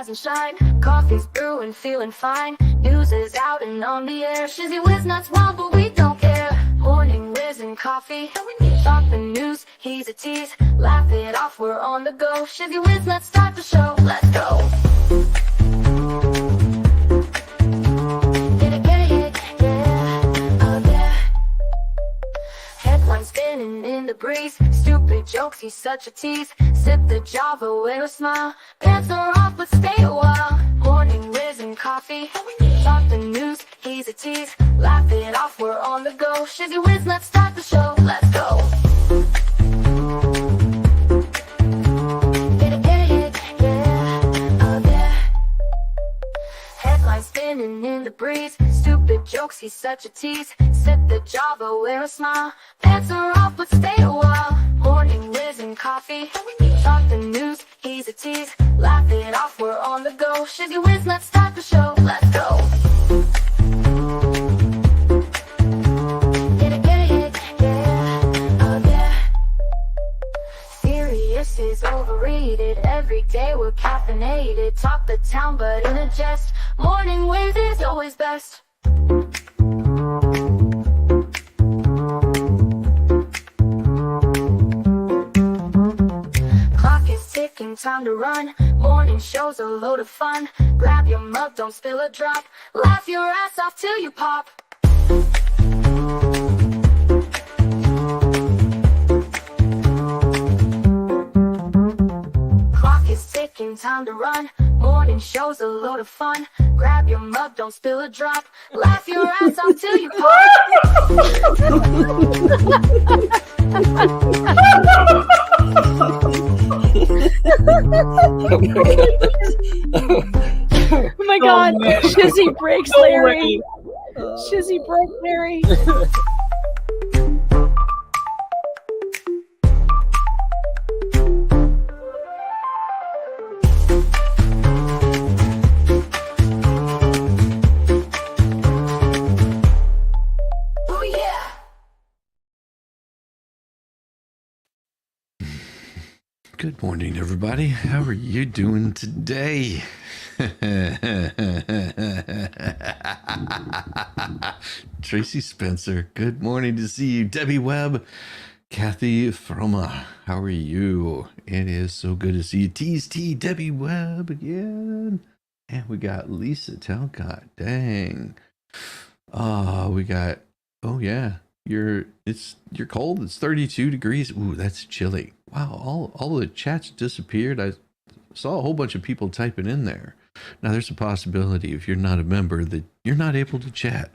rise and shine. Coffee's brewing, feeling fine. News is out and on the air. Shizzy whiz nuts wild, but we don't care. Morning whiz and coffee. Talk the news, he's a tease. Laugh it off, we're on the go. Shizzy whiz nuts, start the show. Let's go. Spinning in the breeze, stupid jokes, he's such a tease. Sip the Java with a smile. Pants are off, but stay a while. Morning whiz and coffee. Talk the news, he's a tease. Laugh it off, we're on the go. Shizzy whiz, let's start the show. Let's go. Headlines spinning in the breeze. Stupid jokes, he's such a tease. Sip the Java, wear a smile. Pants are off, but stay a while. Morning whiz and coffee. Talk the news, he's a tease. Laugh it off, we're on the go. Shizzy whiz, let's start the show. Let's go. Serious is overrated. Every day we're caffeinated. Talk the town, but in a jest. Morning whiz is always best. Clock is ticking, time to run. Morning show's a load of fun. Grab your mug, don't spill a drop. Laugh your ass off till you pop. Clock is ticking, time to run. Morning show's a load of fun. Grab your mug, don't spill a drop. Laugh your ass off till you pop. Oh my god, Shizzy breaks Larry. Shizzy broke Larry. Good morning, everybody. How are you doing today? Tracy Spencer, good morning to see you. Debbie Webb, Kathy Froma, how are you? It is so good to see you. Tease T, Debbie Webb again. And we got Lisa Talcott. Dang. We got, oh yeah, you're cold. It's 32 degrees. Ooh, that's chilly. Wow, all the chats disappeared. I saw a whole bunch of people typing in there. Now, there's a possibility if you're not a member that you're not able to chat.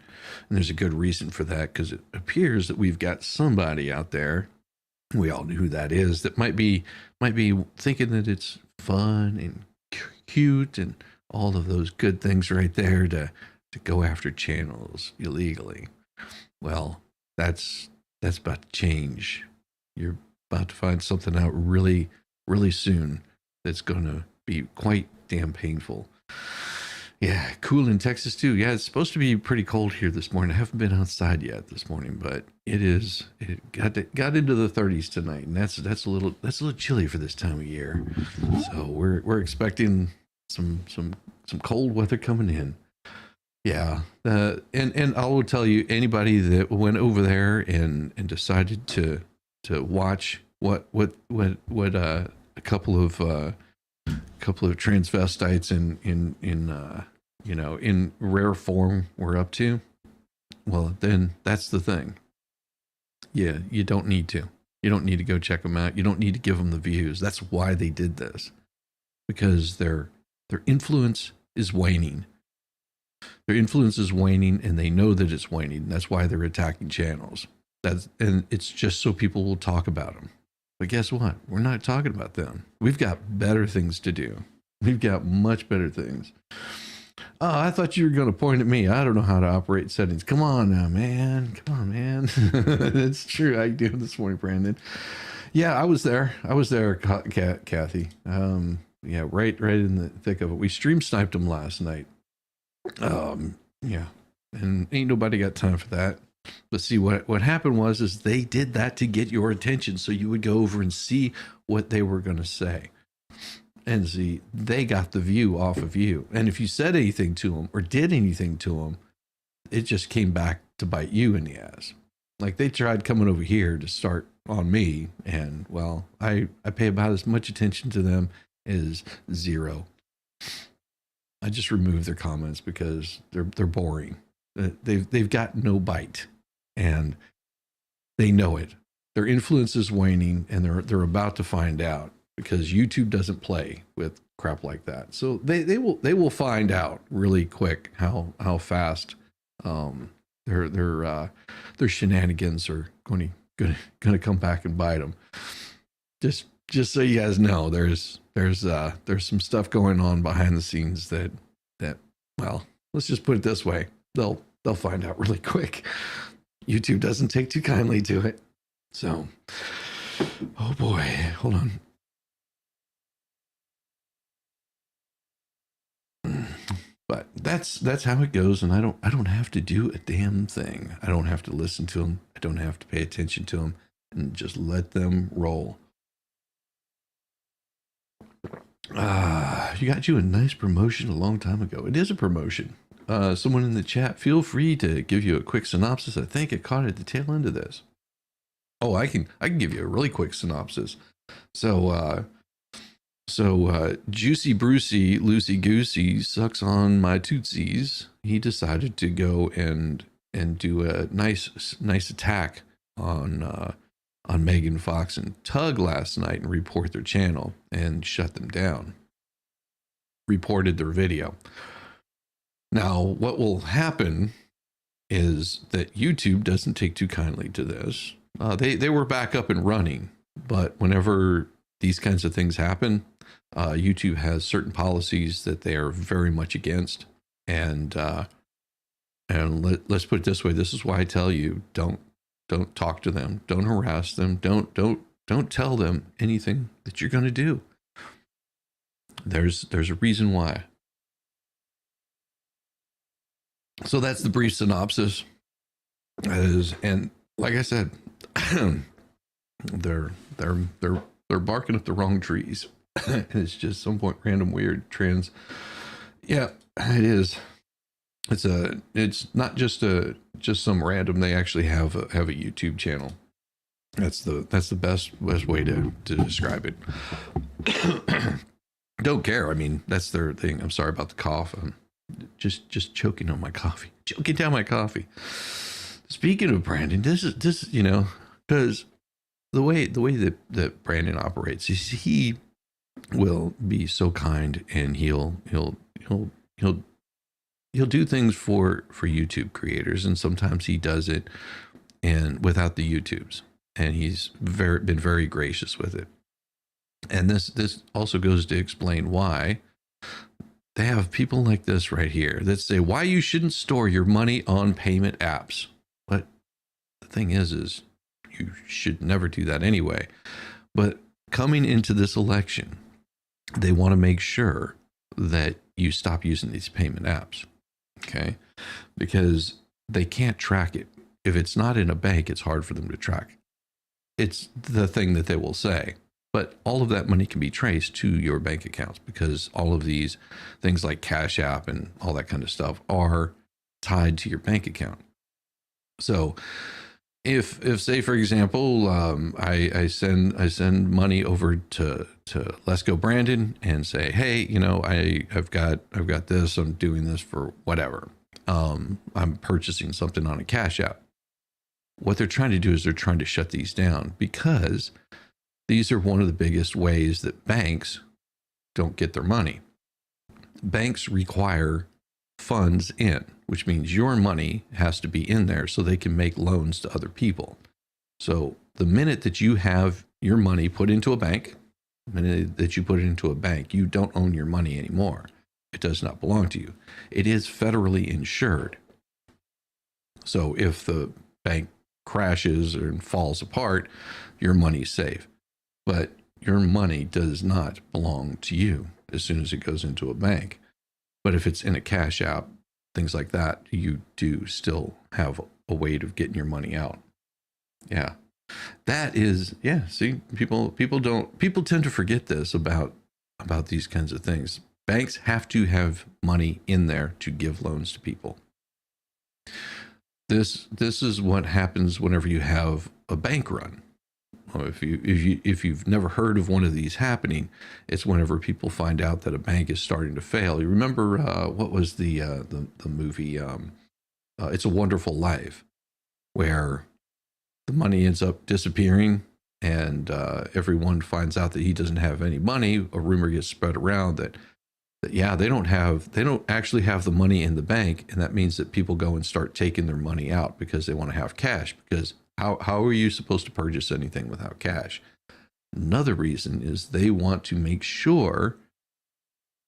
And there's a good reason for that, because it appears that we've got somebody out there, we all know who that is, that might be thinking that it's fun and cute and all of those good things right there to go after channels illegally. Well, that's about to change. You're about to find something out really, really soon that's going to be quite damn painful. Yeah, cool in Texas too. Yeah, it's supposed to be pretty cold here this morning. I haven't been outside yet this morning, but it got into the 30s tonight, and that's a little chilly for this time of year. So we're expecting some cold weather coming in. Yeah, and I will tell you, anybody that went over there and decided to watch what a couple of transvestites in rare form were up to, well, then that's the thing. Yeah, you don't need to go check them out. You don't need to give them the views. That's why they did this, because their influence is waning. Their influence is waning, and they know that it's waning. That's why they're attacking channels. And it's just so people will talk about them. But guess what? We're not talking about them. We've got better things to do. We've got much better things. Oh, I thought you were going to point at me. I don't know how to operate settings. Come on now, man. Come on, man. That's true. I do this morning, Brandon. Yeah, I was there. Kathy. Yeah, right in the thick of it. We stream sniped them last night. Yeah, and ain't nobody got time for that. But see, what happened is they did that to get your attention, so you would go over and see what they were going to say. And see, they got the view off of you. And if you said anything to them or did anything to them, it just came back to bite you in the ass. Like they tried coming over here to start on me, and well, I pay about as much attention to them as zero. I just remove their comments because they're boring. They've got no bite, and they know it. Their influence is waning, and they're about to find out because YouTube doesn't play with crap like that. So they will find out really quick how fast their shenanigans are going to come back and bite them. Just so you guys know, there's some stuff going on behind the scenes that well, let's just put it this way, they'll find out really quick. YouTube doesn't take too kindly to it. So, oh boy, hold on. But that's how it goes, and I don't have to do a damn thing. I don't have to listen to them. I don't have to pay attention to them, and just let them roll. You got you a nice promotion a long time ago. It is a promotion. Someone in the chat, feel free to give you a quick synopsis. I think it caught at the tail end of this. Oh, I can give you a really quick synopsis. So Juicy Brucey, Loosey Goosey sucks on my tootsies. He decided to go and do a nice attack on Megan Fox and Tug last night and report their channel and shut them down. Reported their video. Now, what will happen is that YouTube doesn't take too kindly to this. They were back up and running, but whenever these kinds of things happen, YouTube has certain policies that they are very much against, and let's put it this way: this is why I tell you don't talk to them, don't harass them, don't tell them anything that you're going to do. There's a reason why. So that's the brief synopsis. And like I said, they're barking up the wrong trees. It's just some point random weird trends. Yeah, it is. It's not just some random. They actually have a YouTube channel. That's the best way to describe it. Don't care. I mean, that's their thing. I'm sorry about the cough. I'm just choking on my coffee, choking down my coffee. Speaking of Brandon, this is because the way that Brandon operates is he will be so kind, and he'll do things for YouTube creators, and sometimes he does it and without the YouTubes, and he's been very gracious with it. And this also goes to explain why they have people like this right here that say why you shouldn't store your money on payment apps. But the thing is you should never do that anyway. But coming into this election, they want to make sure that you stop using these payment apps. Okay? Because they can't track it. If it's not in a bank, it's hard for them to track. It's the thing that they will say. But all of that money can be traced to your bank accounts because all of these things like Cash App and all that kind of stuff are tied to your bank account. So if say, for example, I send money over to Let's Go Brandon and say, hey, I've got this, I'm doing this for whatever. I'm purchasing something on a Cash App. What they're trying to do is they're trying to shut these down because these are one of the biggest ways that banks don't get their money. Banks require funds in, which means your money has to be in there so they can make loans to other people. So the minute that you have your money put into a bank, the minute that you put it into a bank, you don't own your money anymore. It does not belong to you. It is federally insured. So if the bank crashes or falls apart, your money's safe. But your money does not belong to you as soon as it goes into a bank. But if it's in a Cash App, things like that, you do still have a way of getting your money out. Yeah. That is, yeah, see, people tend to forget this about about these kinds of things. Banks have to have money in there to give loans to people. This is what happens whenever you have a bank run. If you've never heard of one of these happening, it's whenever people find out that a bank is starting to fail. You remember what was the movie It's a Wonderful Life, where the money ends up disappearing and everyone finds out that he doesn't have any money. A rumor gets spread around that yeah, they don't actually have the money in the bank, and that means that people go and start taking their money out because they want to have cash. Because how are you supposed to purchase anything without cash? Another reason is they want to make sure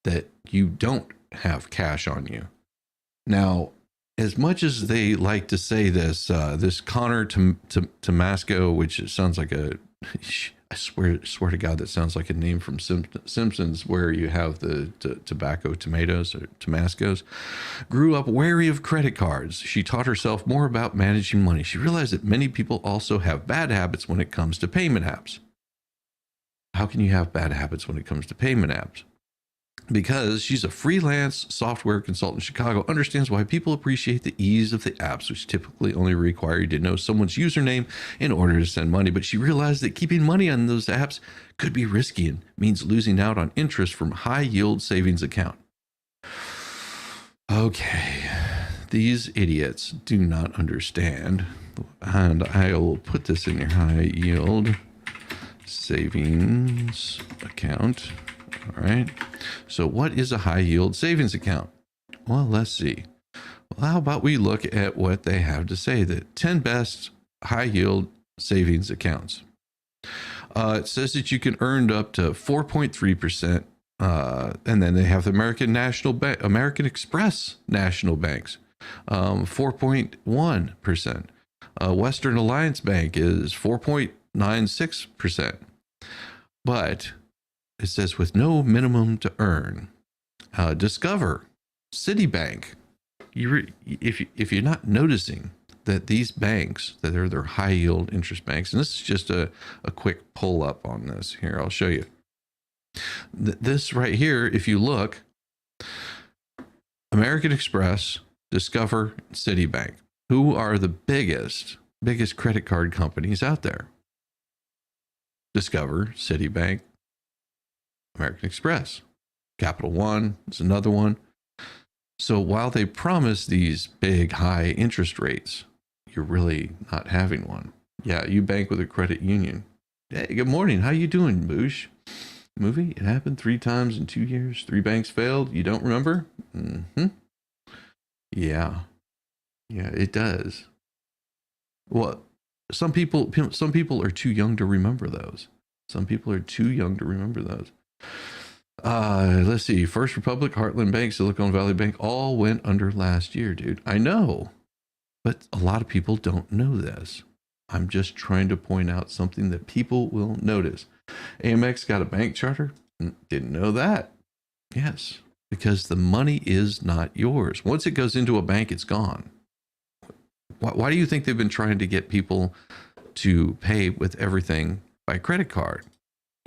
that you don't have cash on you. Now, as much as they like to say this, this Connor Tomasco, which sounds like I swear to God, that sounds like a name from Simpsons, where you have the tobacco tomatoes or Tomascos, grew up wary of credit cards. She taught herself more about managing money. She realized that many people also have bad habits when it comes to payment apps. How can you have bad habits when it comes to payment apps? Because she's a freelance software consultant in Chicago, understands why people appreciate the ease of the apps, which typically only require you to know someone's username in order to send money. But she realized that keeping money on those apps could be risky and means losing out on interest from high yield savings account. Okay, these idiots do not understand. And I'll put this in your high yield savings account. All right. So what is a high yield savings account? Well, let's see. Well, how about we look at what they have to say, the 10 best high yield savings accounts. It says that you can earn up to 4.3%. And then they have the American Express National Banks, 4.1%. Western Alliance Bank is 4.96%. But it says with no minimum to earn. Discover, Citibank. If you're not noticing that these banks, that they're high yield interest banks, and this is just a quick pull up on this. Here, I'll show you. This right here, if you look, American Express, Discover, Citibank. Who are the biggest credit card companies out there? Discover, Citibank, American Express. Capital One is another one. So while they promise these big high interest rates, you're really not having one. Yeah, you bank with a credit union. Hey, good morning. How you doing, Boosh? Movie? It happened 3 times in 2 years. 3 banks failed. You don't remember? Mm-hmm. Yeah, it does. Well, some people are too young to remember those. Let's see. First Republic, Heartland Bank, Silicon Valley Bank all went under last year, dude. I know, but a lot of people don't know this. I'm just trying to point out something that people will notice. Amex got a bank charter? Didn't know that. Yes, because the money is not yours. Once it goes into a bank, it's gone. Why do you think they've been trying to get people to pay with everything by credit card?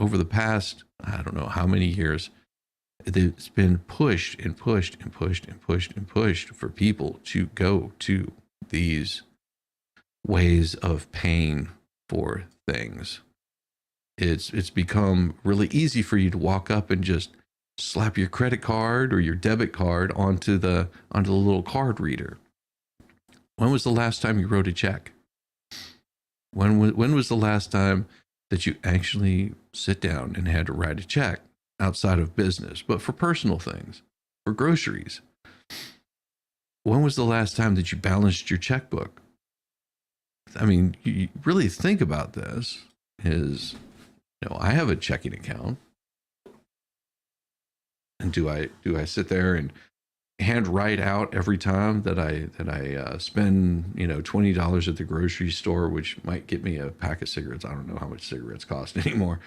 Over the past, I don't know how many years, it's been pushed for people to go to these ways of paying for things. It's become really easy for you to walk up and just slap your credit card or your debit card onto the little card reader. When was the last time you wrote a check? When was the last time that you actually sit down and had to write a check outside of business, but for personal things, for groceries? When was the last time that you balanced your checkbook? I mean, you really think about this is, I have a checking account. And do I sit there and hand write out every time that I spend $20 at the grocery store, which might get me a pack of cigarettes? I don't know how much cigarettes cost anymore.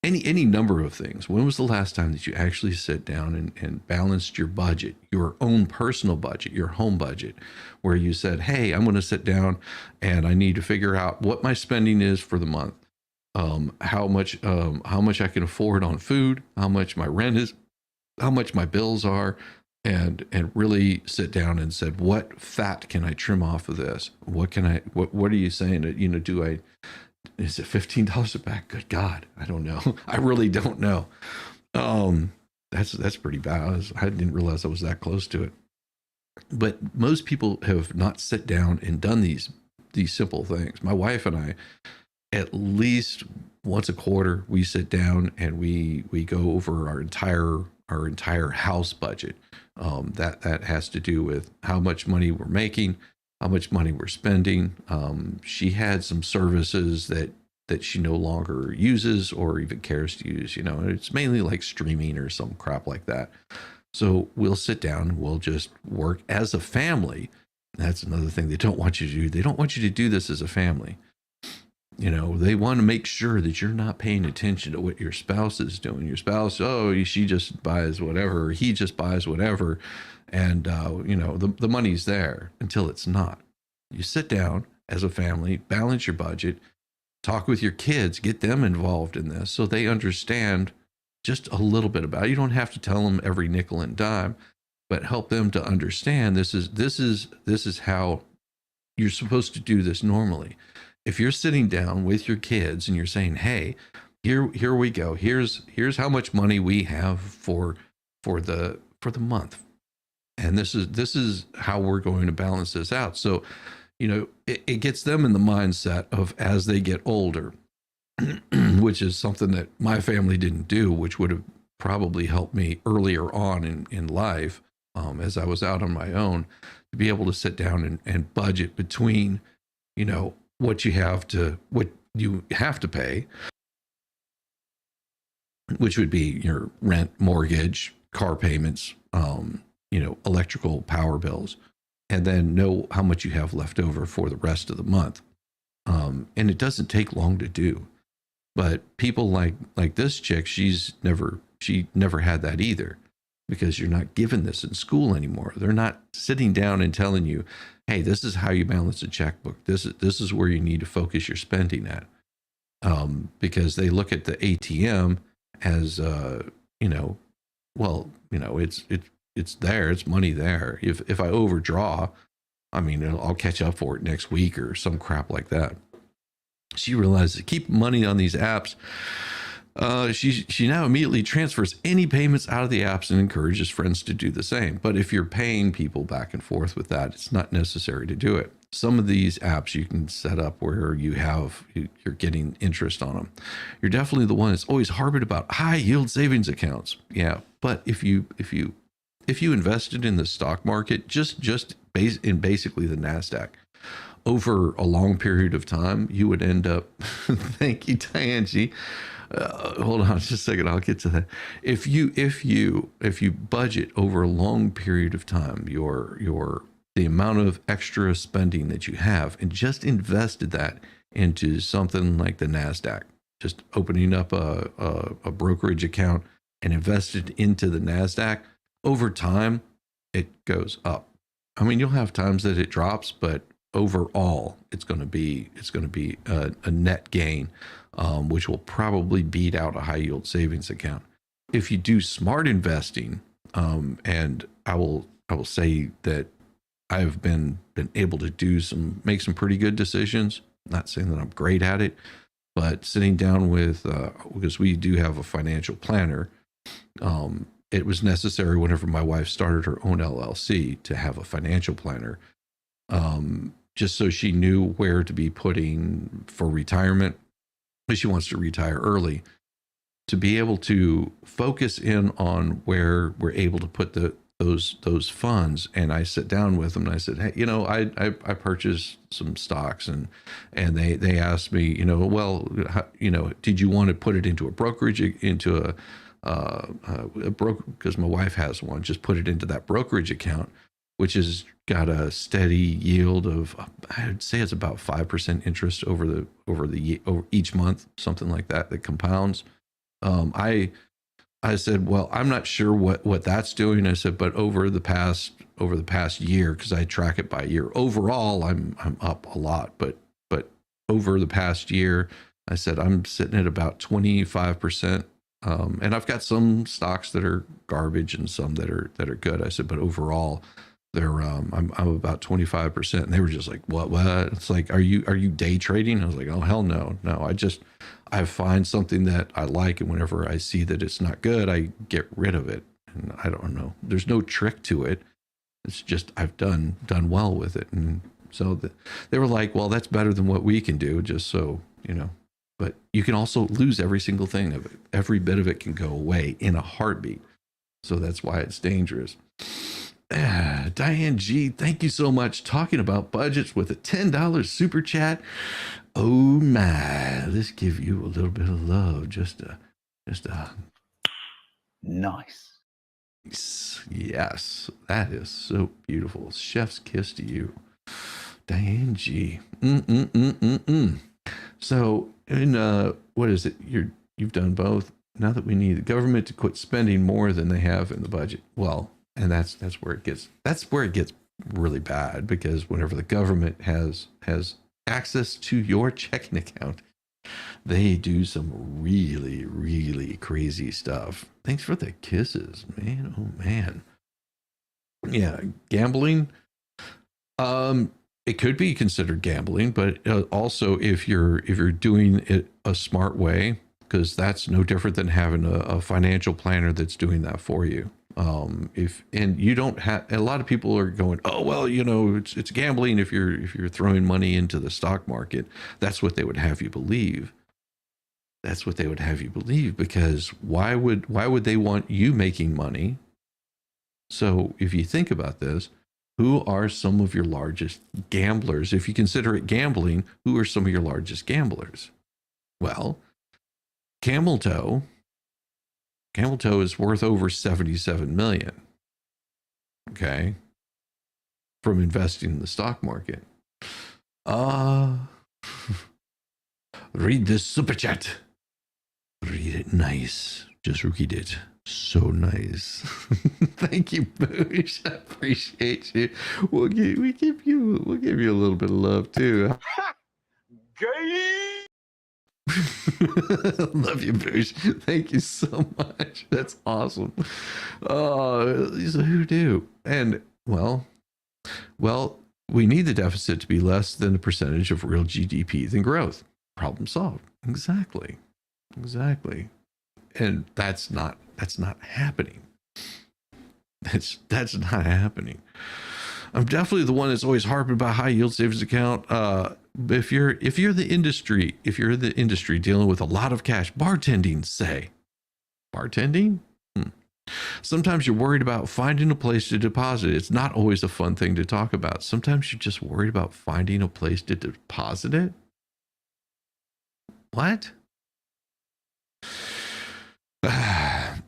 Any number of things. When was the last time that you actually sit down and balanced your budget, your own personal budget, your home budget, where you said, hey, I'm going to sit down and I need to figure out what my spending is for the month. how much I can afford on food, how much my rent is, how much my bills are, and really sit down and said, what fat can I trim off of this? What are you saying? Is it $15 a bag? Good God, I don't know. I really don't know. That's pretty bad. I didn't realize I was that close to it. But most people have not sit down and done these simple things. My wife and I, at least once a quarter, we sit down and we go over our entire house budget. That has to do with how much money we're making, how much money we're spending. She had some services that she no longer uses or even cares to use. It's mainly like streaming or some crap like that. So we'll sit down and we'll just work as a family. That's another thing they don't want you to do. They don't want you to do this as a family. They want to make sure that you're not paying attention to what your spouse is doing. Your spouse, she just buys whatever, or he just buys whatever. And, the money's there until it's not. You sit down as a family, balance your budget, talk with your kids, get them involved in this so they understand just a little bit about it. You don't have to tell them every nickel and dime, but help them to understand this is how you're supposed to do this normally. If you're sitting down with your kids and you're saying, hey, here we go. Here's how much money we have for the month. And this is how we're going to balance this out. So, it gets them in the mindset of as they get older, which is something that my family didn't do, which would have probably helped me earlier on in life, as I was out on my own, to be able to sit down and budget between, what you have to pay, which would be your rent, mortgage, car payments, electrical power bills, and then know how much you have left over for the rest of the month. And it doesn't take long to do. But people like this chick, she never had that either, because you're not given this in school anymore. They're not sitting down and telling you, hey, this is how you balance a checkbook. This is where you need to focus your spending at. Because they look at the ATM as, it's there, it's money there. If I overdraw, I'll catch up for it next week or some crap like that. She realizes to keep money on these apps. She now immediately transfers any payments out of the apps and encourages friends to do the same. But if you're paying people back and forth with that, it's not necessary to do it. Some of these apps you can set up where you're getting interest on them. You're definitely the one that's always harbored about high yield savings accounts. Yeah, but if you invested in the stock market, just in basically the NASDAQ, over a long period of time, you would end up. Thank you, Diane. Hold on just a second. I'll get to that. If you budget over a long period of time, the amount of extra spending that you have, and just invested that into something like the NASDAQ, just opening up a brokerage account and invested into the NASDAQ, over time, it goes up. You'll have times that it drops, but overall, it's going to be a net gain, which will probably beat out a high yield savings account. If you do smart investing, and I will say that I've been able to make some pretty good decisions. Not saying that I'm great at it, but sitting down with, because we do have a financial planner, it was necessary whenever my wife started her own LLC to have a financial planner, just so she knew where to be putting for retirement, if she wants to retire early, to be able to focus in on where we're able to put those funds. And I sit down with them and I said, hey, I purchased some stocks, and they asked me, did you want to put it into a brokerage, into a broker, because my wife has one, just put it into that brokerage account, which has got a steady yield of, I'd say it's about 5% interest over each month, something like that compounds. I said, well, I'm not sure what that's doing. I said, but over the past year, because I track it by year, overall I'm up a lot, but over the past year, I said, I'm sitting at about 25%. And I've got some stocks that are garbage and some that are good. I said, but overall, they're I'm about 25%. And they were just like, what? It's like, are you day trading? I was like, oh hell no. I find something that I like, and whenever I see that it's not good, I get rid of it. And I don't know. There's no trick to it. It's just I've done well with it. And so they were like, well, that's better than what we can do, just so you know. But you can also lose every single thing of it. Every bit of it can go away in a heartbeat. So that's why it's dangerous. Diane G, thank you so much. Talking about budgets with a $10 super chat. Oh my, let's give you a little bit of love. Just a nice. Yes, that is so beautiful. Chef's kiss to you, Diane G. So, what is it? You've done both. Now that we need the government to quit spending more than they have in the budget. Well, and that's where it gets really bad, because whenever the government has access to your checking account, they do some really, really crazy stuff. Thanks for the kisses, man. Oh man. Yeah, gambling. It could be considered gambling, but also if you're doing it a smart way, because that's no different than having a financial planner that's doing that for you. And you don't have, a lot of people are going, oh well, it's gambling if you're throwing money into the stock market. That's what they would have you believe. That's what they would have you believe, because why would they want you making money? So if you think about this, who are some of your largest gamblers? If you consider it gambling, who are some of your largest gamblers? Well, Camel Toe is worth over 77 million. Okay. From investing in the stock market. Read this super chat. Read it nice. Just read it. So nice. Thank you, Boosh. I appreciate you. We'll give you a little bit of love too. Gay. Love you, Boosh. Thank you so much. That's awesome. So who do? And well, we need the deficit to be less than the percentage of real GDP than growth. Problem solved. Exactly. And that's not happening. That's not happening. I'm definitely the one that's always harping about high yield savings account. If you're the industry dealing with a lot of cash, bartending. Sometimes you're worried about finding a place to deposit it. It's not always a fun thing to talk about. Sometimes you're just worried about finding a place to deposit it. What?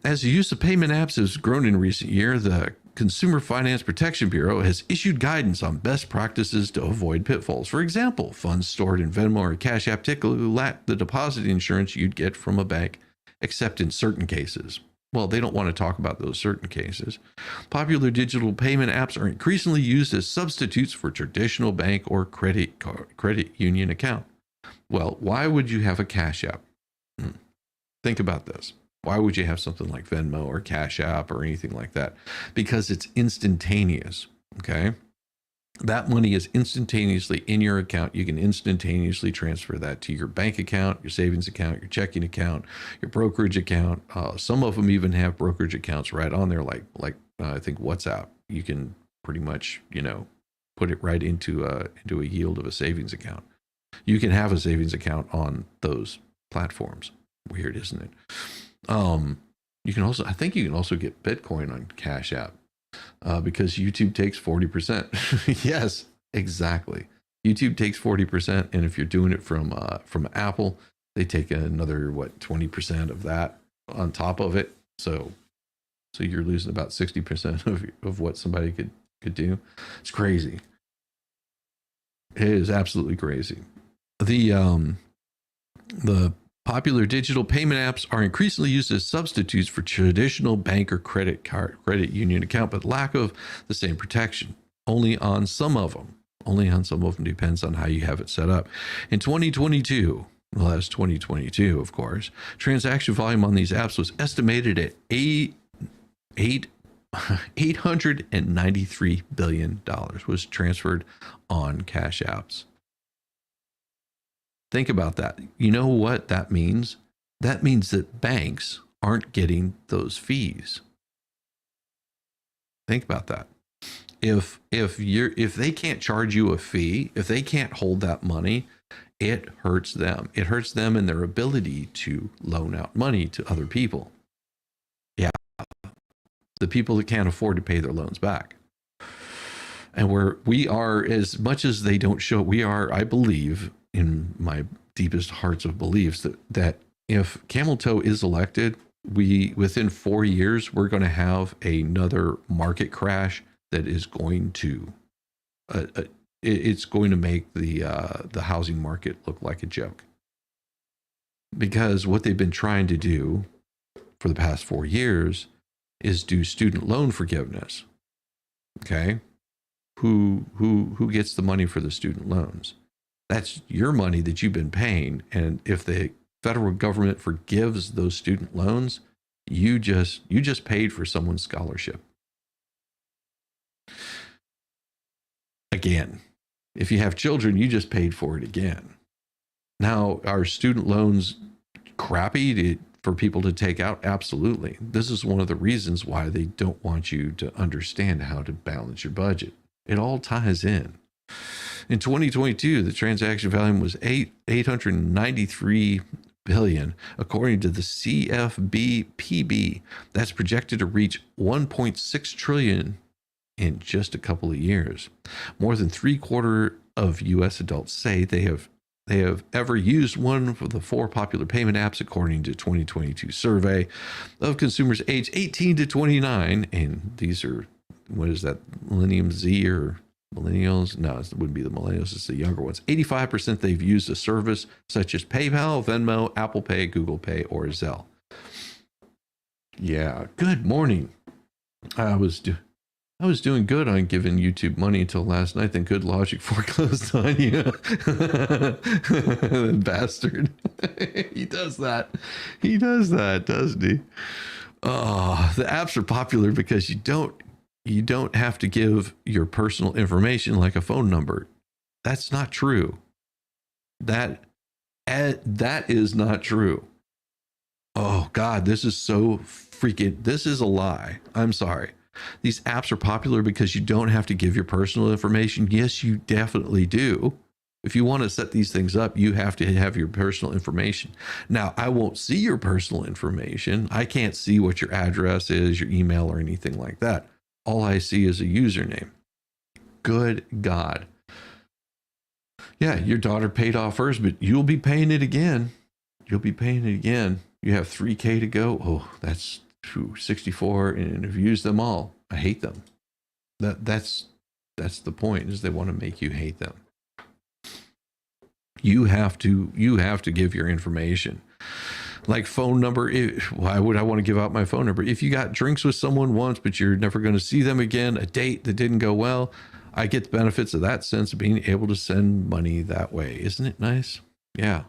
As the use of payment apps has grown in recent years, the Consumer Finance Protection Bureau has issued guidance on best practices to avoid pitfalls. For example, funds stored in Venmo or Cash App typically lack the deposit insurance you'd get from a bank, except in certain cases. Well, they don't want to talk about those certain cases. Popular digital payment apps are increasingly used as substitutes for traditional bank or credit union account. Well, why would you have a Cash App? Think about this. Why would you have something like Venmo or Cash App or anything like that? Because it's instantaneous, okay? That money is instantaneously in your account. You can instantaneously transfer that to your bank account, your savings account, your checking account, your brokerage account. Some of them even have brokerage accounts right on there, like I think WhatsApp. You can pretty much, put it right into a yield of a savings account. You can have a savings account on those platforms. Weird, isn't it? You can also get Bitcoin on Cash App because YouTube takes 40%. Yes, exactly. YouTube takes 40%, and if you're doing it from Apple, they take another 20% of that on top of it. So you're losing about 60% of what somebody could do. It's crazy. It is absolutely crazy. The popular digital payment apps are increasingly used as substitutes for traditional bank or credit union account, but lack of the same protection. Only on some of them depends on how you have it set up. In 2022, Well, that's 2022, of course. Transaction volume on these apps was estimated at $893 billion was transferred on Cash Apps. Think about that. You know what that means? That means that banks aren't getting those fees. Think about that. If they can't charge you a fee, if they can't hold that money, it hurts them. It hurts them in their ability to loan out money to other people. Yeah, the people that can't afford to pay their loans back. And we are, as much as they don't show, we are, I believe, in my deepest hearts of beliefs, that if Camel Toe is elected, within 4 years, we're going to have another market crash that is going to, it's going to make the housing market look like a joke. Because what they've been trying to do for the past 4 years is do student loan forgiveness. Okay, who gets the money for the student loans? That's your money that you've been paying, and if the federal government forgives those student loans, you just paid for someone's scholarship. Again, if you have children, you just paid for it again. Now, are student loans crappy for people to take out? Absolutely. This is one of the reasons why they don't want you to understand how to balance your budget. It all ties in. In 2022, the transaction volume was $893 billion, according to the CFBPB. That's projected to reach $1.6 trillion in just a couple of years. More than 3/4 of U.S. adults say they have ever used one of the 4 popular payment apps, according to 2022 survey of consumers aged 18 to 29. And these are, what is that, Millennium Z or millennials? No, it wouldn't be the millennials, it's the younger ones. 85% they've used a service such as PayPal, Venmo, Apple Pay, Google Pay, or Zelle. Yeah, good morning. I was doing good on giving YouTube money until last night. Then Good Logic foreclosed on you. Bastard. He does that. He does that, doesn't he? Oh, the apps are popular because you don't have to give your personal information like a phone number. That's not true. That is not true. Oh God, this is a lie. I'm sorry. These apps are popular because you don't have to give your personal information. Yes, you definitely do. If you want to set these things up, you have to have your personal information. Now, I won't see your personal information. I can't see what your address is, your email, or anything like that. All I see is a username. Good God. Yeah, your daughter paid off hers, but you'll be paying it again. You'll be paying it again. You have $3,000 to go. Oh, that's 64, and have used them all. I hate them. That's the point, is they want to make you hate them. You have to give your information, like phone number. Why would I want to give out my phone number? If you got drinks with someone once but you're never going to see them again, a date that didn't go well, I get the benefits of that sense of being able to send money that way. Isn't it nice? Yeah.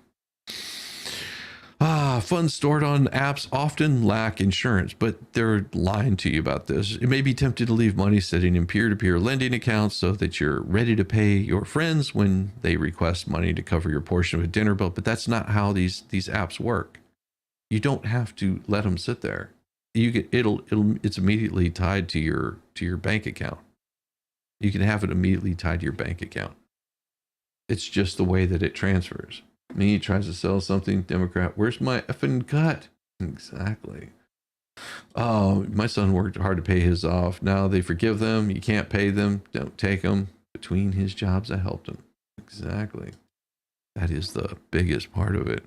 Funds stored on apps often lack insurance, but they're lying to you about this. It may be tempted to leave money sitting in peer-to-peer lending accounts so that you're ready to pay your friends when they request money to cover your portion of a dinner bill, but that's not how these apps work. You don't have to let them sit there. It's immediately tied to your bank account. You can have it immediately tied to your bank account. It's just the way that it transfers. Me tries to sell something, Democrat, where's my effing cut? Exactly. Oh, my son worked hard to pay his off. Now they forgive them. You can't pay them. Don't take them. Between his jobs, I helped him. Exactly. That is the biggest part of it.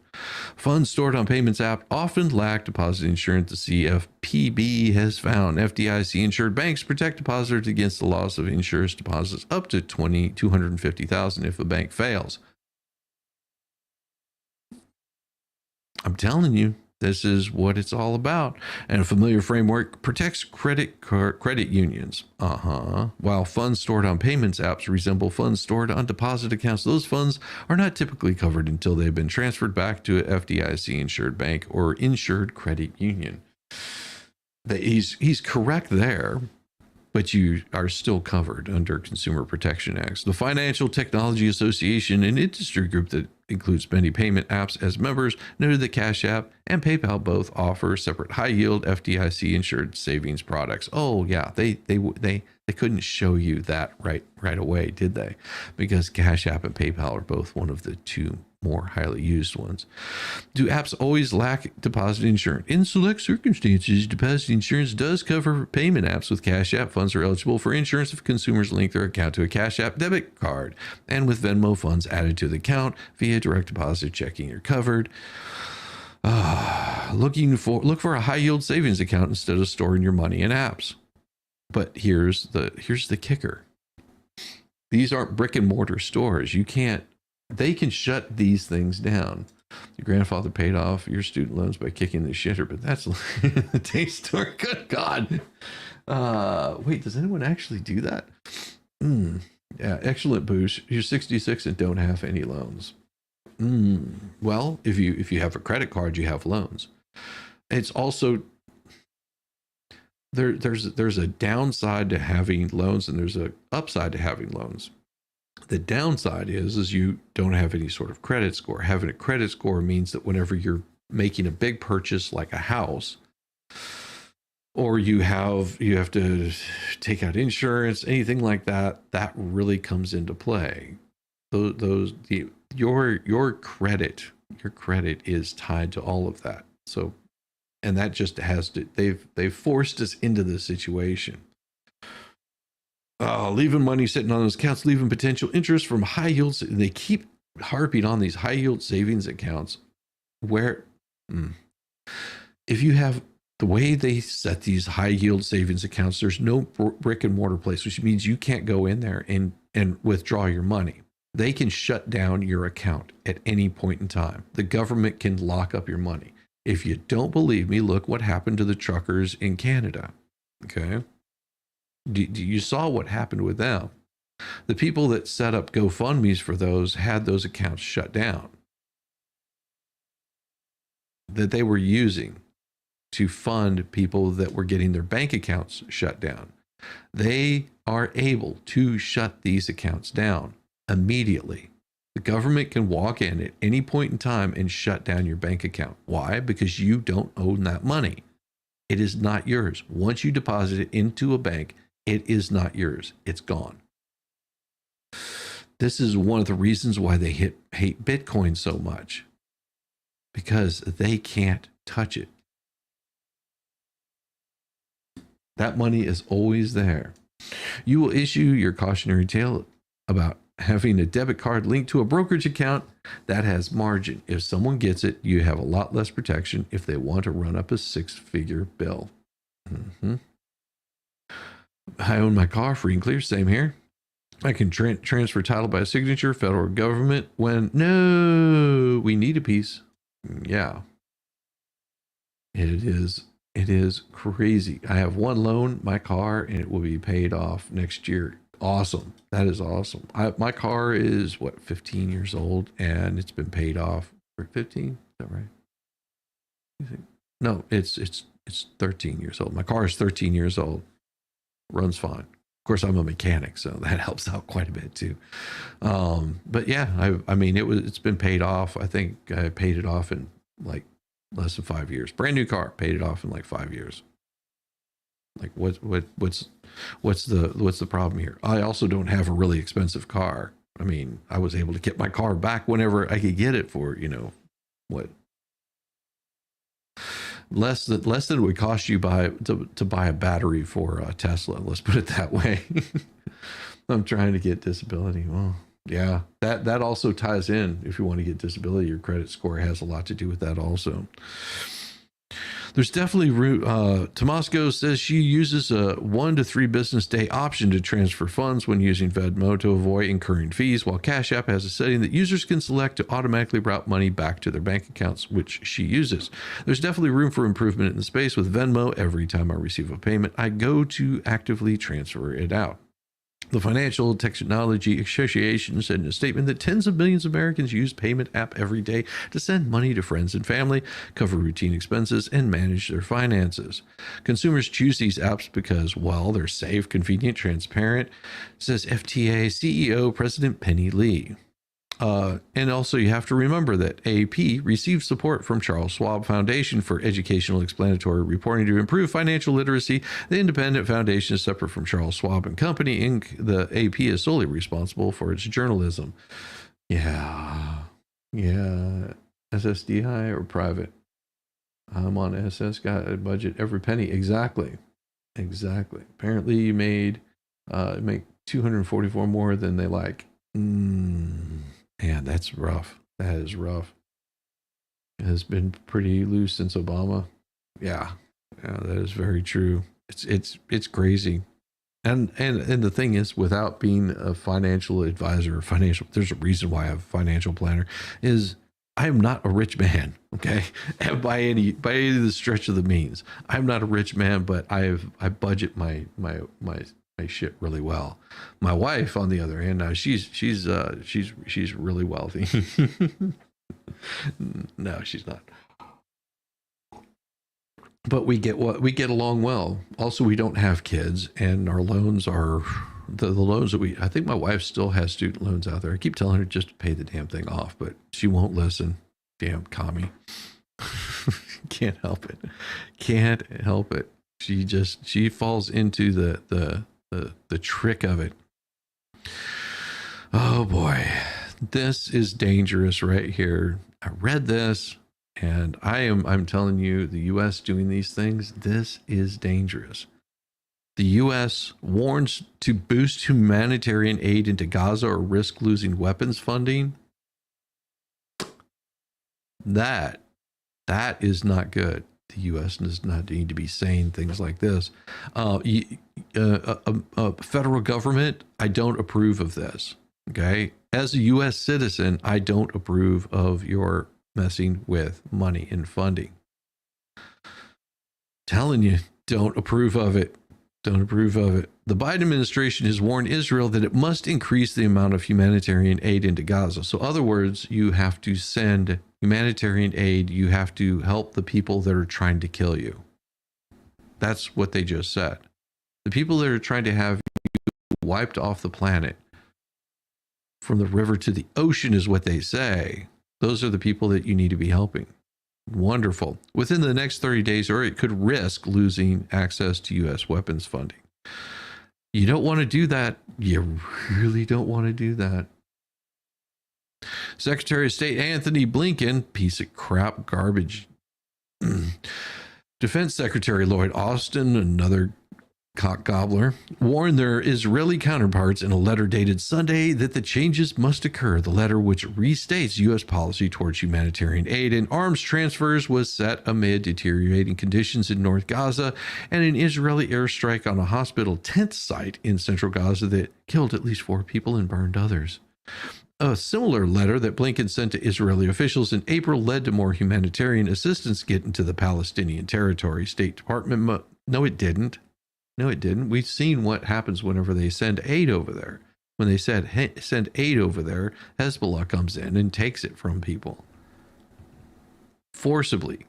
Funds stored on payments app often lack deposit insurance. The CFPB has found FDIC insured banks protect depositors against the loss of insurance deposits up to $250,000 if a bank fails. I'm telling you, This is what it's all about. And a familiar framework protects credit unions. While funds stored on payments apps resemble funds stored on deposit accounts, those funds are not typically covered until they've been transferred back to a FDIC insured bank or insured credit union. He's correct there, but you are still covered under Consumer Protection Acts. The Financial Technology Association, an industry group that includes many payment apps as members, noted that Cash App and PayPal both offer separate high-yield FDIC-insured savings products. Oh yeah, they couldn't show you that right away, did they? Because Cash App and PayPal are both one of the two more highly used ones. Do apps always lack deposit insurance? In select circumstances, deposit insurance does cover payment apps with Cash App. Funds are eligible for insurance if consumers link their account to a Cash App debit card, and with Venmo funds added to the account via direct deposit checking are covered. Look for a high yield savings account instead of storing your money in apps. But here's the kicker. These aren't brick and mortar stores. They can shut these things down. Your grandfather paid off your student loans by kicking the shitter, but that's the taste store. Good God. Wait, does anyone actually do that? Yeah, excellent, Boosh. You're 66 and don't have any loans. Well, if you have a credit card, you have loans. It's also there's a downside to having loans and there's a upside to having loans. The downside is you don't have any sort of credit score. Having a credit score means that whenever you're making a big purchase like a house, or you have to take out insurance, anything like that, that really comes into play. Your credit is tied to all of that. So, and that just has to, they've forced us into this situation. Leaving money sitting on those accounts, leaving potential interest from high yields. They keep harping on these high yield savings accounts where if you have the way they set these high yield savings accounts, there's no brick and mortar place, which means you can't go in there and withdraw your money. They can shut down your account at any point in time. The government can lock up your money. If you don't believe me, look what happened to the truckers in Canada. Okay. You saw what happened with them. The people that set up GoFundMe's for those had those accounts shut down that they were using to fund people that were getting their bank accounts shut down. They are able to shut these accounts down immediately. The government can walk in at any point in time and shut down your bank account. Why? Because you don't own that money. It is not yours. Once you deposit it into a bank, it is not yours. It's gone. This is one of the reasons why they hate Bitcoin so much, because they can't touch it. That money is always there. You will issue your cautionary tale about having a debit card linked to a brokerage account that has margin. If someone gets it, you have a lot less protection if they want to run up a 6-figure bill. I own my car free and clear. Same here. I can transfer title by a signature. Federal government, when no, we need a piece. Yeah. It is crazy. I have one loan, my car, and it will be paid off next year. Awesome. That is awesome. My car is 15 years old, and it's been paid off for 15. Is that right? You think? No, it's 13 years old. My car is 13 years old. Runs fine. Of course, I'm a mechanic, so that helps out quite a bit too. But yeah, I mean, it's been paid off. I think I paid it off in like less than 5 years. Brand new car, paid it off in like 5 years. Like what's the problem here? I also don't have a really expensive car. I mean, I was able to get my car back whenever I could get it for, less than it would cost you to buy a battery for a Tesla. Let's put it that way. I'm trying to get disability. Well, yeah, that also ties in. If you want to get disability, your credit score has a lot to do with that also. There's definitely room. Tomasco says she uses a 1 to 3 business day option to transfer funds when using Venmo to avoid incurring fees, while Cash App has a setting that users can select to automatically route money back to their bank accounts, which she uses. There's definitely room for improvement in the space with Venmo. Every time I receive a payment, I go to actively transfer it out. The Financial Technology Association said in a statement that tens of millions of Americans use payment app every day to send money to friends and family, cover routine expenses, and manage their finances. Consumers choose these apps because, well, they're safe, convenient, transparent, says FTA CEO President Penny Lee. And also, you have to remember that AP received support from Charles Schwab Foundation for educational explanatory reporting to improve financial literacy. The independent foundation is separate from Charles Schwab and Company Inc. The AP is solely responsible for its journalism. Yeah. SSDI or private? I'm on SS, got a budget every penny. Exactly. Apparently, you make 244 more than they like. Man, that's rough. That is rough. It has been pretty loose since Obama. Yeah, that is very true. It's crazy. And the thing is, without being a financial advisor, there's a reason why I have a financial planner, is I am not a rich man, okay? by any of the stretch of the means. I'm not a rich man, but I budget my shit really well. My wife, on the other hand, now she's really wealthy. No, she's not. But we get along well. Also, we don't have kids, and our loans are the loans that I think my wife still has student loans out there. I keep telling her just to pay the damn thing off, but she won't listen. Damn commie. Can't help it. She falls into the trick of it. Oh boy, this is dangerous right here. I read this, and I'm telling you, the U.S. doing these things, this is dangerous. The U.S. warns to boost humanitarian aid into Gaza or risk losing weapons funding. That is not good. The U.S. does not need to be saying things like this. Federal government, I don't approve of this. Okay, as a U.S. citizen, I don't approve of your messing with money and funding. Telling you, don't approve of it. The Biden administration has warned Israel that it must increase the amount of humanitarian aid into Gaza. So, in other words, you have to send humanitarian aid. You have to help the people that are trying to kill you. That's what they just said. The people that are trying to have you wiped off the planet from the river to the ocean is what they say. Those are the people that you need to be helping. Wonderful. Within the next 30 days, or it could risk losing access to U.S. weapons funding. You don't want to do that. You really don't want to do that. Secretary of State Anthony Blinken, piece of crap garbage. Defense Secretary Lloyd Austin, another cock gobbler, warned their Israeli counterparts in a letter dated Sunday that the changes must occur. The letter, which restates U.S. policy towards humanitarian aid and arms transfers, was set amid deteriorating conditions in North Gaza and an Israeli airstrike on a hospital tent site in central Gaza that killed at least 4 people and burned others. A similar letter that Blinken sent to Israeli officials in April led to more humanitarian assistance getting to the Palestinian territory. State Department, no, it didn't. We've seen what happens whenever they send aid over there. When they said send aid over there, Hezbollah comes in and takes it from people forcibly.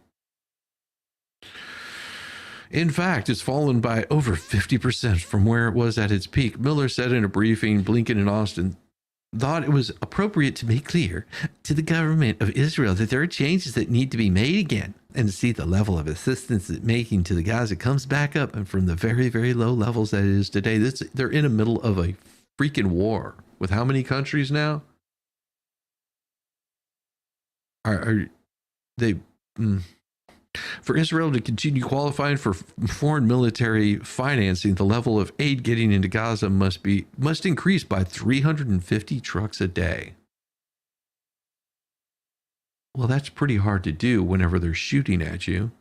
In fact, it's fallen by over 50% from where it was at its peak. Miller said in a briefing, Blinken and Austin thought it was appropriate to make clear to the government of Israel that there are changes that need to be made again, and to see the level of assistance it's making to the Gaza comes back up and from the very, very low levels that it is today. They're in the middle of a freaking war with how many countries now? Are they? For Israel to continue qualifying for foreign military financing, the level of aid getting into Gaza must increase by 350 trucks a day. Well, that's pretty hard to do whenever they're shooting at you.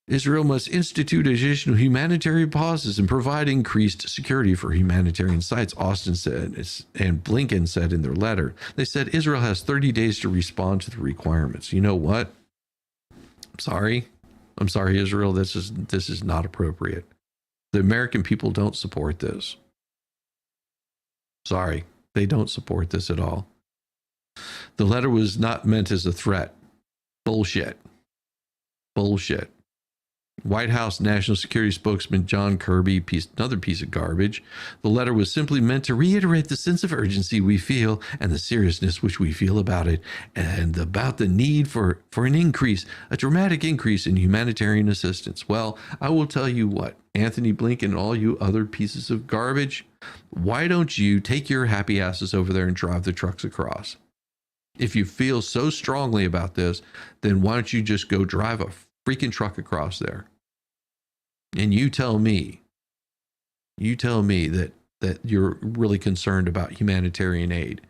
Israel must institute additional humanitarian pauses and provide increased security for humanitarian sites, Austin said, and Blinken said in their letter. They said Israel has 30 days to respond to the requirements. You know what? I'm sorry, Israel. This is not appropriate. The American people don't support this. Sorry, they don't support this at all. The letter was not meant as a threat. Bullshit. White House National Security spokesman John Kirby, another piece of garbage. The letter was simply meant to reiterate the sense of urgency we feel and the seriousness which we feel about it, and about the need for an increase, a dramatic increase in humanitarian assistance. Well, I will tell you what, Anthony Blinken and all you other pieces of garbage, why don't you take your happy asses over there and drive the trucks across? If you feel so strongly about this, then why don't you just go drive a freaking truck across there? And you tell me that you're really concerned about humanitarian aid.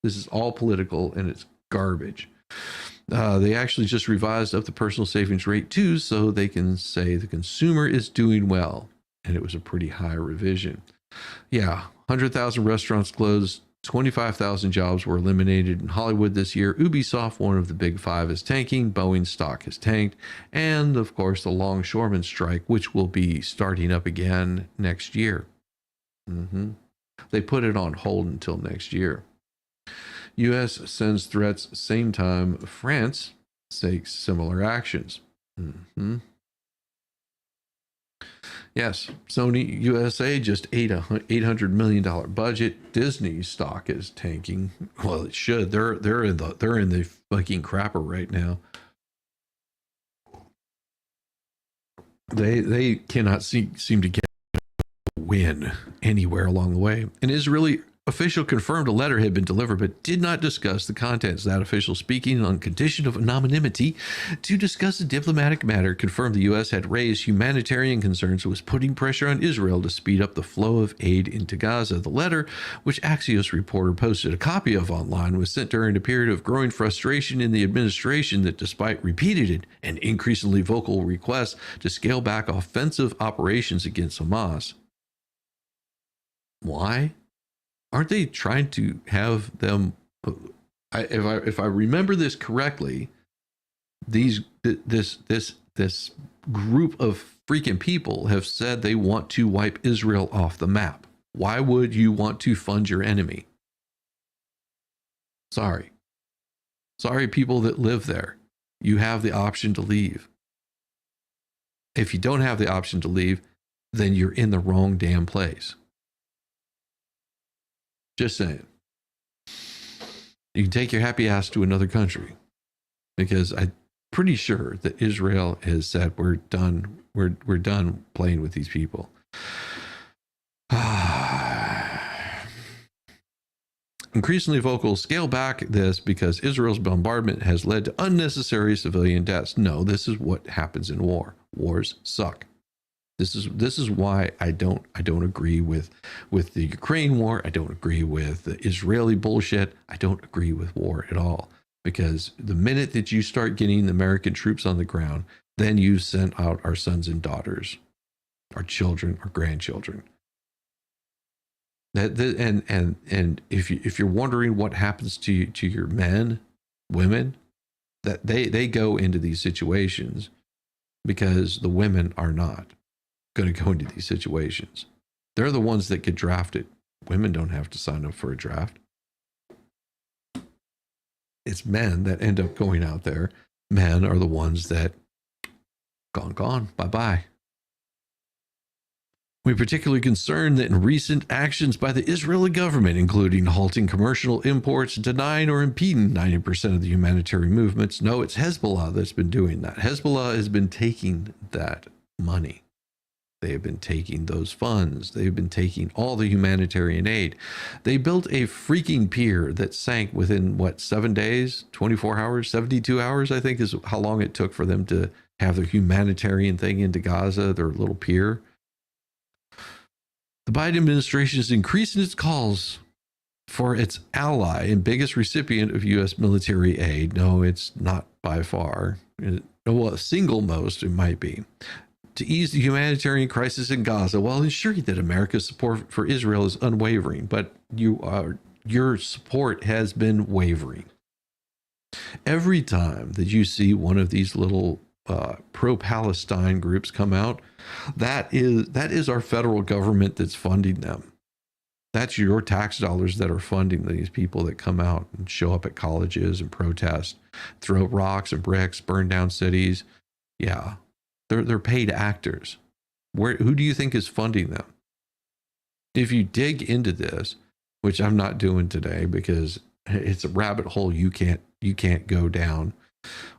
This is all political and it's garbage. They actually just revised up the personal savings rate too, so they can say the consumer is doing well. And it was a pretty high revision. Yeah, 100,000 restaurants closed. 25,000 jobs were eliminated in Hollywood this year. Ubisoft, one of the big five, is tanking. Boeing stock has tanked. And, of course, the longshoreman strike, which will be starting up again next year. They put it on hold until next year. U.S. sends threats same time France takes similar actions. Yes, Sony USA just $800 million budget. Disney stock is tanking. Well, it should. They're in the fucking crapper right now. They cannot seem to get a win anywhere along the way. An Israeli official confirmed a letter had been delivered, but did not discuss the contents. That official, speaking on condition of anonymity to discuss a diplomatic matter, confirmed the U.S. had raised humanitarian concerns and was putting pressure on Israel to speed up the flow of aid into Gaza. The letter, which Axios reporter posted a copy of online, was sent during a period of growing frustration in the administration that, despite repeated and increasingly vocal requests to scale back offensive operations against Hamas. Why? Aren't they trying to have them? If I remember this correctly, this group of freaking people have said they want to wipe Israel off the map. Why would you want to fund your enemy? Sorry, people that live there. You have the option to leave. If you don't have the option to leave, then you're in the wrong damn place. Just saying. You can take your happy ass to another country, because I'm pretty sure that Israel has said we're done. We're done playing with these people. Increasingly vocal, scale back this because Israel's bombardment has led to unnecessary civilian deaths. No, this is what happens in war. Wars suck. This is why I don't agree with the Ukraine war. I don't agree with the Israeli bullshit. I don't agree with war at all, because the minute that you start getting the American troops on the ground, then you send out our sons and daughters, our children, our grandchildren. And if you're wondering what happens to your men, women, that they go into these situations because the women are not going to go into these situations. They're the ones that get drafted. Women don't have to sign up for a draft. It's men that end up going out there. Men are the ones that gone, bye-bye. We're particularly concerned that in recent actions by the Israeli government, including halting commercial imports, denying or impeding 90% of the humanitarian movements. No, it's Hezbollah that's been doing that. Hezbollah has been taking that money. They have been taking those funds. They've been taking all the humanitarian aid. They built a freaking pier that sank within, 7 days, 24 hours, 72 hours, I think is how long it took for them to have their humanitarian thing into Gaza, their little pier. The Biden administration is increasing its calls for its ally and biggest recipient of U.S. military aid. No, it's not by far. well, single most, it might be, to ease the humanitarian crisis in Gaza while ensuring that America's support for Israel is unwavering. But your support has been wavering. Every time that you see one of these little pro-Palestine groups come out, that is our federal government that's funding them. That's your tax dollars that are funding these people that come out and show up at colleges and protest, throw rocks and bricks, burn down cities. Yeah, they're paid actors. Who do you think is funding them? If you dig into this, which I'm not doing today because it's a rabbit hole you can't go down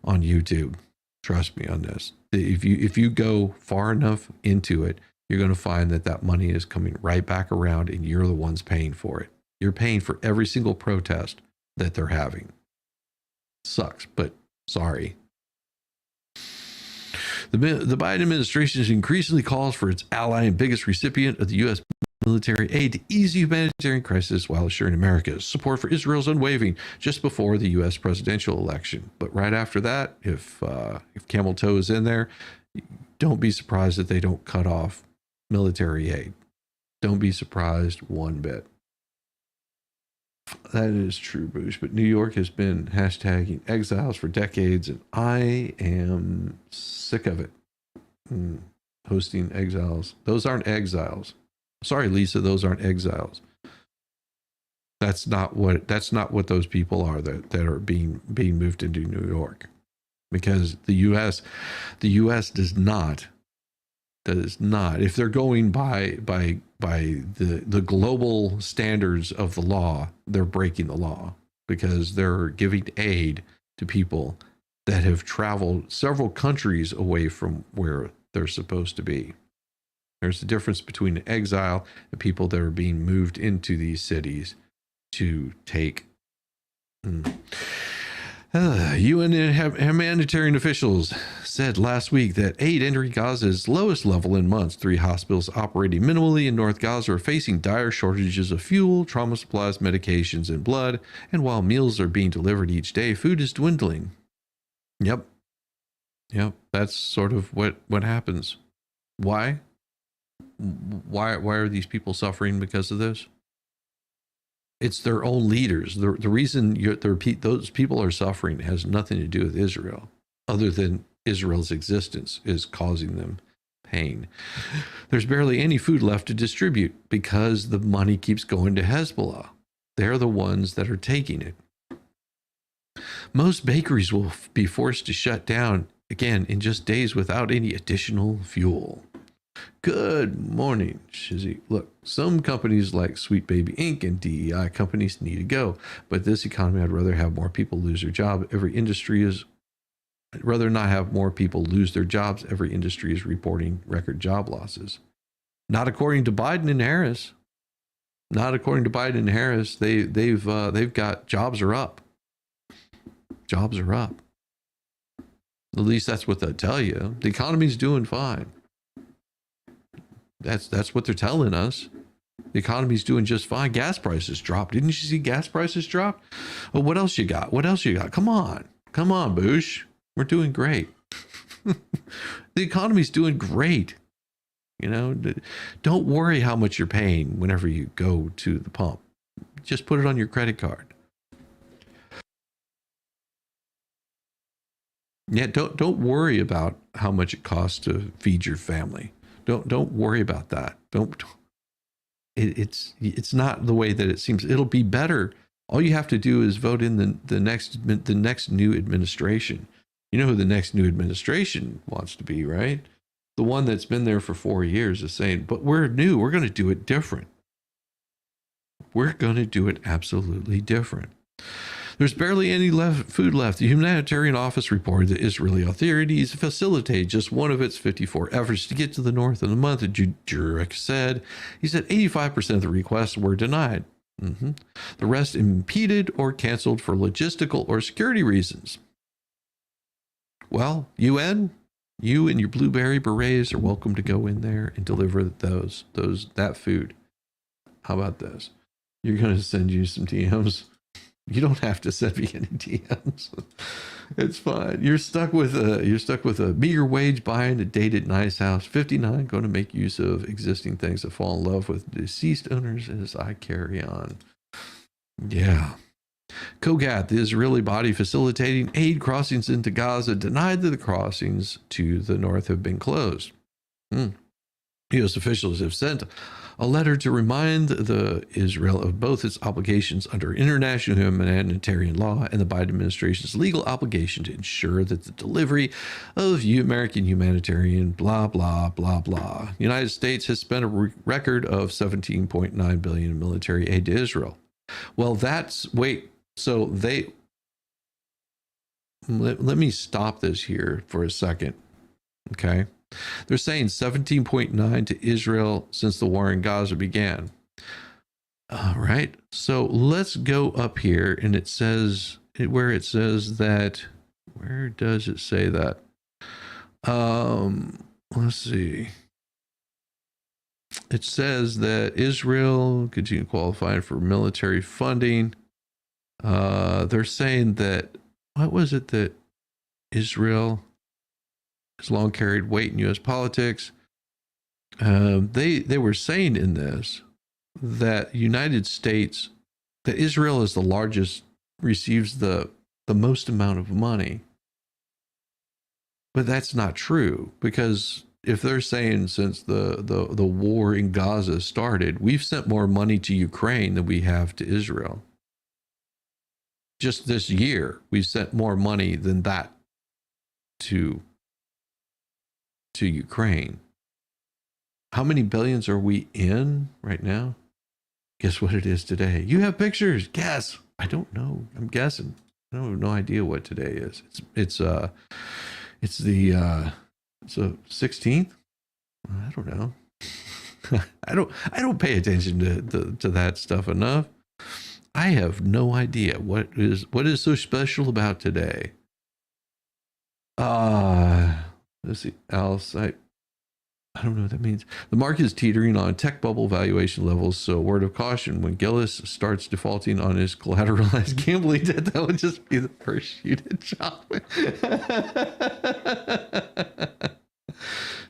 on YouTube. Trust me on this. If you go far enough into it, you're going to find that money is coming right back around and you're the ones paying for it. You're paying for every single protest that they're having. Sucks, but sorry. The Biden administration increasingly calls for its ally and biggest recipient of the U.S. military aid to ease the humanitarian crisis while assuring America's support for Israel's unwavering just before the U.S. presidential election. But right after that, if Camel Toe is in there, don't be surprised that they don't cut off military aid. Don't be surprised one bit. That is true, Boosh. But New York has been hashtagging exiles for decades, and I am sick of it. Hosting exiles. Those aren't exiles. Sorry, Lisa, those aren't exiles. That's not what those people are that are being moved into New York. Because the US does not, if they're going by the global standards of the law, they're breaking the law because they're giving aid to people that have traveled several countries away from where they're supposed to be. There's a difference between an exile and people that are being moved into these cities to take. UN humanitarian officials said last week that aid entering Gaza's lowest level in months. 3 hospitals operating minimally in North Gaza are facing dire shortages of fuel, trauma supplies, medications, and blood. And while meals are being delivered each day, food is dwindling. Yep. That's sort of what happens. Why? Why are these people suffering because of this? It's their own leaders. The reason those people are suffering has nothing to do with Israel, other than Israel's existence is causing them pain. There's barely any food left to distribute because the money keeps going to Hezbollah. They're the ones that are taking it. Most bakeries will be forced to shut down again in just days without any additional fuel. Good morning, Shizzy. Look, some companies like Sweet Baby Inc. and DEI companies need to go, but this economy, I'd rather have more people lose their job. I'd rather not have more people lose their jobs. Every industry is reporting record job losses. Not according to Biden and Harris. Not according to Biden and Harris. They've got jobs are up. Jobs are up. At least that's what they'll tell you. The economy's doing fine. That's what they're telling us. The economy's doing just fine. Gas prices dropped. Didn't you see gas prices drop? Well, what else you got? Come on, Boosh. We're doing great. The economy's doing great. Don't worry how much you're paying whenever you go to the pump. Just put it on your credit card. Yeah, don't worry about how much it costs to feed your family. Don't worry about that. It's not the way that it seems. It'll be better. All you have to do is vote in the next new administration. You know who the next new administration wants to be, right? The one that's been there for 4 years is saying, but we're new. We're going to do it different. We're going to do it absolutely different. There's barely any food left. The humanitarian office reported that Israeli authorities facilitated just one of its 54 efforts to get to the north in the month. Jurek said, he said 85% of the requests were denied. The rest impeded or canceled for logistical or security reasons. Well, UN, you and your blueberry berets are welcome to go in there and deliver that food. How about this? You're going to send you some TMs. You don't have to send me any DMs. It's fine. You're stuck with a meager wage, buying a dated nice house. 59, going to make use of existing things to fall in love with deceased owners as I carry on. Yeah. Kogat, the Israeli body facilitating aid crossings into Gaza, denied that the crossings to the north have been closed. U.S. officials have sent a letter to remind Israel of both its obligations under international humanitarian law and the Biden administration's legal obligation to ensure that the delivery of American humanitarian blah, blah, blah, blah. The United States has spent a record of $17.9 billion in military aid to Israel. Well, so let me stop this here for a second. Okay. They're saying 17.9 to Israel since the war in Gaza began. All right. So let's go up here, and it says where does it say that? Let's see. It says that Israel continue qualifying for military funding. They're saying that, what was it that Israel has long carried weight in U.S. politics? They were saying in this that United States, that Israel is the largest, receives the most amount of money. But that's not true, because if they're saying since the war in Gaza started, we've sent more money to Ukraine than we have to Israel. Just this year, we've sent more money than that to Ukraine. How many billions are we in right now? Guess what it is today? You have pictures. Guess. I don't know. I'm guessing. I have no idea what today is. It's the 16th. I don't know. I don't pay attention to that stuff enough. I have no idea what is so special about today. Let's see. Else, I don't know what that means. The market is teetering on tech bubble valuation levels, so word of caution: when Gillis starts defaulting on his collateralized gambling debt, that would just be the first shoe to chop.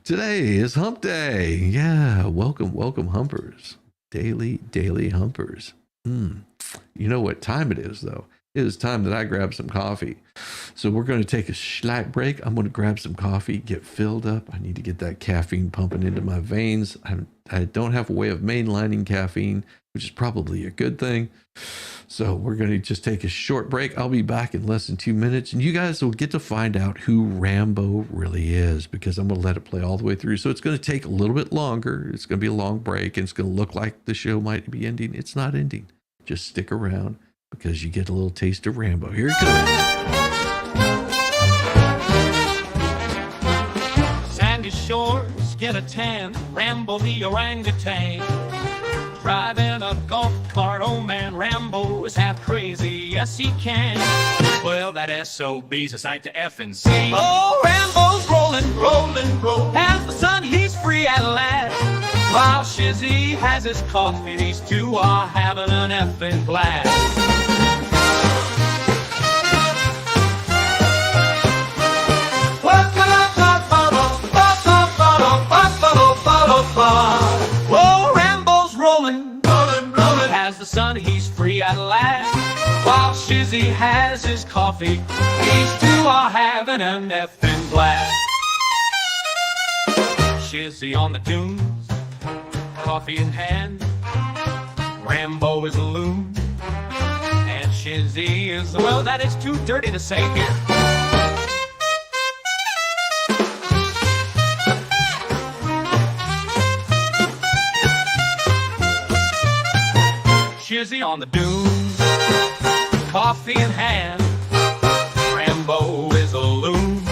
Today is hump day. Yeah, welcome humpers. Daily humpers. You know what time it is, though? It is time that I grab some coffee. So we're going to take a slack break. I'm going to grab some coffee, get filled up. I need to get that caffeine pumping into my veins. I don't have a way of mainlining caffeine, which is probably a good thing. So we're going to just take a short break. I'll be back in less than 2 minutes, and you guys will get to find out who Rambo really is, because I'm going to let it play all the way through. So it's going to take a little bit longer. It's going to be a long break, and it's going to look like the show might be ending. It's not ending. Just stick around, because you get a little taste of Rambo. Here it comes. Sandy shores get a tan, Rambo the orangutan. Driving a golf cart, oh man, Rambo is half crazy, yes he can. Well, that SOB's a sight to F and see. Oh, Rambo's rolling, as the sun he's free at last. While Shizzy has his coffee, these two are having an effing blast. Whoa, Rambo's rolling, as the sun he's free at last. While Shizzy has his coffee, these two are having an effing blast. Shizzy on the tunes, coffee in hand, Rambo is a loon, and Shizzy is, well, that is too dirty to say here. Shizzy on the dunes, coffee in hand, Rambo is a loon,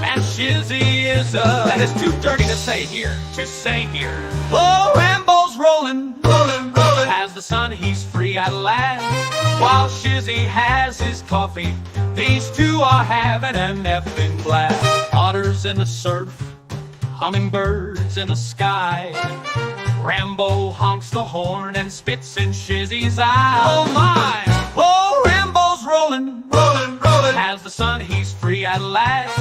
and Shizzy is a, that is too dirty to say here, Oh, Rambo's rolling, as the sun he's free at last. While Shizzy has his coffee, these two are having an effing blast. Otters in the surf, hummingbirds in the sky, Rambo honks the horn and spits in Shizzy's eye. Oh my! Oh, rolling, rolling, rolling. As the sun, he's free at last.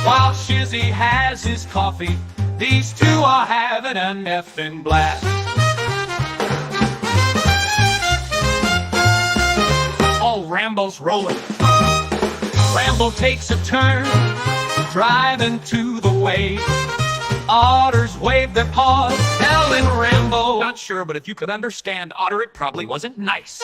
While Shizzy has his coffee, these two are having an effing blast. Oh, Rambo's rolling. Rambo takes a turn, driving to the way. Otters wave their paws, telling Rambo, not sure, but if you could understand, Otter, it probably wasn't nice.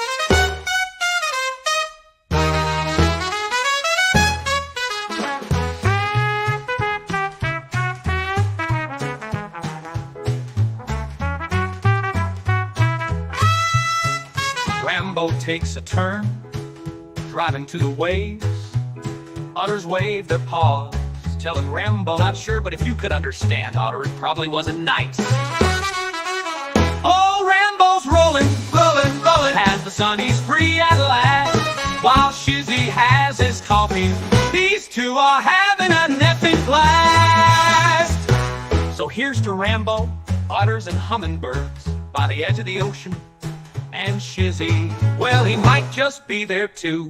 Rambo takes a turn, driving to the waves. Otters wave their paws, telling Rambo, not sure, but if you could understand, Otter, it probably wasn't nice. Oh, Rambo's rolling, rolling, rolling. As the sun, he's free at last. While Shizzy has his coffee, these two are having a effing blast. So here's to Rambo, otters and hummingbirds by the edge of the ocean. And Shizzy, well, he might just be there too.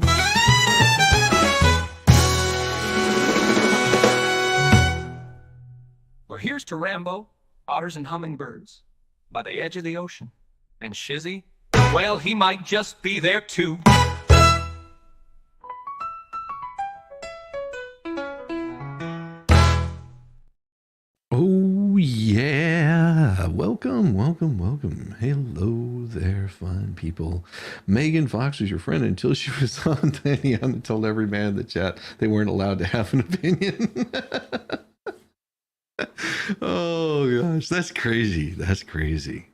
Well, here's to Rambo, otters and hummingbirds by the edge of the ocean. And Shizzy, well, he might just be there too. Oh, yeah. Welcome, welcome, welcome. Hello there, fun people. Megan Fox was your friend until she was on Taniana and told every man in the chat they weren't allowed to have an opinion. Oh, gosh. That's crazy. That's crazy.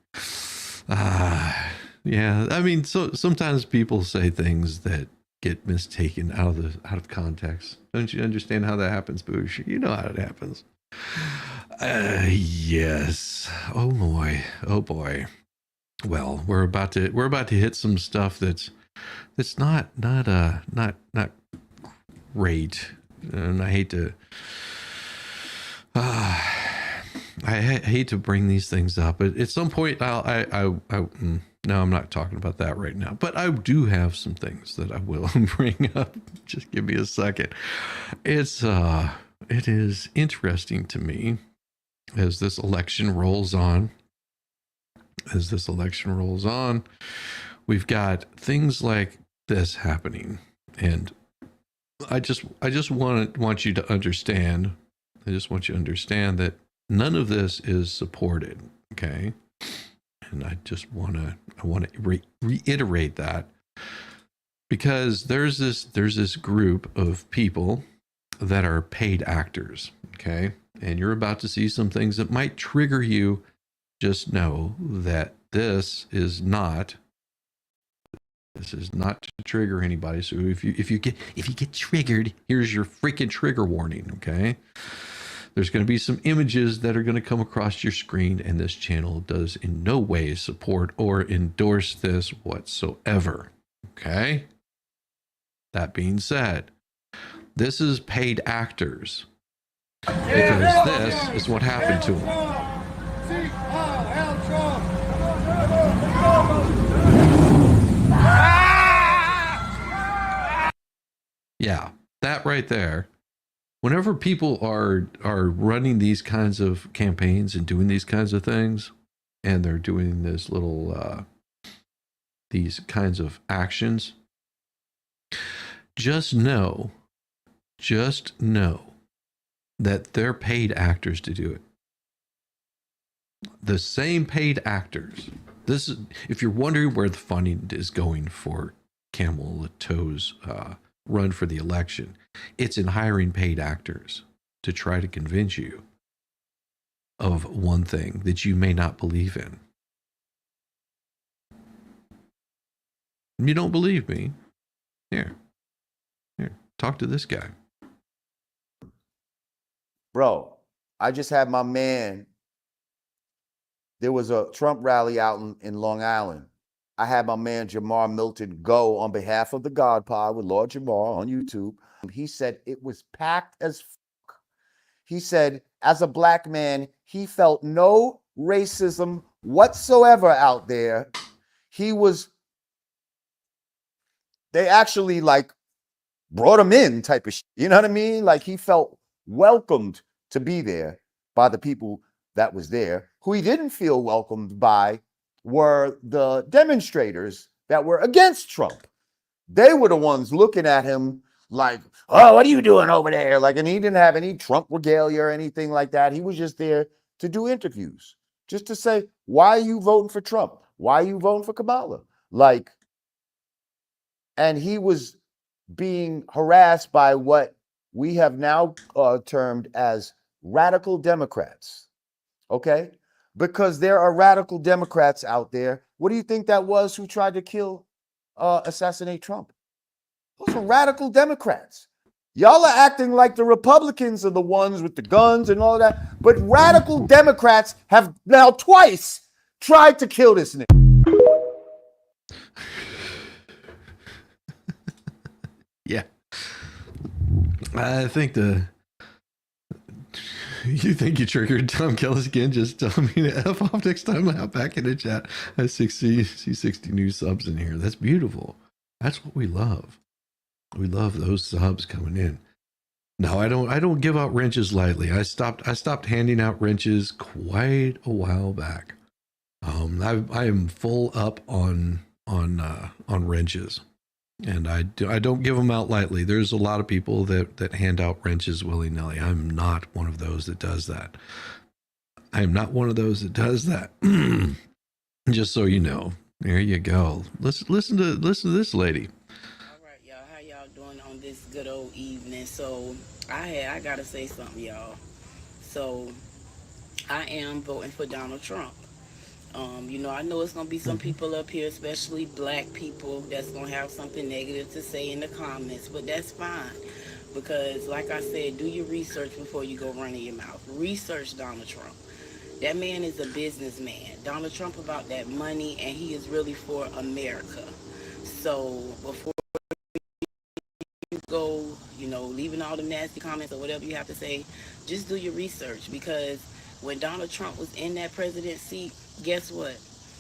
Yeah. I mean, so sometimes people say things that get mistaken out of context. Don't you understand how that happens, Boosh? You know how it happens. Yes. Oh boy. Oh boy. Well, we're about to hit some stuff that's not great, and I hate to hate to bring these things up, but at some point no, I'm not talking about that right now, but I do have some things that I will bring up. Just give me a second. It is interesting to me as this election rolls on. We've got things like this happening, and I just want you to understand. I just want you to understand that none of this is supported. Okay, and I want to reiterate that, because there's this group of people that are paid actors. Okay, and you're about to see some things that might trigger you. Just know that this is not to trigger anybody. So if you get triggered, here's your freaking trigger warning. Okay, there's going to be some images that are going to come across your screen, and this channel does in no way support or endorse this whatsoever. Okay, that being said, this is paid actors, because this is what happened to them. Yeah, that right there. Whenever people are running these kinds of campaigns and doing these kinds of things, and they're doing this little these kinds of actions, just know that they're paid actors to do it. The same paid actors. This is, if you're wondering where the funding is going for Camel Toe's run for the election, it's in hiring paid actors to try to convince you of one thing that you may not believe in. You don't believe me? Here, talk to this guy. Bro, I just had my man. There was a Trump rally out in Long Island. I had my man Jamar Milton go on behalf of the God Pod with Lord Jamar on YouTube. He said it was packed as fuck. He said, as a black man, he felt no racism whatsoever out there. They actually like brought him in type of shit. You know what I mean? Like he felt welcomed to be there by the people that was there. Who he didn't feel welcomed by were the demonstrators that were against Trump. They were the ones looking at him like, oh, what are you doing over there? Like, and he didn't have any Trump regalia or anything like that. He was just there to do interviews, just to say, why are you voting for Trump? Why are you voting for Kamala? Like, and he was being harassed by what we have now termed as radical Democrats. Okay? Because there are radical Democrats out there. What do you think that was who tried to assassinate Trump? Those are radical Democrats. Y'all are acting like the Republicans are the ones with the guns and all that. But radical Democrats have now twice tried to kill this nigga. Yeah. I think you think you triggered Tom Kellis again? Just tell me to F off next time I'm back in the chat. I see 60 new subs in here. That's beautiful. That's what we love. We love those subs coming in. No, I don't give out wrenches lightly. I stopped handing out wrenches quite a while back. I am full up on wrenches. And I don't give them out lightly. There's a lot of people that hand out wrenches willy-nilly. I'm not one of those that does that. I am not one of those that does that. Just so you know. There you go. Listen to this lady. All right, y'all. How y'all doing on this good old evening? So I gotta say something, y'all. So I am voting for Donald Trump. I know it's gonna be some people up here, especially black people, that's gonna have something negative to say in the comments, but that's fine. Because like I said, do your research before you go running your mouth. Research Donald Trump. That man is a businessman. Donald Trump about that money, and he is really for America. So before you go, leaving all the nasty comments or whatever you have to say, just do your research, because when Donald Trump was in that president seat, guess what?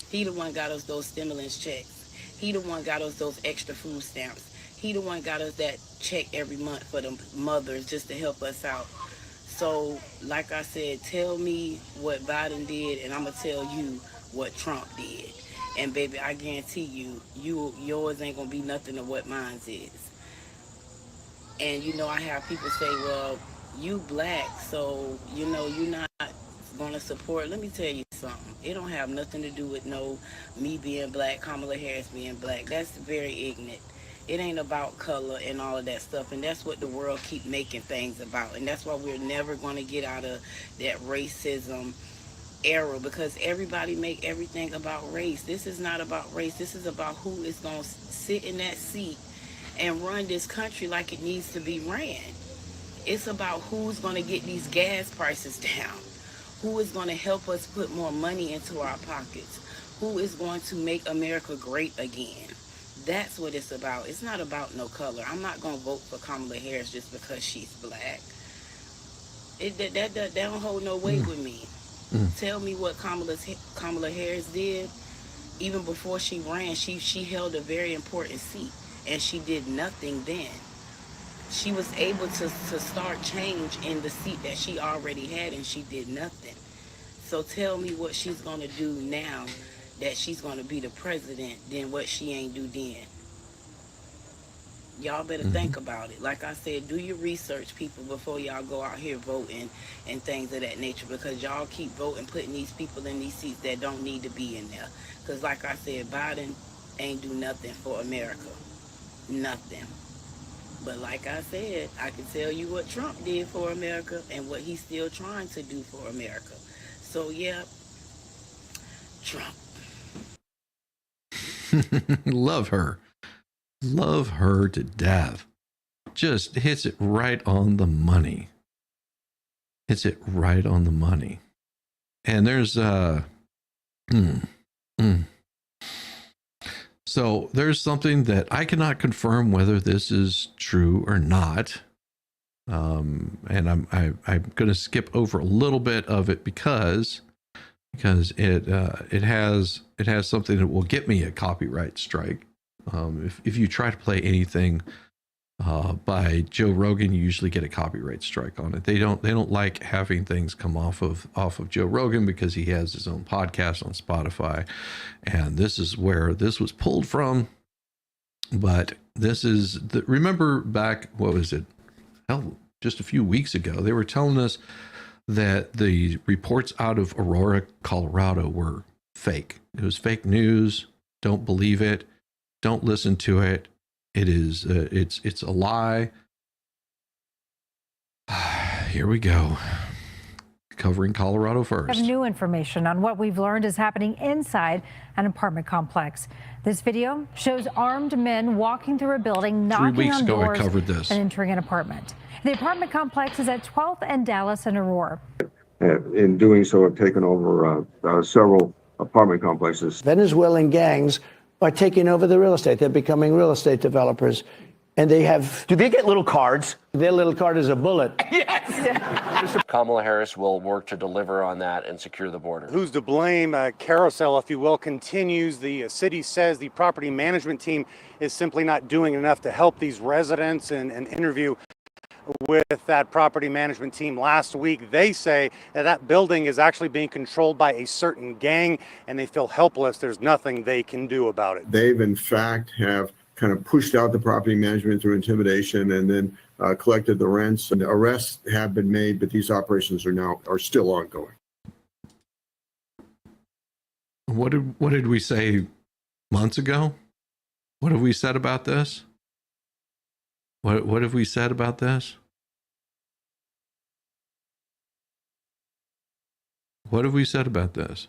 He the one got us those stimulus checks. He the one got us those extra food stamps. He the one got us that check every month for the mothers just to help us out. So, like I said, tell me what Biden did, and I'm going to tell you what Trump did. And baby, I guarantee you, yours ain't going to be nothing to what mine is. And I have people say, well, you black, so you're not gonna support. Let me tell you something. It don't have nothing to do with me being black, Kamala Harris being black. That's very ignorant. It ain't about color and all of that stuff, and that's what the world keep making things about. And that's why we're never gonna get out of that racism era, because everybody make everything about race. This is not about race. This is about who is gonna sit in that seat and run this country like it needs to be ran. It's about who's going to get these gas prices down, who is going to help us put more money into our pockets, who is going to make America great again. That's what it's about. It's not about no color. I'm not going to vote for Kamala Harris just because she's black. That don't hold no weight with me. Tell me what Kamala Harris did. Even before she ran, she held a very important seat. And she did nothing then. She was able to start change in the seat that she already had, and she did nothing. So tell me what she's going to do now that she's going to be the president than what she ain't do then. Y'all better think about it. Like I said, do your research, people, before y'all go out here voting and things of that nature, because y'all keep voting, putting these people in these seats that don't need to be in there. Because like I said, Biden ain't do nothing for America. Nothing. But like I said, I can tell you what Trump did for America and what he's still trying to do for America. So yeah, Trump. Love her to death. Just hits it right on the money. And there's So there's something that I cannot confirm whether this is true or not. And I'm going to skip over a little bit of it because it has something that will get me a copyright strike. If you try to play anything by Joe Rogan, you usually get a copyright strike on it. They don't like having things come off of Joe Rogan because he has his own podcast on Spotify, and this is where this was pulled from. But this is remember back, what was it? Hell, just a few weeks ago, they were telling us that the reports out of Aurora, Colorado were fake. It was fake news. Don't believe it. Don't listen to it. It is it's a lie. Here we go. Covering Colorado first. Have new information on what we've learned is happening inside an apartment complex. This video shows armed men walking through a building, knocking 3 weeks on ago, doors I covered this. and entering an apartment. The apartment complex is at 12th and Dallas and Aurora. In doing so, have taken over several apartment complexes. Venezuelan gangs are taking over the real estate. They're becoming real estate developers. And they have... Do they get little cards? Their little card is a bullet. Yes! Kamala Harris will work to deliver on that and secure the border. Who's to blame? Carousel, if you will, continues. The city says the property management team is simply not doing enough to help these residents. And an interview with that property management team last week, they say that that building is actually being controlled by a certain gang, and they feel helpless. There's nothing they can do about it. They've, in fact, have kind of pushed out the property management through intimidation and then collected the rents. And arrests have been made, but these operations are still ongoing. What did we say months ago? What have we said about this? What have we said about this? What have we said about this?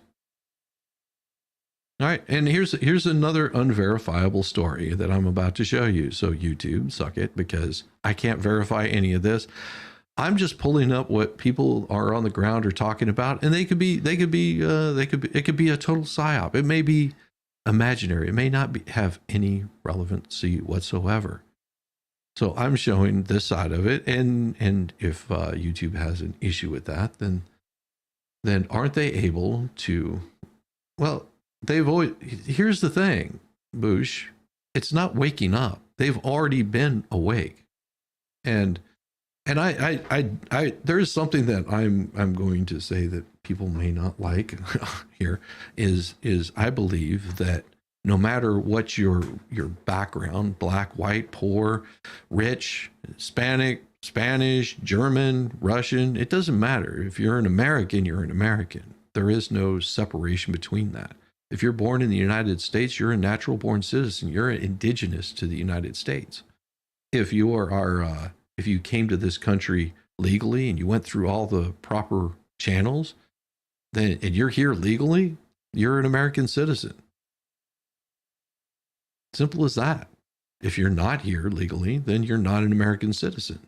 All right, and here's another unverifiable story that I'm about to show you. So YouTube, suck it, because I can't verify any of this. I'm just pulling up what people are on the ground are talking about, and it could be a total psyop. It may be imaginary. It may not have any relevancy whatsoever. So I'm showing this side of it, and if YouTube has an issue with that, then aren't they able to? Well, they've always. Here's the thing, Bush. It's not waking up. They've already been awake, and I there is something that I'm going to say that people may not like here is I believe that no matter what your background, black, white, poor, rich, Hispanic, Spanish, German, Russian, it doesn't matter. If you're an American, you're an American. There is no separation between that. If you're born in the United States, you're a natural born citizen. You're indigenous to the United States. If you are if you came to this country legally and you went through all the proper channels, and you're here legally, you're an American citizen. Simple as that. If you're not here legally, then you're not an American citizen.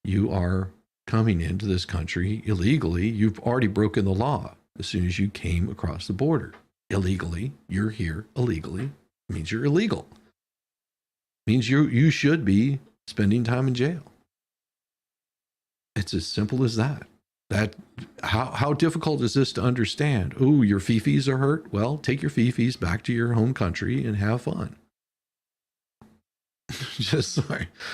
You are coming into this country illegally. You've already broken the law as soon as you came across the border. Illegally, you're here illegally, means you're illegal. Means you should be spending time in jail. It's as simple as that. How difficult is this to understand? Oh, your fifis are hurt? Well, take your fifis back to your home country and have fun. Just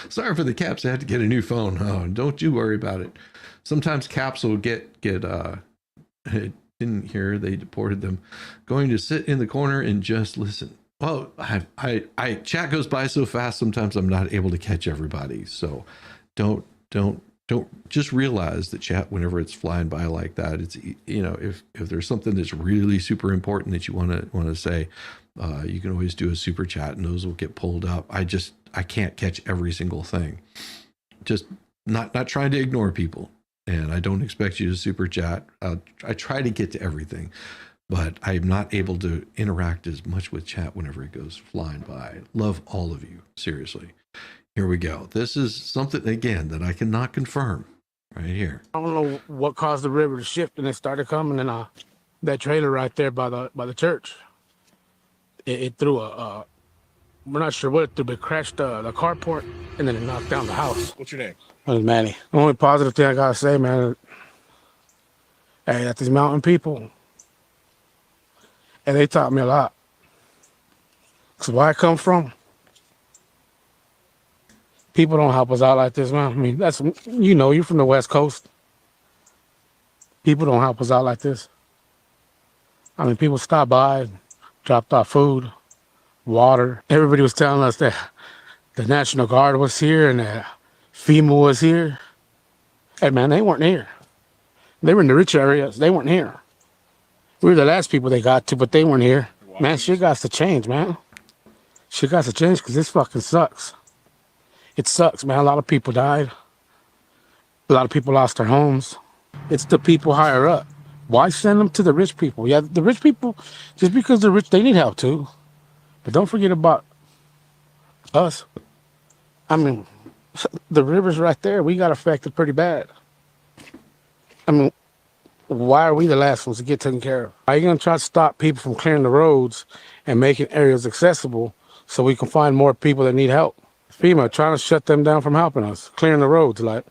sorry for the caps. I had to get a new phone. Oh, don't you worry about it. Sometimes caps will get didn't hear they deported them. Going to sit in the corner and just listen. Well, I chat goes by so fast. Sometimes I'm not able to catch everybody. So don't just realize that chat, whenever it's flying by like that, it's, you know, if there's something that's really super important that you want to say, you can always do a super chat and those will get pulled up. I can't catch every single thing. Just not trying to ignore people. And I don't expect you to super chat. I try to get to everything, but I'm not able to interact as much with chat whenever it goes flying by. Love all of you. Seriously. Here we go. This is something, again, that I cannot confirm right here. I don't know what caused the river to shift, and it started coming, and that trailer right there by the church, it threw we're not sure what it threw, but it crashed the carport, and then it knocked down the house. What's your name? My name's Manny. The only positive thing I gotta say, man, hey, that these mountain people, and they taught me a lot. Because where I come from, People don't help us out like this, man. I mean, that's, you know, you're from the West Coast. People don't help us out like this. I mean, people stopped by, dropped off food, water. Everybody was telling us that the National Guard was here and that FEMA was here. Hey, man, they weren't here. They were in the rich areas. They weren't here. We were the last people they got to, but they weren't here. Man, shit got to change, man. Shit got to change because this fucking sucks. It sucks, man. A lot of people died. A lot of people lost their homes. It's the people higher up. Why send them to the rich people? Yeah, the rich people, just because they're rich, they need help too. But don't forget about us. I mean, the river's right there. We got affected pretty bad. I mean, why are we the last ones to get taken care of? Are you going to try to stop people from clearing the roads and making areas accessible so we can find more people that need help? FEMA trying to shut them down from helping us, clearing the roads. Like,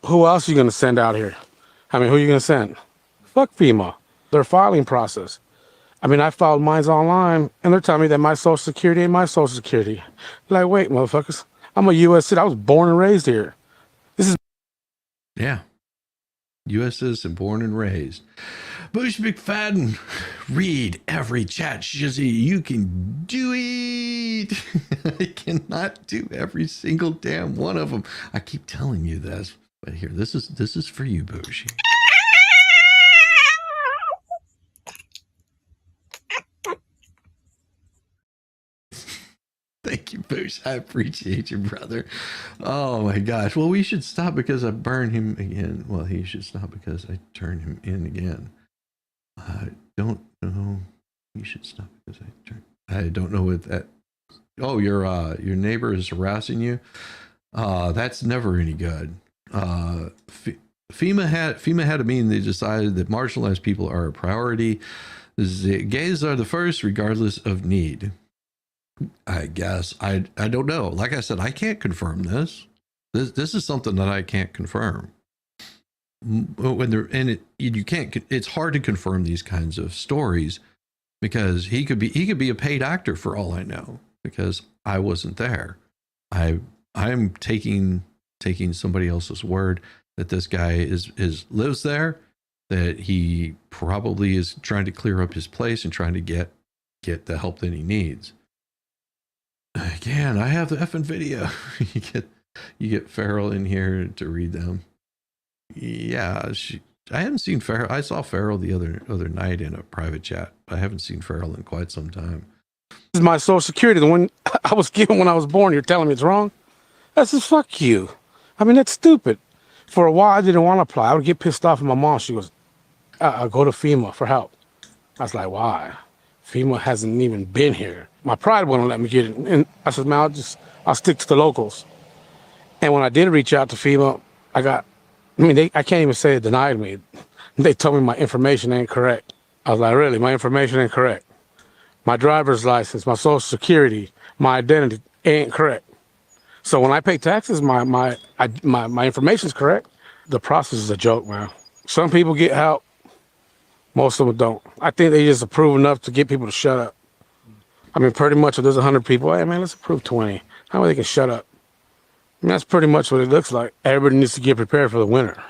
who else are you going to send out here? I mean, who are you going to send? Fuck FEMA. Their filing process. I mean, I filed mine online, and they're telling me that my Social Security ain't my Social Security. Like, wait, motherfuckers. I'm a U.S. citizen. I was born and raised here. This is... Yeah. U.S. citizen, born and raised. Bush McFadden, read every chat, Shizzy. You can do it. I cannot do every single damn one of them. I keep telling you this, but here, this is for you, Bush. Thank you, Bush. I appreciate you, brother. Oh my gosh. Well, we should stop because I burned him again. Well, he should stop because I turned him in again. I don't know. You should stop because I don't know what that. Oh, your neighbor is harassing you. That's never any good. FEMA had a meeting. They decided that marginalized people are a priority. The gays are the first, regardless of need. I guess I don't know. Like I said, I can't confirm this. This is something that I can't confirm. When they're in it, you can't. It's hard to confirm these kinds of stories because he could be a paid actor for all I know because I wasn't there. I'm taking somebody else's word that this guy lives there, that he probably is trying to clear up his place and trying to get the help that he needs. Again, I have the effing video. you get Farrell in here to read them. Yeah, I haven't seen Farrell. I saw Farrell the other night in a private chat. I haven't seen Farrell in quite some time. This is my Social Security, the one I was given when I was born. You're telling me it's wrong? That's just fuck you. I mean, that's stupid. For a while, I didn't want to apply. I would get pissed off at my mom. She goes, I'll go to FEMA for help. I was like, why? FEMA hasn't even been here. My pride wouldn't let me get it. And I said, man, I'll stick to the locals. And when I did reach out to FEMA, I can't even say it denied me. They told me my information ain't correct. I was like, really? My information ain't correct? My driver's license, my Social Security, my identity ain't correct. So when I pay taxes, my information's correct. The process is a joke, man. Some people get help. Most of them don't. I think they just approve enough to get people to shut up. I mean, pretty much if there's 100 people, hey, man, let's approve 20. How about they can shut up? I mean, that's pretty much what it looks like. Everybody needs to get prepared for the winter.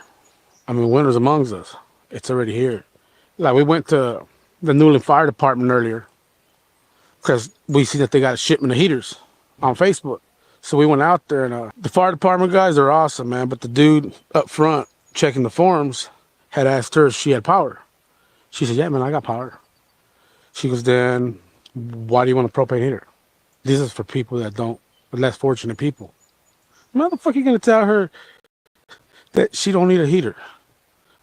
I mean, winter's amongst us. It's already here. Like, we went to the Newland Fire Department earlier because we see that they got a shipment of heaters on Facebook. So we went out there, and the fire department guys are awesome, man. But the dude up front checking the forms had asked her if she had power. She said, yeah, man, I got power. She goes, then why do you want a propane heater? This is for people that don't, less fortunate people. Motherfucker, you gonna tell her that she don't need a heater?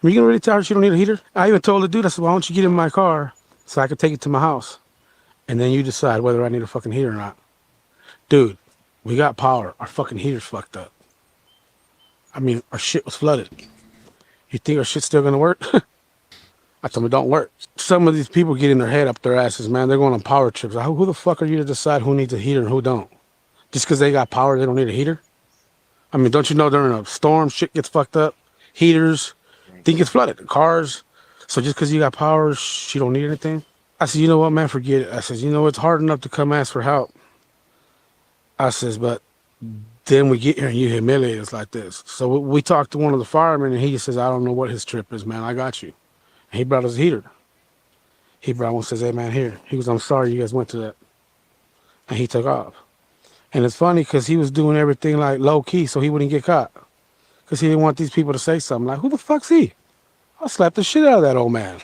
Are you gonna really tell her she don't need a heater? I even told the dude, I said, why don't you get in my car so I can take it to my house? And then you decide whether I need a fucking heater or not. Dude, we got power. Our fucking heater's fucked up. I mean, our shit was flooded. You think our shit's still gonna work? I told them it don't work. Some of these people get in their head up their asses, man. They're going on power trips. Who the fuck are you to decide who needs a heater and who don't? Just because they got power, they don't need a heater? I mean, don't you know during a storm, shit gets fucked up? Heaters, things gets flooded. Cars. So just because you got power, she don't need anything? I said, you know what, man, forget it. I said, you know, it's hard enough to come ask for help. I says, but then we get here and you humiliate us like this. So we talked to one of the firemen, and he says, I don't know what his trip is, man. I got you. And he brought us a heater. He brought one and says, hey, man, here. He goes, I'm sorry you guys went to that. And he took off. And it's funny because he was doing everything like low key so he wouldn't get caught. Because he didn't want these people to say something like, who the fuck's he? I'll slap the shit out of that old man.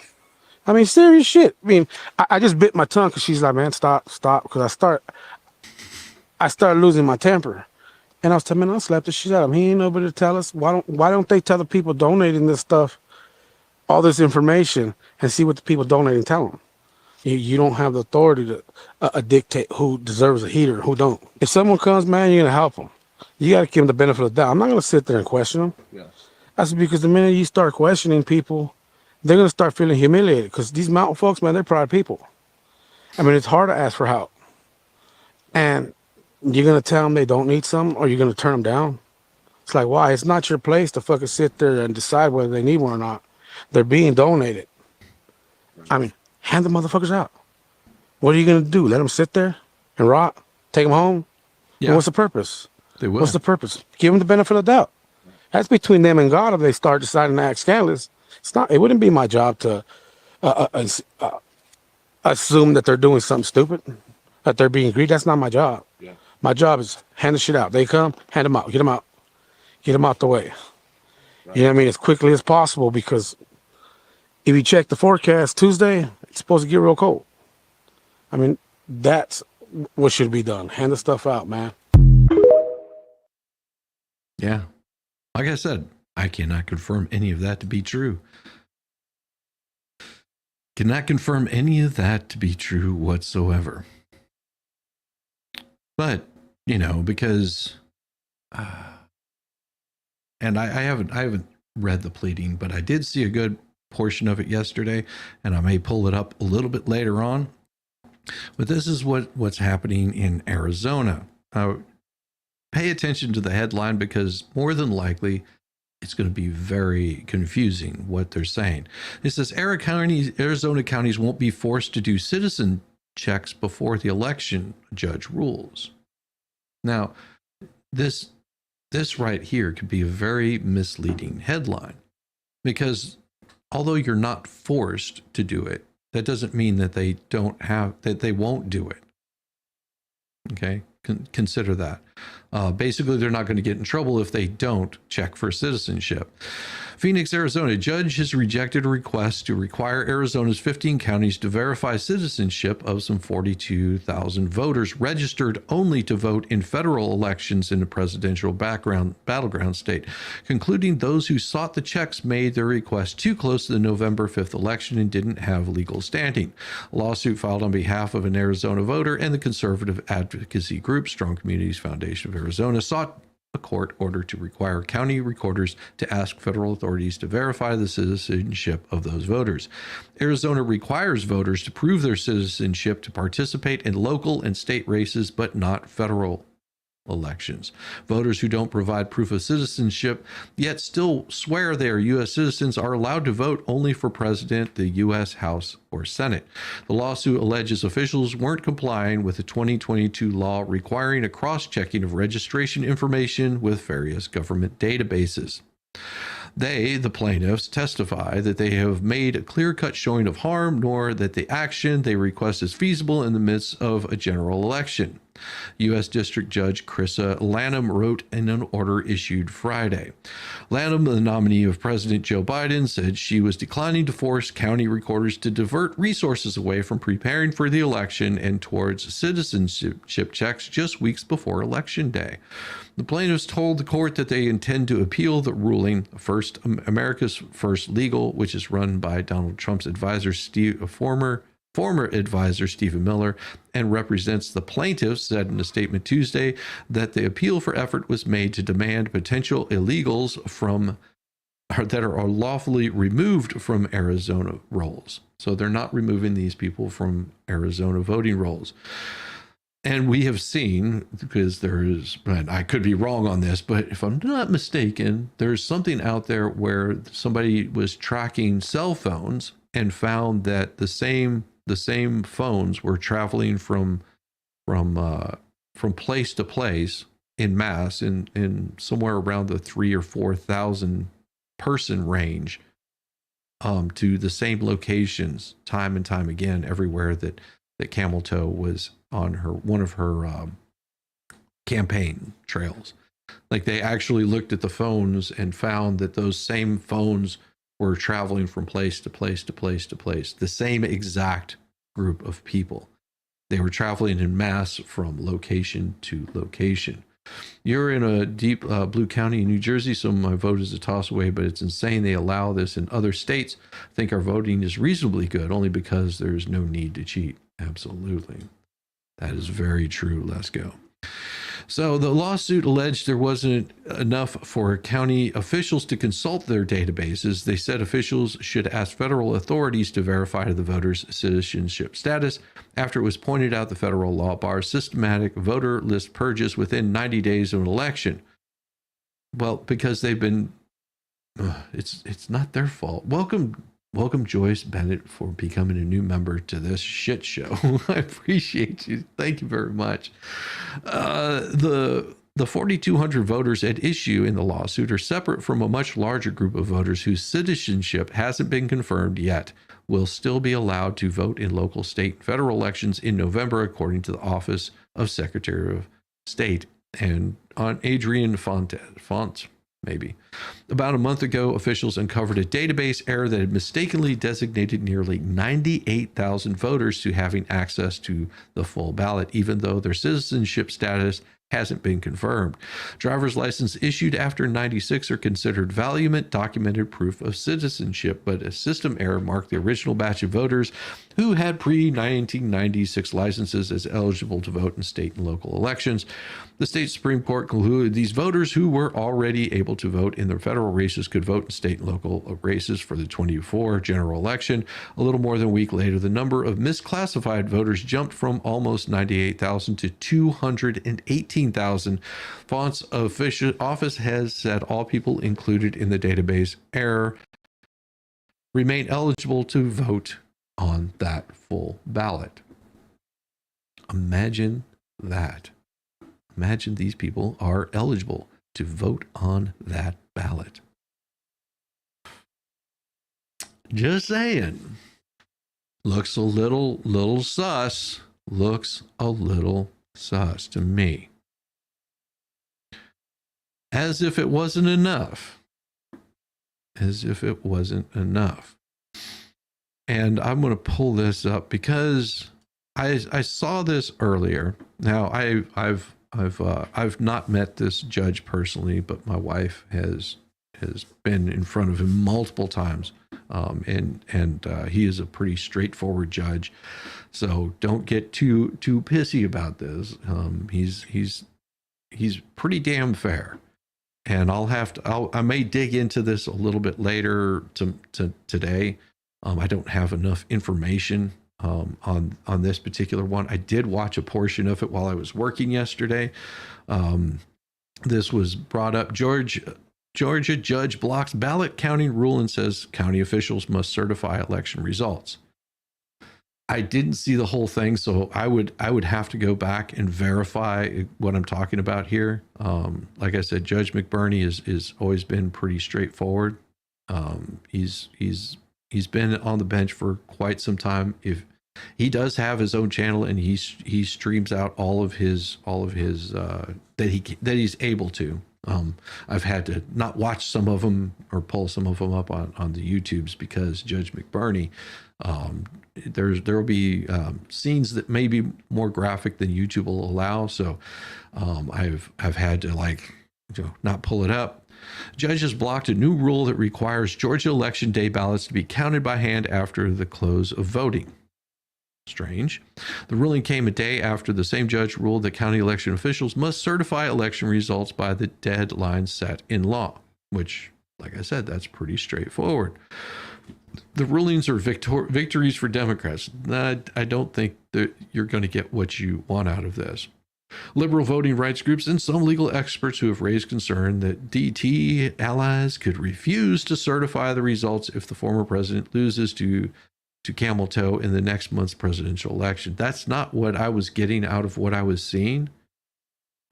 I mean, serious shit. I mean, I just bit my tongue because she's like, man, stop. Because I started losing my temper. And I was telling him, I'll slap the shit out of him. He ain't nobody to tell us. Why don't they tell the people donating this stuff, all this information, and see what the people donating tell them? You don't have the authority to dictate who deserves a heater and who don't. If someone comes, man, you're going to help them. You got to give them the benefit of the doubt. I'm not going to sit there and question them. Yeah. That's because the minute you start questioning people, they're going to start feeling humiliated because these mountain folks, man, they're proud people. I mean, it's hard to ask for help. And you're going to tell them they don't need some, or you're going to turn them down? It's like, why? It's not your place to fucking sit there and decide whether they need one or not. They're being donated. I mean, hand the motherfuckers out. What are you going to do? Let them sit there and rot? Take them home? Yeah. Well, what's the purpose? They will. What's the purpose? Give them the benefit of the doubt. That's between them and God if they start deciding to act scandalous. It wouldn't be my job to assume that they're doing something stupid, that they're being greedy. That's not my job. Yeah. My job is hand the shit out. They come, hand them out, get them out. Get them out the way. Right. You know what I mean? As quickly as possible, because if you check the forecast Tuesday, it's supposed to get real cold. I mean, that's what should be done. Hand the stuff out, man. Yeah. Like I said, I cannot confirm any of that to be true. Cannot confirm any of that to be true whatsoever. But, you know, because, and I haven't read the pleading, but I did see a good portion of it yesterday, and I may pull it up a little bit later on. But this is what's happening in Arizona. Pay attention to the headline, because more than likely it's going to be very confusing what they're saying. It says Arizona counties won't be forced to do citizen checks before the election, judge rules. Now, this right here could be a very misleading headline, because although you're not forced to do it, that doesn't mean that they won't do it. Okay, consider that. Basically, they're not going to get in trouble if they don't check for citizenship. Phoenix, Arizona. Judge has rejected a request to require Arizona's 15 counties to verify citizenship of some 42,000 voters registered only to vote in federal elections in a presidential battleground state, concluding those who sought the checks made their request too close to the November 5th election and didn't have legal standing. A lawsuit filed on behalf of an Arizona voter and the conservative advocacy group Strong Communities Foundation of Arizona sought a court order to require county recorders to ask federal authorities to verify the citizenship of those voters. Arizona requires voters to prove their citizenship to participate in local and state races, but not federal elections. Voters who don't provide proof of citizenship yet still swear they are U.S. citizens are allowed to vote only for president, the U.S. House, or Senate. The lawsuit alleges officials weren't complying with the 2022 law requiring a cross-checking of registration information with various government databases. They, the plaintiffs, testify that they have made a clear-cut showing of harm, nor that the action they request is feasible in the midst of a general election. U.S. District Judge Krista Lanham wrote in an order issued Friday. Lanham, the nominee of President Joe Biden, said she was declining to force county recorders to divert resources away from preparing for the election and towards citizenship checks just weeks before Election Day. The plaintiffs told the court that they intend to appeal the ruling. America's First Legal, which is run by Donald Trump's advisor, former advisor Stephen Miller, and represents the plaintiffs, said in a statement Tuesday that the appeal for effort was made to demand potential illegals that are lawfully removed from Arizona rolls. So they're not removing these people from Arizona voting rolls. And we have seen, because there is, and I could be wrong on this, but if I'm not mistaken, there's something out there where somebody was tracking cell phones and found that the same phones were traveling from place to place in mass in somewhere around the 3,000 or 4,000 person range, to the same locations time and time again everywhere that Camel Toe was on one of her campaign trails. Like, they actually looked at the phones and found that those same phones were traveling from place to place to place to place. The same exact group of people. They were traveling in mass from location to location. You're in a deep blue county in New Jersey, so my vote is a toss away, but it's insane they allow this in other states. I think our voting is reasonably good only because there's no need to cheat. Absolutely. That is very true. Let's go. So the lawsuit alleged there wasn't enough for county officials to consult their databases. They said officials should ask federal authorities to verify the voter's citizenship status after it was pointed out the federal law bars systematic voter list purges within 90 days of an election. Well, because they've been, it's not their fault. Welcome, Joyce Bennett, for becoming a new member to this shit show. I appreciate you. Thank you very much. The 4,200 voters at issue in the lawsuit are separate from a much larger group of voters whose citizenship hasn't been confirmed yet, will still be allowed to vote in local, state, and federal elections in November, according to the Office of Secretary of State and on Adrian Font. Maybe. About a month ago, officials uncovered a database error that had mistakenly designated nearly 98,000 voters to having access to the full ballot, even though their citizenship status hasn't been confirmed. Driver's license issued after 96 are considered valuable documented proof of citizenship, but a system error marked the original batch of voters who had pre-1996 licenses as eligible to vote in state and local elections. The state Supreme Court concluded these voters who were already able to vote in the federal races could vote in state and local races for the 2024 general election. A little more than a week later, the number of misclassified voters jumped from almost 98,000 to 218,000. Font's official office has said all people included in the database error remain eligible to vote on that full ballot. Imagine that. Imagine these people are eligible to vote on that ballot. Just saying. Looks a little sus. Looks a little sus to me. As if it wasn't enough. As if it wasn't enough. And I'm going to pull this up because I saw this earlier. Now I've not met this judge personally, but my wife has been in front of him multiple times, and he is a pretty straightforward judge. So don't get too pissy about this. He's pretty damn fair, and I may dig into this a little bit later today. I don't have enough information on this particular one. I did watch a portion of it while I was working yesterday. This was brought up. Georgia judge blocks ballot counting rule and says county officials must certify election results. I didn't see the whole thing, so I would have to go back and verify what I'm talking about here. Like I said, Judge McBurney is always been pretty straightforward. He's been on the bench for quite some time. If he does have his own channel and he streams out all of his that he's able to. I've had to not watch some of them or pull some of them up on the YouTubes because Judge McBurney, there will be scenes that may be more graphic than YouTube will allow. So I've had to not pull it up. Judges blocked a new rule that requires Georgia election day ballots to be counted by hand after the close of voting. Strange. The ruling came a day after the same judge ruled that county election officials must certify election results by the deadline set in law, which, like I said, that's pretty straightforward. The rulings are victories for Democrats. I don't think that you're going to get what you want out of this. Liberal voting rights groups and some legal experts who have raised concern that DT allies could refuse to certify the results if the former president loses to Camel Toe in the next month's presidential election. That's not what I was getting out of what I was seeing.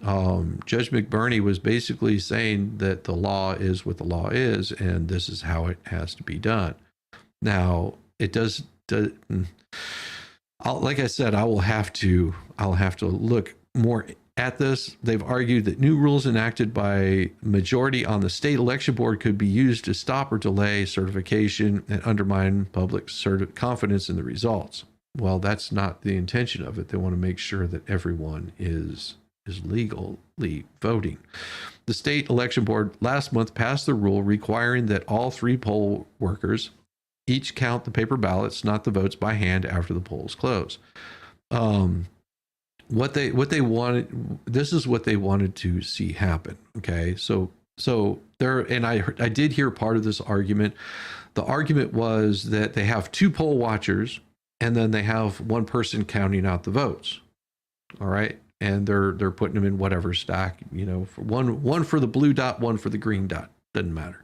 Judge McBurney was basically saying that the law is what the law is, and this is how it has to be done. Now, it does like I said, I'll have to look more at this. They've argued that new rules enacted by majority on the state election board could be used to stop or delay certification and undermine public confidence in the results. Well, that's not the intention of it. They want to make sure that everyone is legally voting. The state election board last month passed the rule requiring that all 3 poll workers each count the paper ballots, not the votes by hand after the polls close. What they wanted, this is what they wanted to see happen. Okay, so there, and I did hear part of this argument. The argument was that they have 2 poll watchers, and then they have 1 person counting out the votes. All right, and they're putting them in whatever stack, you know, for one for the blue dot, 1 for the green dot, doesn't matter.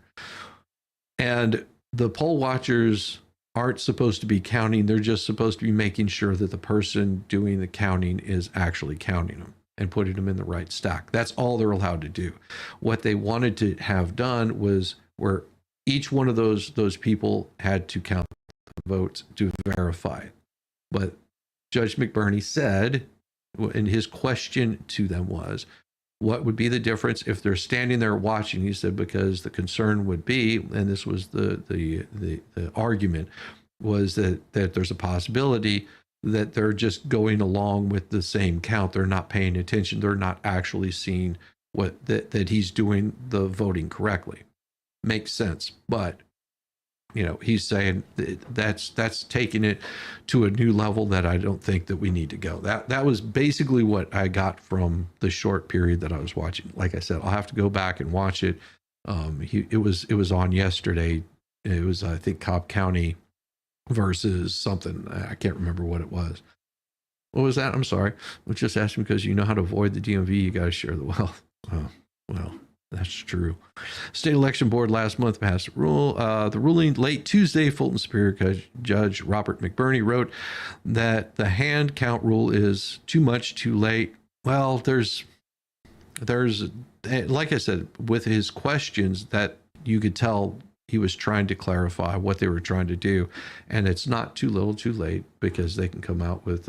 And the poll watchers aren't supposed to be counting. They're just supposed to be making sure that the person doing the counting is actually counting them and putting them in the right stack. That's all they're allowed to do. What they wanted to have done was where each one of those people had to count the votes to verify. But Judge McBurney said, and his question to them was, what would be the difference if they're standing there watching? He said, because the concern would be, and this was the argument, was that there's a possibility that they're just going along with the same count. They're not paying attention. They're not actually seeing that he's doing the voting correctly. Makes sense. But, you know, he's saying that's taking it to a new level that I don't think that we need to go. That was basically what I got from the short period that I was watching. Like I said, I'll have to go back and watch it. It was on yesterday. It was, I think, Cobb County versus something. I can't remember what it was. What was that? I'm sorry. I was just asking because you know how to avoid the DMV. You got to share the wealth. Oh, well. That's true. State Election Board last month passed a rule. The ruling late Tuesday, Fulton Superior Judge Robert McBurney wrote that the hand count rule is too much too late. Well, there's like I said, with his questions that you could tell he was trying to clarify what they were trying to do. And it's not too little too late because they can come out with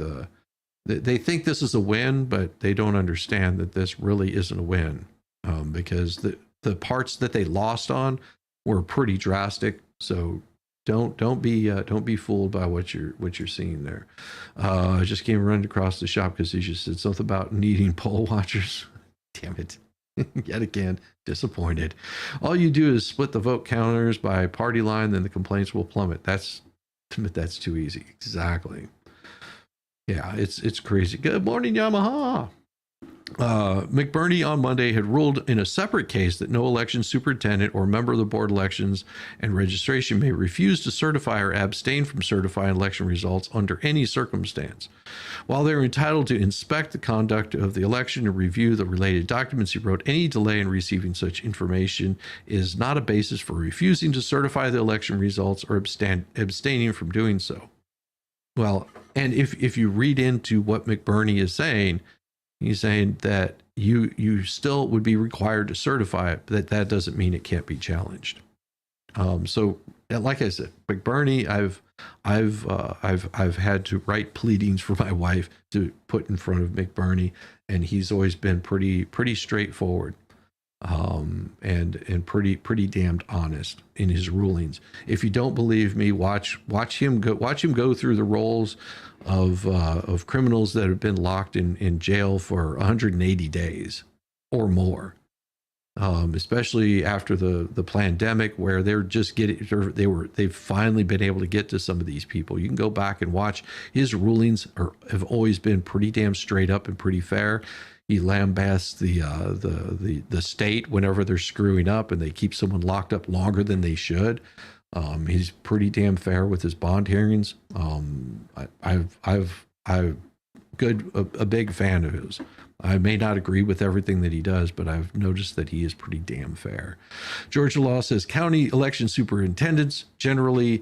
they think this is a win, but they don't understand that this really isn't a win. Because the parts that they lost on were pretty drastic. So don't be fooled by what you're seeing there. I just came running across the shop because he just said something about needing poll watchers. Damn it. Yet again, disappointed. All you do is split the vote counters by party line, then the complaints will plummet. That's too easy. Exactly. Yeah, it's crazy. Good morning, Yamaha. McBurney on Monday had ruled in a separate case that no election superintendent or member of the board elections and registration may refuse to certify or abstain from certifying election results under any circumstance. While they are entitled to inspect the conduct of the election and review the related documents, he wrote, any delay in receiving such information is not a basis for refusing to certify the election results or abstaining from doing so. Well, and if you read into what McBurney is saying, he's saying that you still would be required to certify it, but that doesn't mean it can't be challenged. So, like I said, McBurney, I've had to write pleadings for my wife to put in front of McBurney, and he's always been pretty straightforward, and pretty damned honest in his rulings. If you don't believe me, watch him go through the rolls of criminals that have been locked in jail for 180 days or more, especially after the pandemic, where they've finally been able to get to some of these people. You can go back and watch his rulings have always been pretty damn straight up and pretty fair. He lambasts the state whenever they're screwing up and they keep someone locked up longer than they should. He's pretty damn fair with his bond hearings. I'm a big fan of his. I may not agree with everything that he does, but I've noticed that he is pretty damn fair. Georgia law says county election superintendents generally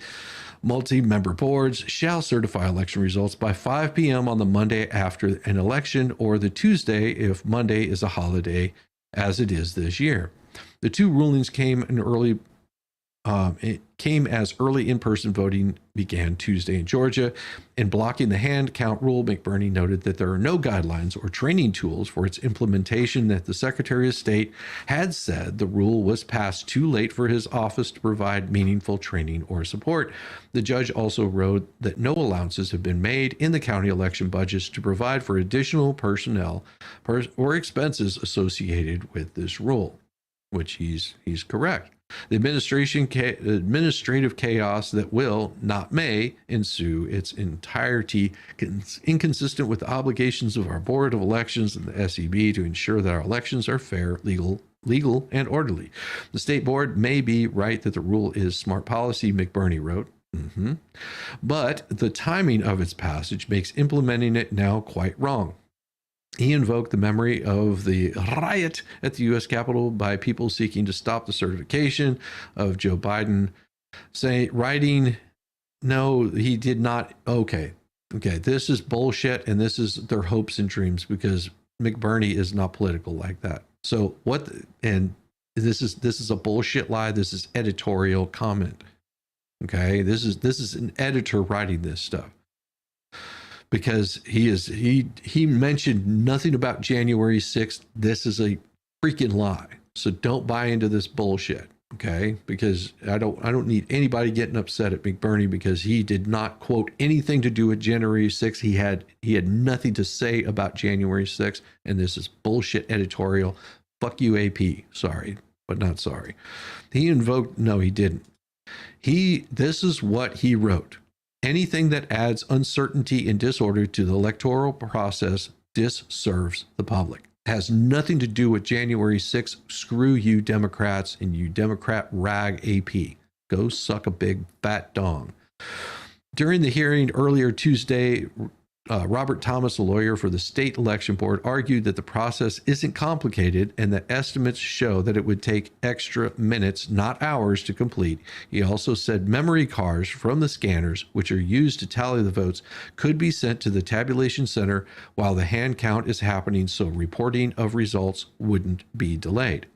Multi-member boards shall certify election results by 5 p.m. on the Monday after an election or the Tuesday if Monday is a holiday, as it is this year. The two rulings came as early in-person voting began Tuesday in Georgia. In blocking the hand count rule, McBurney noted that there are no guidelines or training tools for its implementation, that the Secretary of State had said the rule was passed too late for his office to provide meaningful training or support. The judge also wrote that no allowances have been made in the county election budgets to provide for additional personnel or expenses associated with this rule, which he's correct. The administrative chaos that will, not may, ensue its entirety, inconsistent with the obligations of our Board of Elections and the SEB to ensure that our elections are fair, legal, and orderly. The state board may be right that the rule is smart policy, McBurney wrote. But the timing of its passage makes implementing it now quite wrong. He invoked the memory of the riot at the U.S. Capitol by people seeking to stop the certification of Joe Biden, writing, no, he did not. Okay, this is bullshit, and this is their hopes and dreams, because McBurney is not political like that. So what? And this is a bullshit lie. This is editorial comment. Okay, this is an editor writing this stuff. Because he mentioned nothing about January 6th. This is a freaking lie. So don't buy into this bullshit, okay? Because I don't need anybody getting upset at McBurney because he did not quote anything to do with January 6th. He had nothing to say about January 6th, and this is bullshit editorial. Fuck you, AP. Sorry, but not sorry. He invoked, no, he didn't. This is what he wrote. Anything that adds uncertainty and disorder to the electoral process disserves the public. Has nothing to do with January 6th. Screw you, Democrats, and you Democrat rag AP. Go suck a big fat dong. During the hearing earlier Tuesday, Robert Thomas, a lawyer for the state election board, argued that the process isn't complicated and that estimates show that it would take extra minutes, not hours, to complete. He also said memory cards from the scanners, which are used to tally the votes, could be sent to the tabulation center while the hand count is happening, so reporting of results wouldn't be delayed.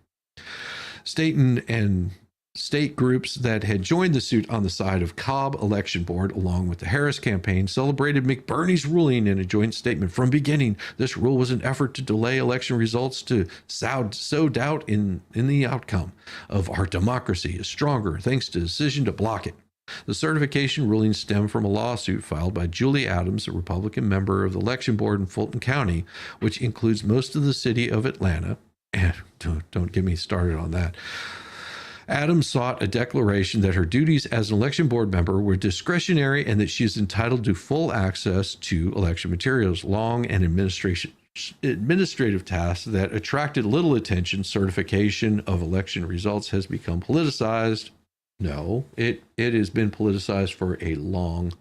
State groups that had joined the suit on the side of Cobb Election Board, along with the Harris campaign, celebrated McBurney's ruling in a joint statement. From beginning, this rule was an effort to delay election results to sow doubt in the outcome of our democracy is stronger thanks to the decision to block it. The certification ruling stemmed from a lawsuit filed by Julie Adams, a Republican member of the election board in Fulton County, which includes most of the city of Atlanta. And don't get me started on that. Adams sought a declaration that her duties as an election board member were discretionary and that she is entitled to full access to election materials. Long and administrative tasks that attracted little attention. Certification of election results has become politicized. No, it has been politicized for a long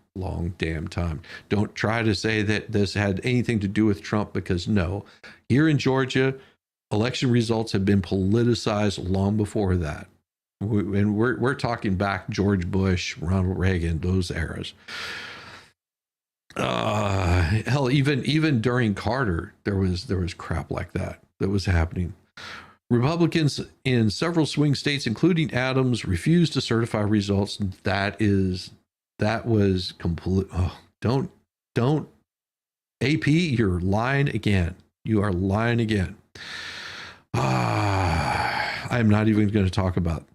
damn time. Don't try to say that this had anything to do with Trump, because no. Here in Georgia, election results have been politicized long before that. And we're talking back George Bush, Ronald Reagan, those eras. Hell, even during Carter, there was crap like that was happening. Republicans in several swing states, including Adams, refused to certify results. That was complete. Oh, don't AP, you're lying again. You are lying again. I'm not even going to talk about it.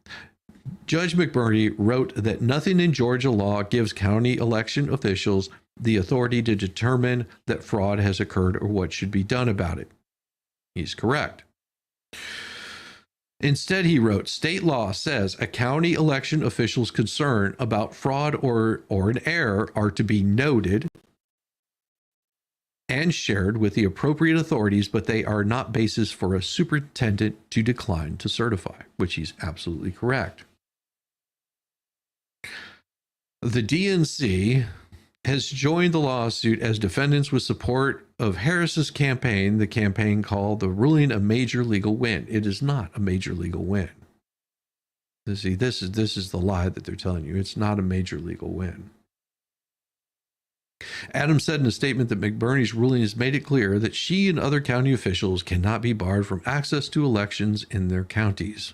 Judge McBurney wrote that nothing in Georgia law gives county election officials the authority to determine that fraud has occurred or what should be done about it. He's correct. Instead, he wrote, state law says a county election official's concern about fraud or an error are to be noted and shared with the appropriate authorities, but they are not basis for a superintendent to decline to certify, which he's absolutely correct. The DNC has joined the lawsuit as defendants with support of Harris's campaign, the campaign called the ruling a major legal win. It is not a major legal win. See, this is the lie that they're telling you. It's not a major legal win. Adams said in a statement that McBurney's ruling has made it clear that she and other county officials cannot be barred from access to elections in their counties.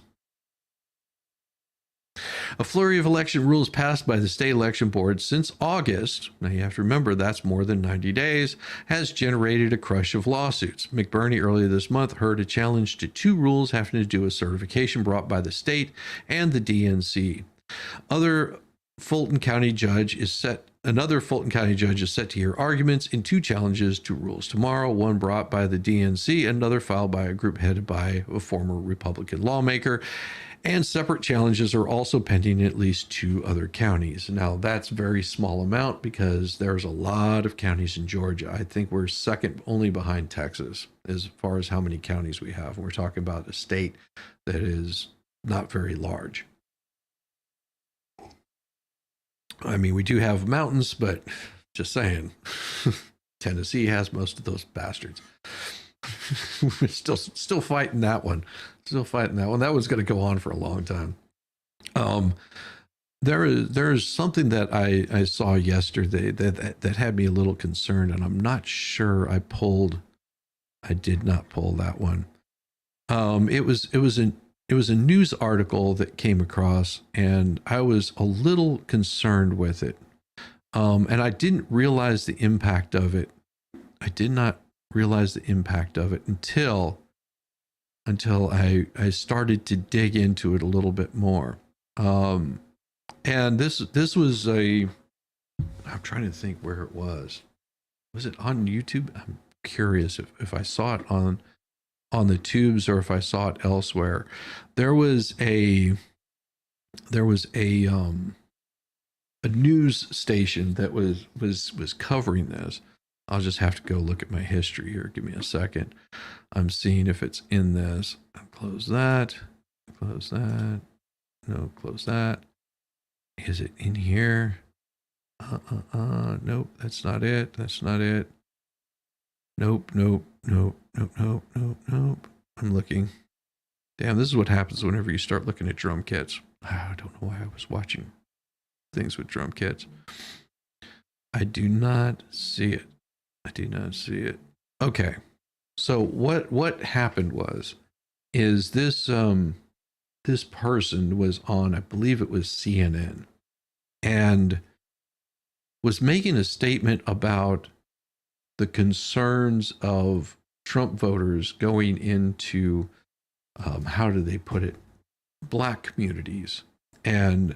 A flurry of election rules passed by the state election board since August, now you have to remember that's more than 90 days, has generated a crush of lawsuits. McBurney earlier this month heard a challenge to 2 rules having to do with certification brought by the state and the DNC. Another Fulton County judge is set to hear arguments in 2 challenges to rules tomorrow, one brought by the DNC and another filed by a group headed by a former Republican lawmaker. And separate challenges are also pending in at least 2 other counties. Now, that's a very small amount because there's a lot of counties in Georgia. I think we're second only behind Texas as far as how many counties we have. We're talking about a state that is not very large. I mean, we do have mountains, but just saying, Tennessee has most of those bastards. We're still fighting that one. That one's going to go on for a long time. There is something that I saw yesterday that had me a little concerned, and I'm not sure I did not pull that one. It was a news article that came across, and I was a little concerned with it. And I didn't realize the impact of it. I did not realize the impact of it until I started to dig into it a little bit more. And this was I'm trying to think where it was. Was it on YouTube? I'm curious if I saw it on the tubes or if I saw it elsewhere. There was a news station that was covering this. I'll just have to go look at my history here. Give me a second. I'm seeing if it's in this. Close that. Close that. No, close that. Is it in here? Nope, that's not it. That's not it. Nope. I'm looking. Damn, this is what happens whenever you start looking at drum kits. I don't know why I was watching things with drum kits. I do not see it. Okay. So what happened is this person was on, I believe it was CNN, and was making a statement about the concerns of Trump voters going into, how do they put it, black communities and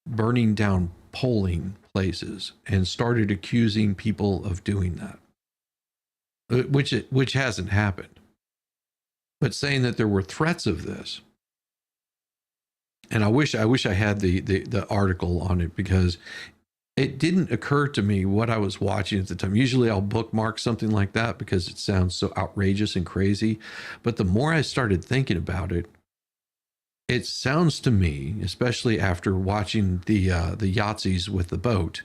burning down polling places, and started accusing people of doing that, which hasn't happened, but saying that there were threats of this. And I wish I had the article on it, because it didn't occur to me what I was watching at the time. Usually I'll bookmark something like that because it sounds so outrageous and crazy. But the more I started thinking about it, it sounds to me, especially after watching the Yahtzees with the boat,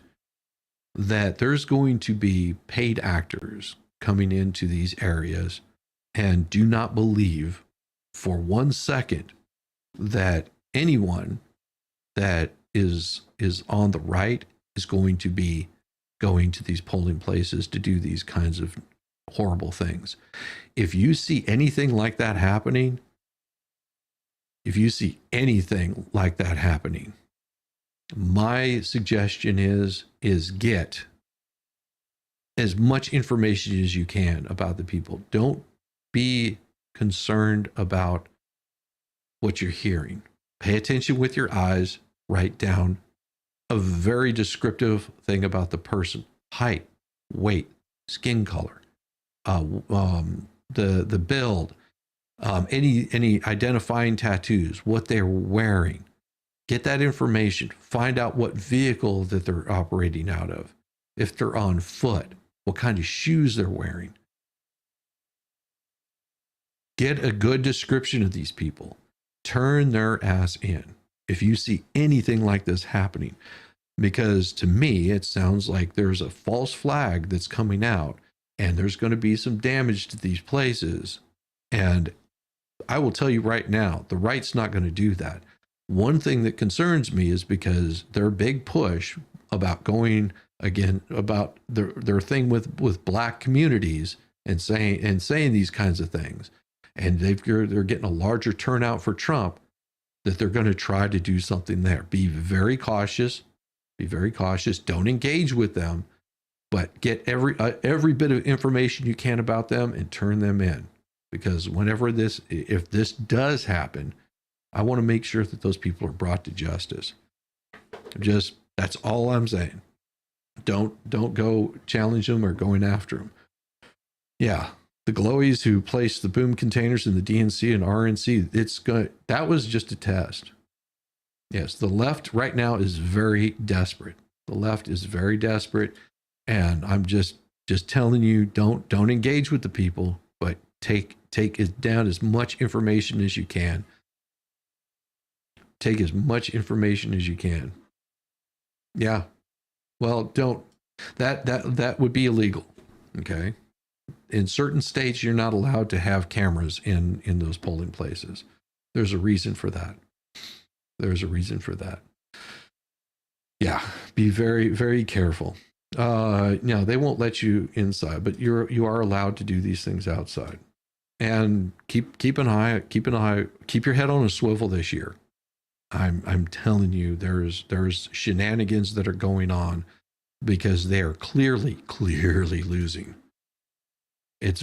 that there's going to be paid actors coming into these areas, and do not believe for 1 second that anyone that is on the right is going to be going to these polling places to do these kinds of horrible things. If you see anything like that happening, my suggestion is get as much information as you can about the people. Don't be concerned about what you're hearing. Pay attention with your eyes. Write down a very descriptive thing about the person: height, weight, skin color, the build, any identifying tattoos, what they're wearing. Get that information. Find out what vehicle that they're operating out of. If they're on foot, what kind of shoes they're wearing. Get a good description of these people. Turn their ass in if you see anything like this happening. Because to me, it sounds like there's a false flag that's coming out, and there's going to be some damage to these places. And I will tell you right now, the right's not going to do that. One thing that concerns me is because their big push about going again about their thing with black communities and saying these kinds of things, and they're getting a larger turnout for Trump, that they're going to try to do something there. Be very cautious. Be very cautious. Don't engage with them, but get every bit of information you can about them and turn them in. Because if this does happen, I want to make sure that those people are brought to justice. That's all I'm saying. Don't go challenge them or going after them. Yeah, the glowies who placed the boom containers in the DNC and RNC, that was just a test. Yes, the left right now is very desperate. The left is very desperate, and I'm just telling you, don't engage with the people, but take down as much information as you can. Take as much information as you can. Yeah. Well, don't. That would be illegal. Okay. In certain states, you're not allowed to have cameras in those polling places. There's a reason for that. There's a reason for that. Yeah. Be very, very careful. No, they won't let you inside, but you are allowed to do these things outside. And keep your head on a swivel this year. I'm telling you, there's shenanigans that are going on because they are clearly losing. It's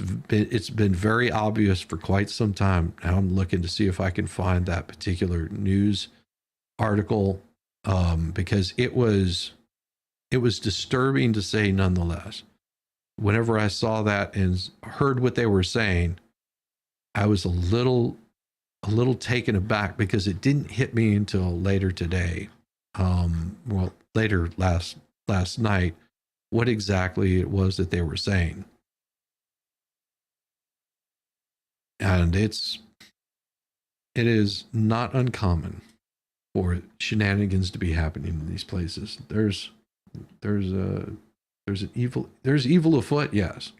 been very obvious for quite some time. Now I'm looking to see if I can find that particular news article, because it was disturbing to say nonetheless. Whenever I saw that and heard what they were saying, I was a little taken aback because it didn't hit me until later today. Later last night, what exactly it was that they were saying. And it is not uncommon for shenanigans to be happening in these places. There's evil afoot, yes.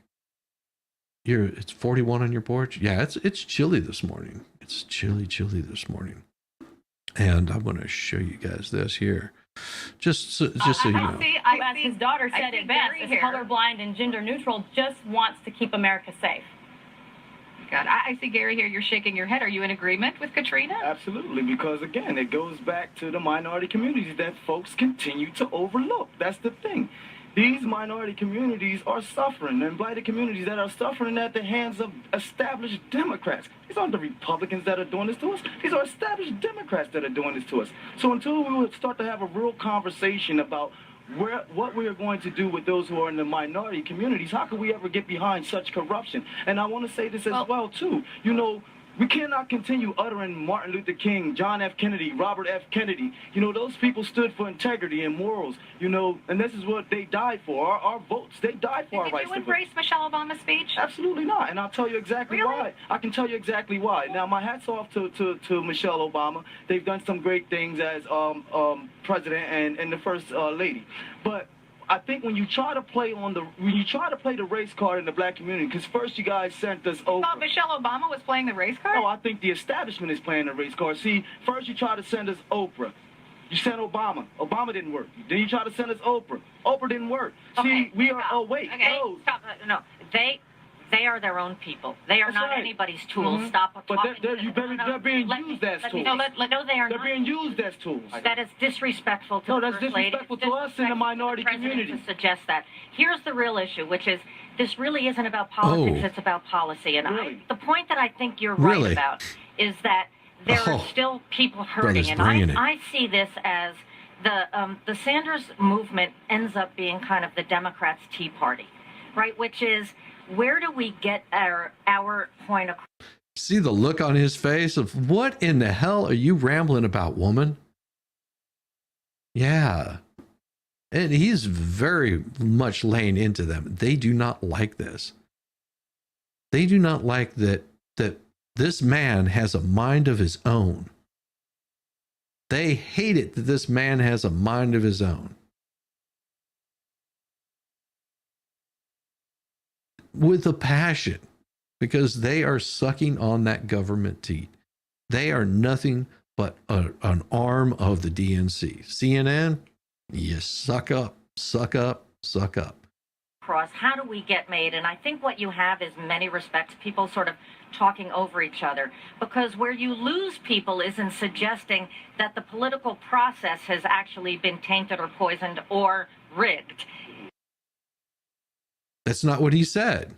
It's 41 on your porch. Yeah, it's chilly this morning. It's chilly this morning. And I'm going to show you guys this here. Just so you know. As his daughter said it best, is colorblind and gender neutral, just wants to keep America safe. God, I see Gary here, you're shaking your head. Are you in agreement with Katrina? Absolutely, because again, it goes back to the minority communities that folks continue to overlook. That's the thing. These minority communities are suffering, and blighted communities that are suffering at the hands of established Democrats. These aren't the Republicans that are doing this to us. These are established Democrats that are doing this to us. So until we would start to have a real conversation about what we are going to do with those who are in the minority communities, how could we ever get behind such corruption? And I want to say this as well, too. You know, we cannot continue uttering Martin Luther King, John F. Kennedy, Robert F. Kennedy. You know, those people stood for integrity and morals, you know, and this is what they died for. Our votes, they died for our rights. Did you embrace Michelle Obama's speech? Absolutely not, and I'll tell you exactly why. I can tell you exactly why. Now, my hat's off to Michelle Obama. They've done some great things as president and the first lady. But I think when you try to play the race card in the black community, because first you guys sent us over. Thought Michelle Obama was playing the race card? No, I think the establishment is playing the race card. See, first you try to send us Oprah. You sent Obama. Obama didn't work. Then you try to send us Oprah. Oprah didn't work. Okay, see, we are. Oh wait. Okay, no. stop. No, they are their own people. They are not anybody's tools. Stop talking. But they're being used as tools. No, they are not. They're being used as tools. That is disrespectful to the First Lady. Disrespectful to us in the minority community. To suggest that. Here's the real issue, which is this really isn't about politics. It's about policy. And the point that I think you're right about is that there are still people hurting. And I see this as the Sanders movement ends up being kind of the Democrats' Tea Party, right? Which is, where do we get our point across? See the look on his face of, what in the hell are you rambling about, woman? Yeah. And he's very much laying into them. They do not like this. They do not like that this man has a mind of his own. They hate it that this man has a mind of his own. With a passion, because they are sucking on that government teat. They are nothing but an arm of the DNC. CNN, you suck up, suck up, suck up. Cross, how do we get made? And I think what you have is, in many respects, people sort of talking over each other, because where you lose people is in suggesting that the political process has actually been tainted or poisoned or rigged. That's not what he said.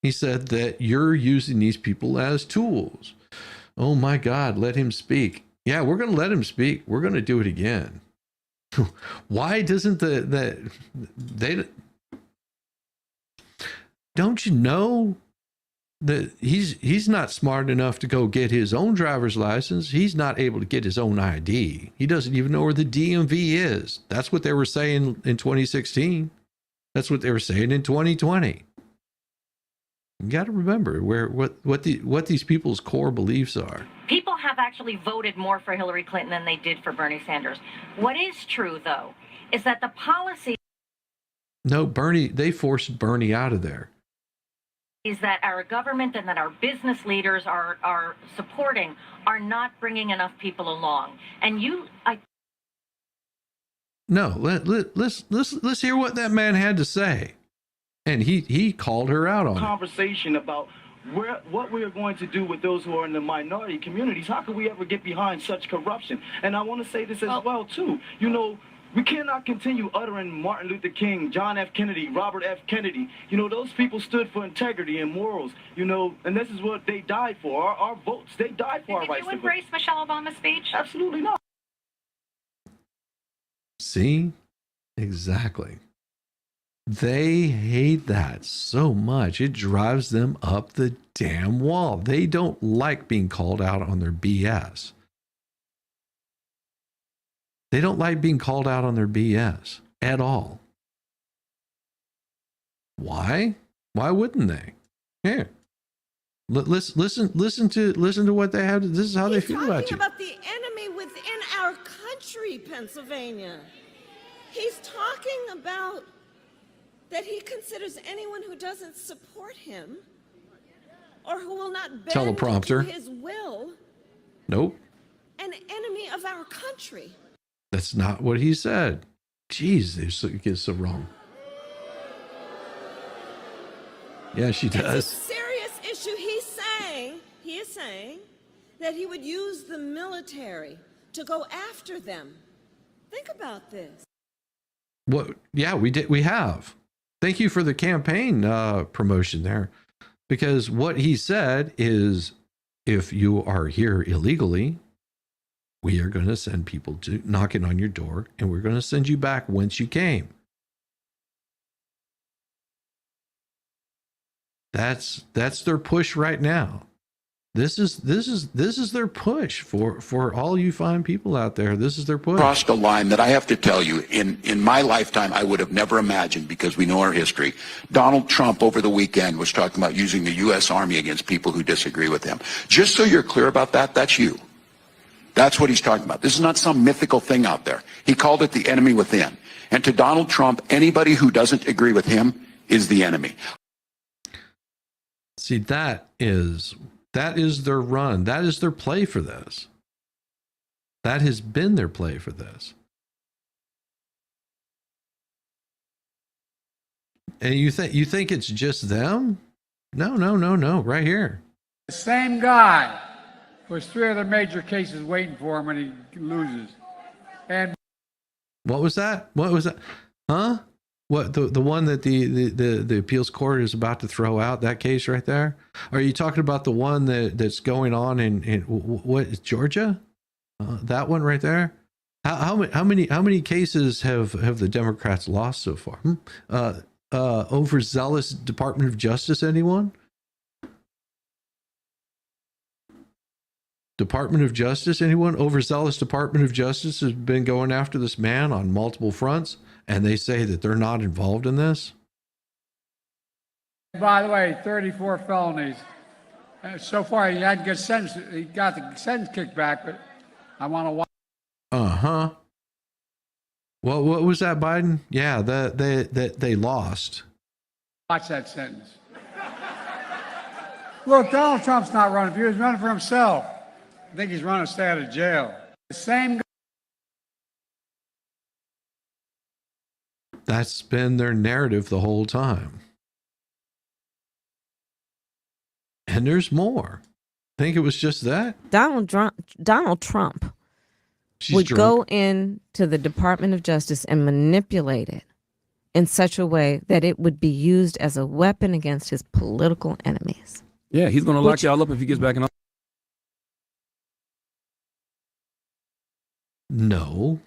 He said that you're using these people as tools. Oh my God, let him speak. Yeah, we're going to let him speak. We're going to do it again. Why doesn't they don't you know that he's not smart enough to go get his own driver's license? He's not able to get his own ID. He doesn't even know where the DMV is. That's what they were saying in 2016. That's what they were saying in 2020. You got to remember what these people's core beliefs are. People have actually voted more for Hillary Clinton than they did for Bernie Sanders. What is true, though, is that the policy... No, Bernie, they forced Bernie out of there. ...is that our government and that our business leaders are supporting are not bringing enough people along. And No, let's hear what that man had to say. And he called her out on conversation about what we are going to do with those who are in the minority communities. How can we ever get behind such corruption? And I want to say this as well, too. You know, we cannot continue uttering Martin Luther King, John F. Kennedy, Robert F. Kennedy. You know, those people stood for integrity and morals, you know, and this is what they died for. Our votes, they died for our rights to vote. Did you embrace Michelle Obama's speech? Absolutely not. See? Exactly. They hate that so much. It drives them up the damn wall. They don't like being called out on their BS. They don't like being called out on their BS at all. Why? Why wouldn't they? Here. Listen to what they have. This is how they feel about you. About the enemy within our country, Pennsylvania. He's talking about that he considers anyone who doesn't support him or who will not bend Teleprompter. to his will Nope. an enemy of our country. That's not what he said. Jeez, it gets so wrong. Yeah, she does. It's a serious issue. He is saying that he would use the military to go after them. Think about this. What? Yeah, we did. We have. Thank you for the campaign promotion there, because what he said is, if you are here illegally, we are going to send people to knocking on your door, and we're going to send you back whence you came. That's their push right now. This is their push for all you fine people out there. This is their push. Crossed a line that I have to tell you, in my lifetime, I would have never imagined, because we know our history. Donald Trump over the weekend was talking about using the U.S. Army against people who disagree with him. Just so you're clear about that, that's you. That's what he's talking about. This is not some mythical thing out there. He called it the enemy within. And to Donald Trump, anybody who doesn't agree with him is the enemy. See, that is their run. That is their play for this. That has been their play for this. And you think it's just them? No. Right here. The same guy with 3 other major cases waiting for him, and he loses. And what was that? Huh? What, the one that the appeals court is about to throw out, that case right there? Are you talking about the one that's going on in what is Georgia? That one right there? How many cases have the Democrats lost so far? Overzealous Department of Justice, anyone? Department of Justice, anyone? Overzealous Department of Justice has been going after this man on multiple fronts, and they say that they're not involved in this? by the way, 34 felonies. So far, he hadn't got sentenced. He got the sentence kicked back, but I want to watch. Uh-huh. Well, what was that, Biden? Yeah, they lost. Watch that sentence. Look, Donald Trump's not running for you. He's running for himself. I think he's running to stay out of jail. The same. That's been their narrative the whole time. And there's more. Think it was just that? Donald Trump would go into the Department of Justice and manipulate it in such a way that it would be used as a weapon against his political enemies. Yeah, he's going to lock y'all up if he gets back in. No.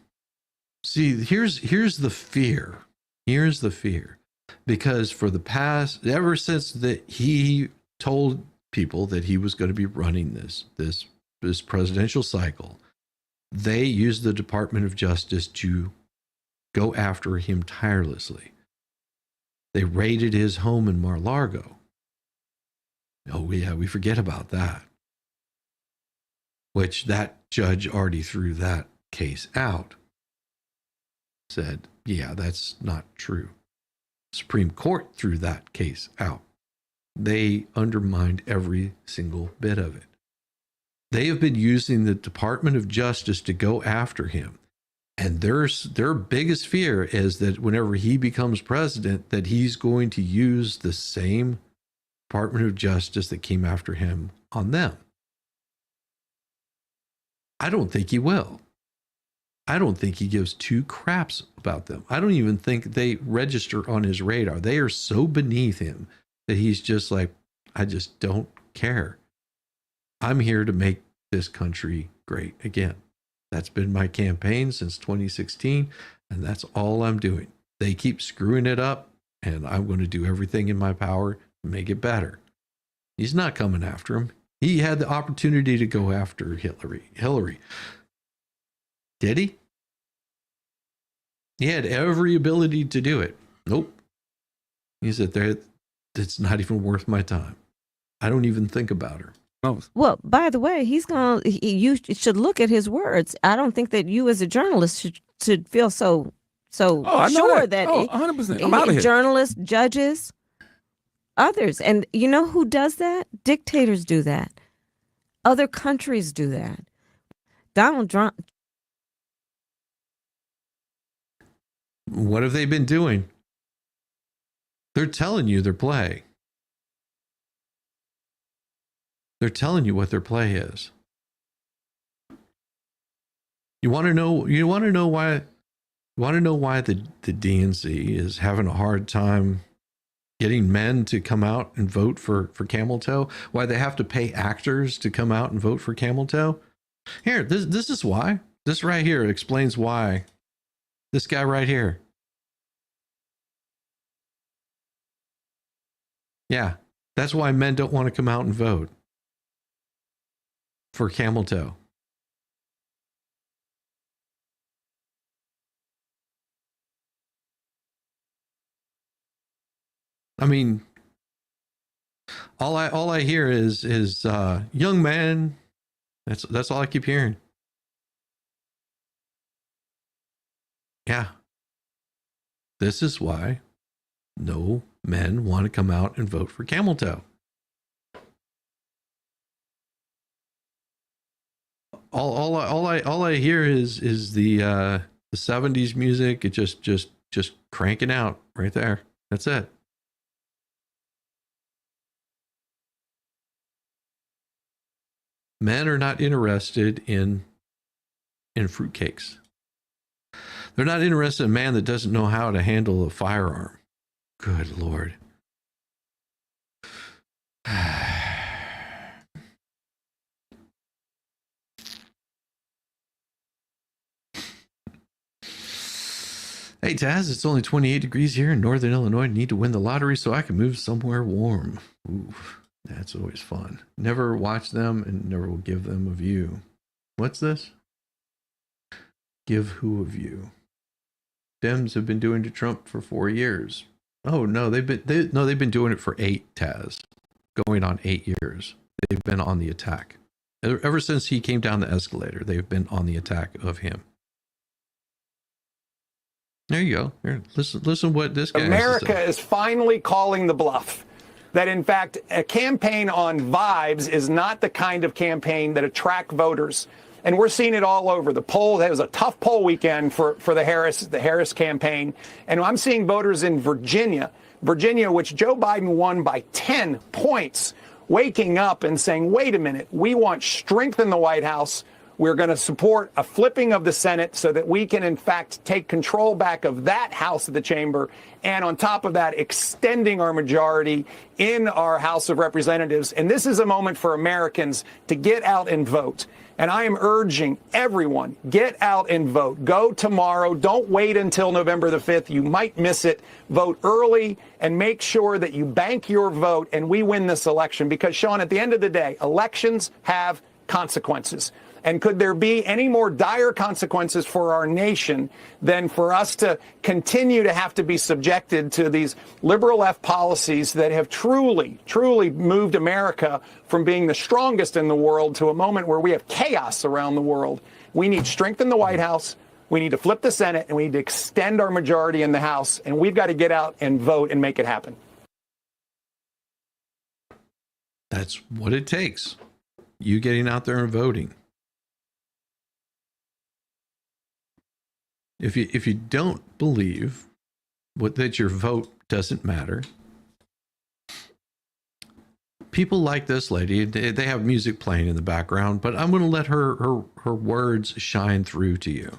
See, here's the fear. Here's the fear. Because for the past, ever since that he told people that he was going to be running this presidential cycle, they used the Department of Justice to go after him tirelessly. They raided his home in Mar-a-Lago. Oh yeah, we forget about that. Which that judge already threw that case out. Said, yeah, that's not true. Supreme Court threw that case out. They undermined every single bit of it. They have been using the Department of Justice to go after him. And their biggest fear is that whenever he becomes president, that he's going to use the same Department of Justice that came after him on them. I don't think he will. I don't think he gives two craps about them. I don't even think they register on his radar. They are so beneath him that he's just like, I just don't care. I'm here to make this country great again. That's been my campaign since 2016, and that's all I'm doing. They keep screwing it up, and I'm going to do everything in my power to make it better. He's not coming after him. He had the opportunity to go after Hillary. Did he? He had every ability to do it. Nope. He said, it's not even worth my time. I don't even think about her. Well, by the way, you should look at his words. I don't think that you as a journalist should feel so sure that 100%. I'm out of here. Journalists, judges, others. And you know who does that? Dictators do that. Other countries do that. Donald Trump. What have they been doing? They're telling you their play. They're telling you what their play is. You want to know why the DNC is having a hard time getting men to come out and vote for camel toe? Why they have to pay actors to come out and vote for camel toe? Here, this is why. This right here explains why. This guy right here. Yeah, that's why men don't want to come out and vote for camel toe. I mean, all I hear is young man. That's all I keep hearing. Yeah. This is why no men want to come out and vote for camel toe. All I hear is the 70s music. It just cranking out right there. That's it. Men are not interested in fruitcakes. They're not interested in a man that doesn't know how to handle a firearm. Good Lord. Hey Taz, it's only 28 degrees here in Northern Illinois. I need to win the lottery so I can move somewhere warm. Ooh, that's always fun. Never watch them and never will give them a view. What's this? Give who a view? Dems have been doing to Trump for 4 years. Oh no, they've been doing it for 8, Taz. Going on 8 years. They've been on the attack. Ever since he came down the escalator, they've been on the attack of him. There you go. Here, listen what this guy America is finally calling the bluff. that, in fact, a campaign on vibes is not the kind of campaign that attract voters. And we're seeing it all over. The poll, it was a tough poll weekend for the Harris campaign. And I'm seeing voters in Virginia, which Joe Biden won by 10 points, waking up and saying, wait a minute, we want strength in the White House. We're going to support a flipping of the Senate so that we can, in fact, take control back of that House of the Chamber. And on top of that, extending our majority in our House of Representatives. And this is a moment for Americans to get out and vote. And I am urging everyone, get out and vote. Go tomorrow. Don't wait until November the 5th. You might miss it. Vote early and make sure that you bank your vote and we win this election. Because, Sean, at the end of the day, elections have consequences. And could there be any more dire consequences for our nation than for us to continue to have to be subjected to these liberal left policies that have truly, truly moved America from being the strongest in the world to a moment where we have chaos around the world? We need strength in the White House. We need to flip the Senate, and we need to extend our majority in the House. And we've got to get out and vote and make it happen. That's what it takes. You getting out there and voting. If you don't believe that your vote doesn't matter, people like this lady, they have music playing in the background, but I'm going to let her words shine through to you.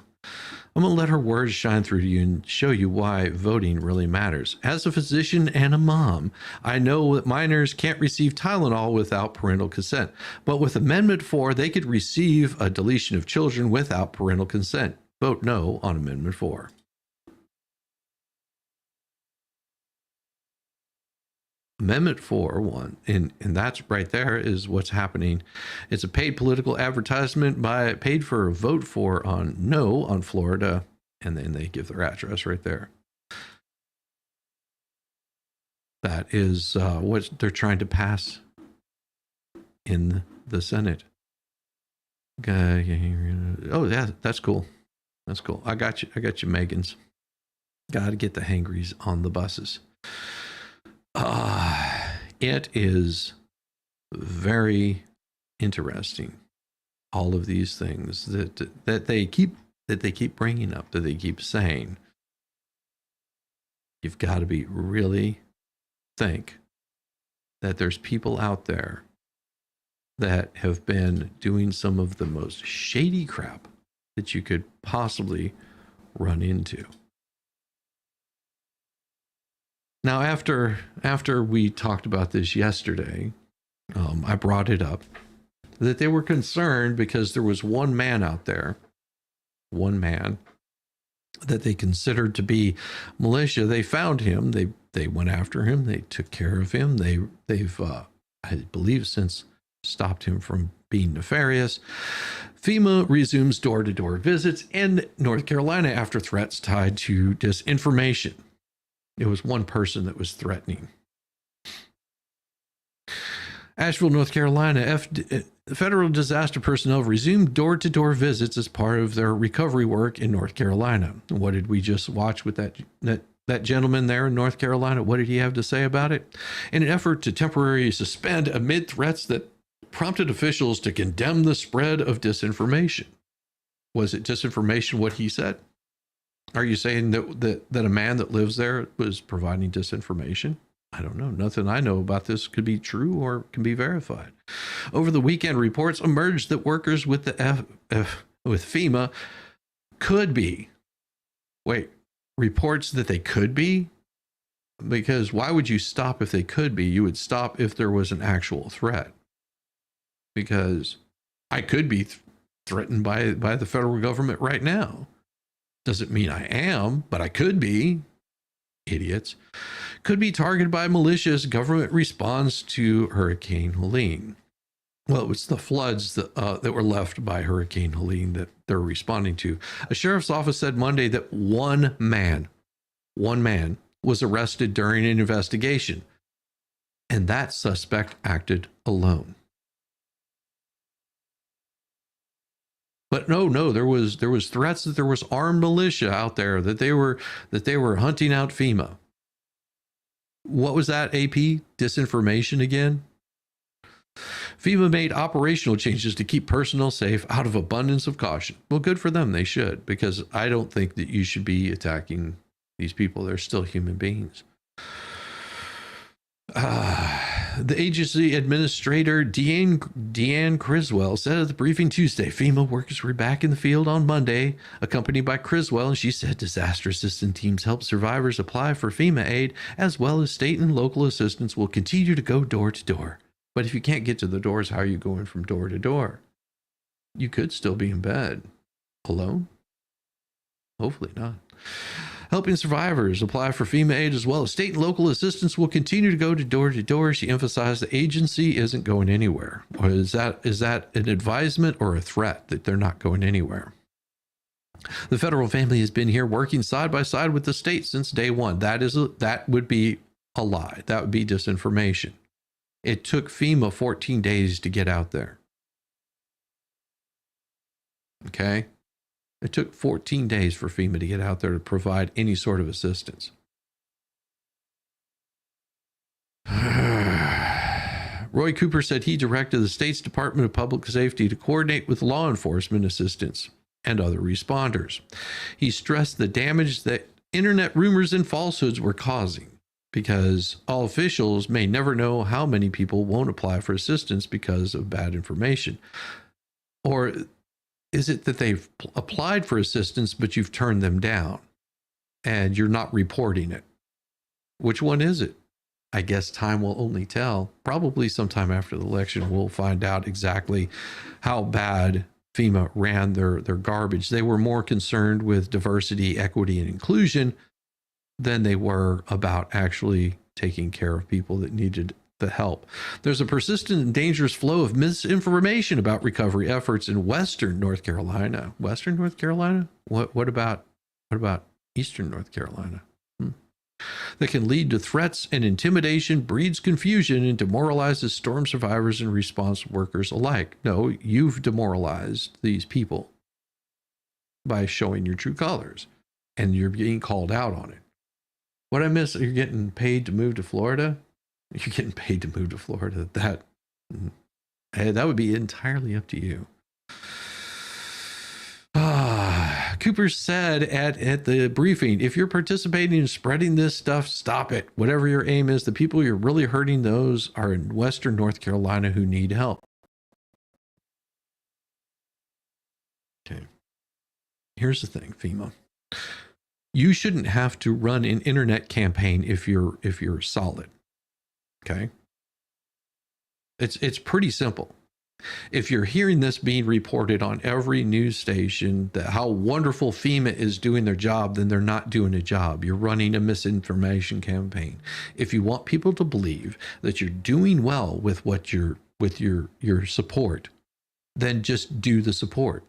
I'm going to let her words shine through to you and show you why voting really matters. As a physician and a mom, I know that minors can't receive Tylenol without parental consent, but with Amendment 4, they could receive a deletion of children without parental consent. Vote no on Amendment 4. Amendment 4, and that's right there is what's happening. It's a paid political advertisement paid for a vote for on no on Florida, and then they give their address right there. That is what they're trying to pass in the Senate. Oh, yeah, that's cool. That's cool. I got you, Megans. Got to get the hangries on the buses. It is very interesting. All of these things that they keep bringing up, that they keep saying. You've got to be really think that there's people out there that have been doing some of the most shady crap that you could possibly run into. Now, after we talked about this yesterday, I brought it up that they were concerned because there was one man out there, one man that they considered to be militia. They found him. They went after him. They took care of him. They've I believe since stopped him from being nefarious. FEMA resumes door-to-door visits in North Carolina after threats tied to disinformation. It was one person that was threatening. Asheville, North Carolina, federal disaster personnel resumed door-to-door visits as part of their recovery work in North Carolina. What did we just watch with that gentleman there in North Carolina? What did he have to say about it? In an effort to temporarily suspend amid threats that prompted officials to condemn the spread of disinformation. Was it disinformation what he said? Are you saying that a man that lives there was providing disinformation? I don't know. Nothing I know about this could be true or can be verified. Over the weekend, reports emerged that workers with with FEMA could be. Wait, reports that they could be? Because why would you stop if they could be? You would stop if there was an actual threat. Because I could be threatened by the federal government right now. Doesn't mean I am, but I could be. Idiots. Could be targeted by malicious government response to Hurricane Helene. Well, it was the floods that were left by Hurricane Helene that they're responding to. A sheriff's office said Monday that one man was arrested during an investigation, and that suspect acted alone. But no, there was threats that there was armed militia out there, that they were hunting out FEMA. What was that, AP? Disinformation again? FEMA made operational changes to keep personnel safe out of abundance of caution. Well, good for them. They should, because I don't think that you should be attacking these people. They're still human beings. The agency administrator, Deanne Criswell, said at the briefing Tuesday, FEMA workers were back in the field on Monday, accompanied by Criswell, and she said disaster assistance teams help survivors apply for FEMA aid, as well as state and local assistance will continue to go door to door. But if you can't get to the doors, how are you going from door to door? You could still be in bed. Alone? Hopefully not. Helping survivors apply for FEMA aid as well as state and local assistance will continue to go to door. She emphasized the agency isn't going anywhere. Or is that an advisement or a threat that they're not going anywhere? The federal family has been here working side by side with the state since day one. That would be a lie. That would be disinformation. It took FEMA 14 days to get out there. Okay? It took 14 days for FEMA to get out there to provide any sort of assistance. Roy Cooper said he directed the state's Department of Public Safety to coordinate with law enforcement assistance and other responders. He stressed the damage that internet rumors and falsehoods were causing, because all officials may never know how many people won't apply for assistance because of bad information. Or is it that they've applied for assistance, but you've turned them down and you're not reporting it? Which one is it? I guess time will only tell. Probably sometime after the election, we'll find out exactly how bad FEMA ran their garbage. They were more concerned with diversity, equity, and inclusion than they were about actually taking care of people that needed the help. There's a persistent and dangerous flow of misinformation about recovery efforts in Western North Carolina. Western North Carolina? What about Eastern North Carolina? That can lead to threats and intimidation, breeds confusion, and demoralizes storm survivors and response workers alike. No, you've demoralized these people by showing your true colors, and you're being called out on it. What I miss, you're getting paid to move to Florida? You're getting paid to move to Florida. That would be entirely up to you. Cooper said at the briefing, if you're participating in spreading this stuff, stop it. Whatever your aim is, the people you're really hurting, those are in Western North Carolina who need help. Okay. Here's the thing, FEMA. You shouldn't have to run an internet campaign if you're solid. Okay. It's pretty simple. If you're hearing this being reported on every news station, that how wonderful FEMA is doing their job, then they're not doing a job. You're running a misinformation campaign. If you want people to believe that you're doing well with your support, then just do the support.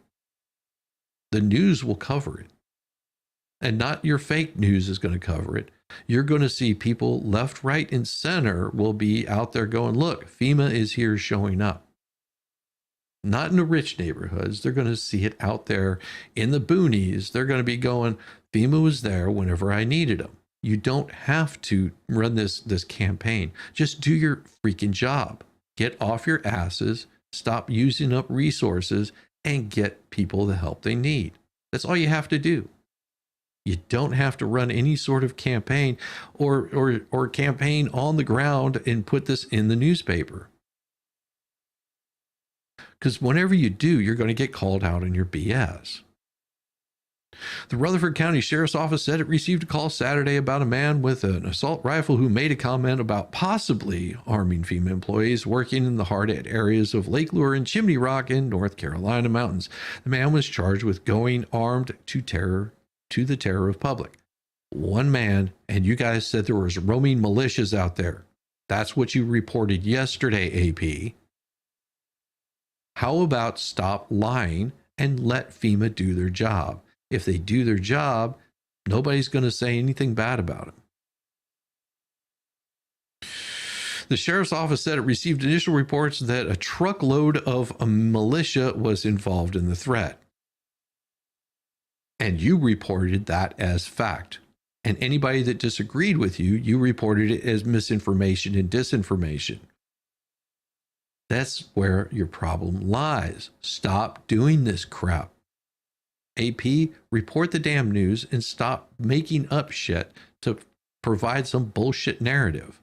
The news will cover it. And not your fake news is going to cover it. You're going to see people left, right, and center will be out there going, look, FEMA is here showing up. Not in the rich neighborhoods. They're going to see it out there in the boonies. They're going to be going, FEMA was there whenever I needed them. You don't have to run this campaign. Just do your freaking job. Get off your asses, stop using up resources, and get people the help they need. That's all you have to do. You don't have to run any sort of campaign or campaign on the ground and put this in the newspaper. Because whenever you do, you're going to get called out on your BS. The Rutherford County Sheriff's Office said it received a call Saturday about a man with an assault rifle who made a comment about possibly arming FEMA employees working in the hard-hit areas of Lake Lure and Chimney Rock in North Carolina mountains. The man was charged with going armed to the terror of public. One man, and you guys said there was roaming militias out there. That's what you reported yesterday, AP. How about stop lying and let FEMA do their job? If they do their job, nobody's going to say anything bad about them. The sheriff's office said it received initial reports that a truckload of a militia was involved in the threat. And you reported that as fact. And anybody that disagreed with you, you reported it as misinformation and disinformation. That's where your problem lies. Stop doing this crap. AP, report the damn news and stop making up shit to provide some bullshit narrative.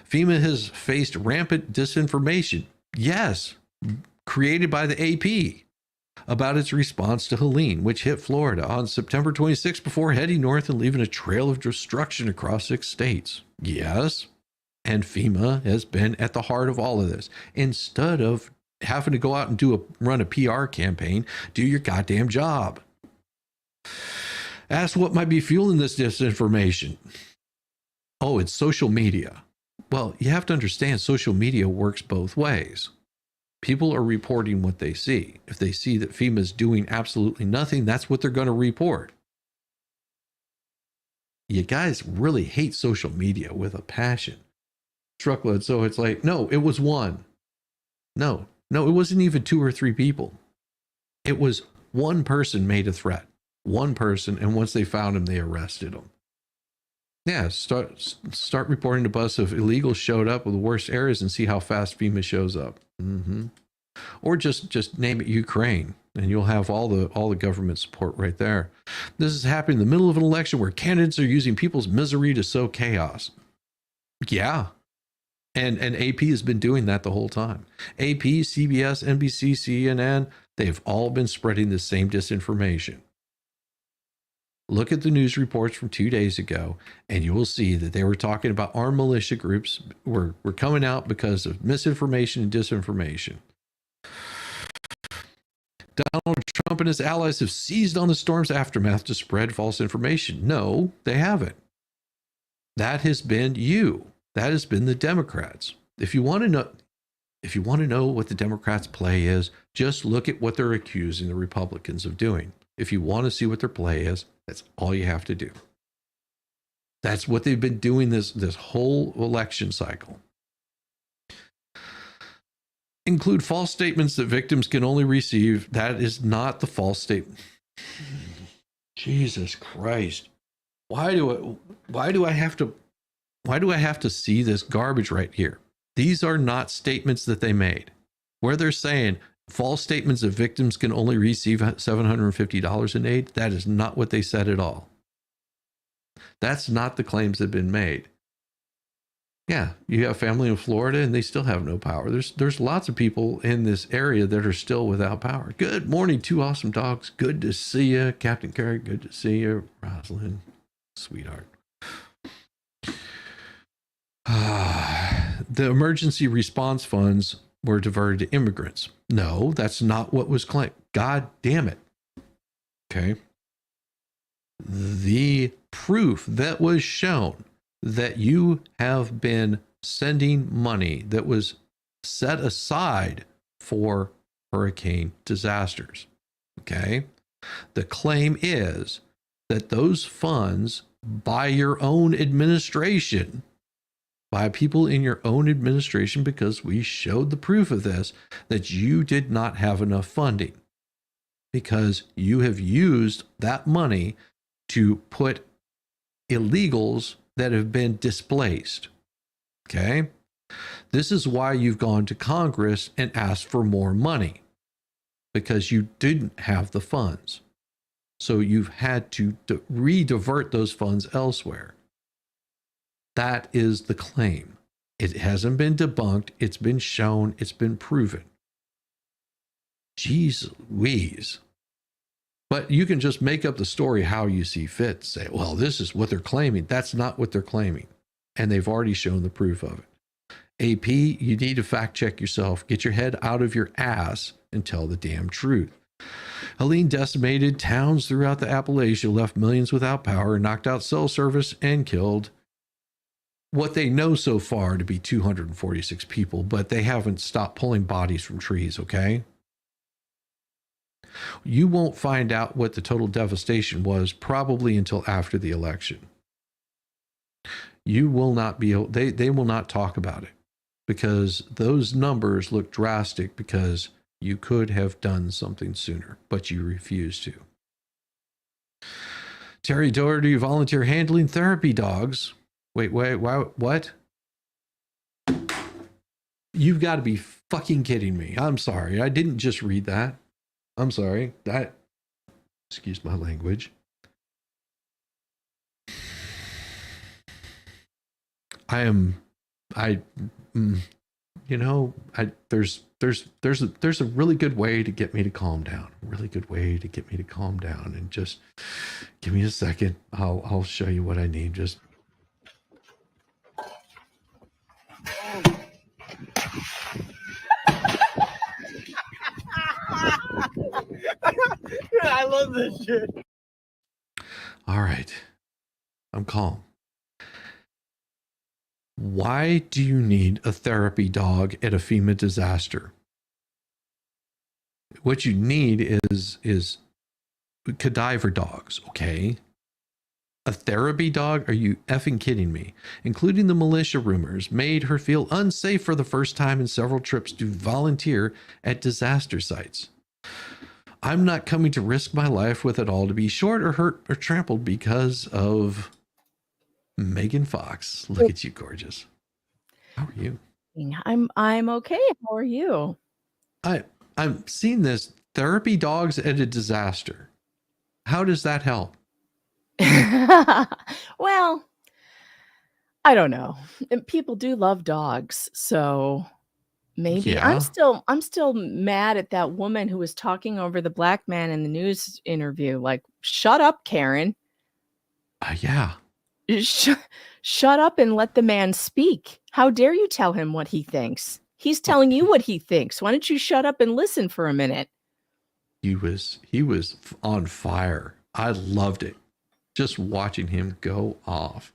FEMA has faced rampant disinformation. Yes, created by the AP about its response to Helene, which hit Florida on September 26 before heading north and leaving a trail of destruction across 6 states. Yes, and FEMA has been at the heart of all of this. Instead of having to go out and run a PR campaign, do your goddamn job. Ask what might be fueling this disinformation. Oh, it's social media. Well, you have to understand social media works both ways. People are reporting what they see. If they see that FEMA is doing absolutely nothing, that's what they're going to report. You guys really hate social media with a passion. Truckload. So it's like, no, it was one. No, it wasn't even 2 or 3 people. It was one person made a threat. One person, and once they found him, they arrested him. Yeah, start reporting to bus if illegals showed up with the worst areas and see how fast FEMA shows up. Or just name it Ukraine, and you'll have all the government support right there. This is happening in the middle of an election where candidates are using people's misery to sow chaos. Yeah. And AP has been doing that the whole time. AP, CBS, NBC, CNN, they've all been spreading the same disinformation. Look at the news reports from 2 days ago, and you will see that they were talking about armed militia groups were coming out because of misinformation and disinformation. Donald Trump and his allies have seized on the storm's aftermath to spread false information. No, they haven't. That has been you. That has been the Democrats. If you want to know what the Democrats' play is, just look at what they're accusing the Republicans of doing. If you want to see what their play is, that's all you have to do. That's what they've been doing this whole election cycle. Include false statements that victims can only receive. That is not the false statement. Jesus Christ. Why do I have to see this garbage right here? These are not statements that they made. Where they're saying false statements that victims can only receive $750 in aid, that is not what they said at all. That's not the claims that have been made. Yeah, you have family in Florida and they still have no power. There's lots of people in this area that are still without power. Good morning, 2 awesome dogs. Good to see you. Captain Carrick, good to see you. Rosalind, sweetheart. The emergency response funds were diverted to immigrants. No, that's not what was claimed. God damn it. Okay. The proof that was shown that you have been sending money that was set aside for hurricane disasters. Okay. The claim is that those funds by your own administration, by people in your own administration, because we showed the proof of this, that you did not have enough funding because you have used that money to put illegals that have been displaced. Okay? This is why you've gone to Congress and asked for more money, because you didn't have the funds. So you've had to re-divert those funds elsewhere. That is the claim. It hasn't been debunked. It's been shown. It's been proven. Jeez Louise. But you can just make up the story how you see fit. Say, well, this is what they're claiming. That's not what they're claiming. And they've already shown the proof of it. AP, you need to fact check yourself. Get your head out of your ass and tell the damn truth. Helene decimated towns throughout the Appalachia, left millions without power, knocked out cell service, and killed what they know so far to be 246 people, but they haven't stopped pulling bodies from trees, okay? You won't find out what the total devastation was probably until after the election. You will not be, they will not talk about it because those numbers look drastic because you could have done something sooner, but you refuse to. Terry Doherty volunteer handling therapy dogs. Wait, what? You've got to be fucking kidding me. I'm sorry. I didn't just read that. I'm sorry. Excuse my language. There's a really good way to get me to calm down. A really good way to get me to calm down. And just give me a second. I'll show you what I need. Just. I love this shit. All right. I'm calm. Why do you need a therapy dog at a FEMA disaster? What you need is cadaver dogs, okay? A therapy dog? Are you effing kidding me? Including the militia rumors made her feel unsafe for the first time in several trips to volunteer at disaster sites. I'm not coming to risk my life with it all to be short or hurt or trampled because of Megan Fox. Look at you, gorgeous. How are you? I'm okay. How are you? I'm seeing this therapy dogs at a disaster. How does that help? Well, I don't know. And people do love dogs, so maybe Yeah. I'm still mad at that woman who was talking over the black man in the news interview. Like, shut up, Karen. Yeah. Shut up and let the man speak. How dare you tell him what he thinks? He's telling you what he thinks. Why don't you shut up and listen for a minute? He was on fire. I loved it. Just watching him go off.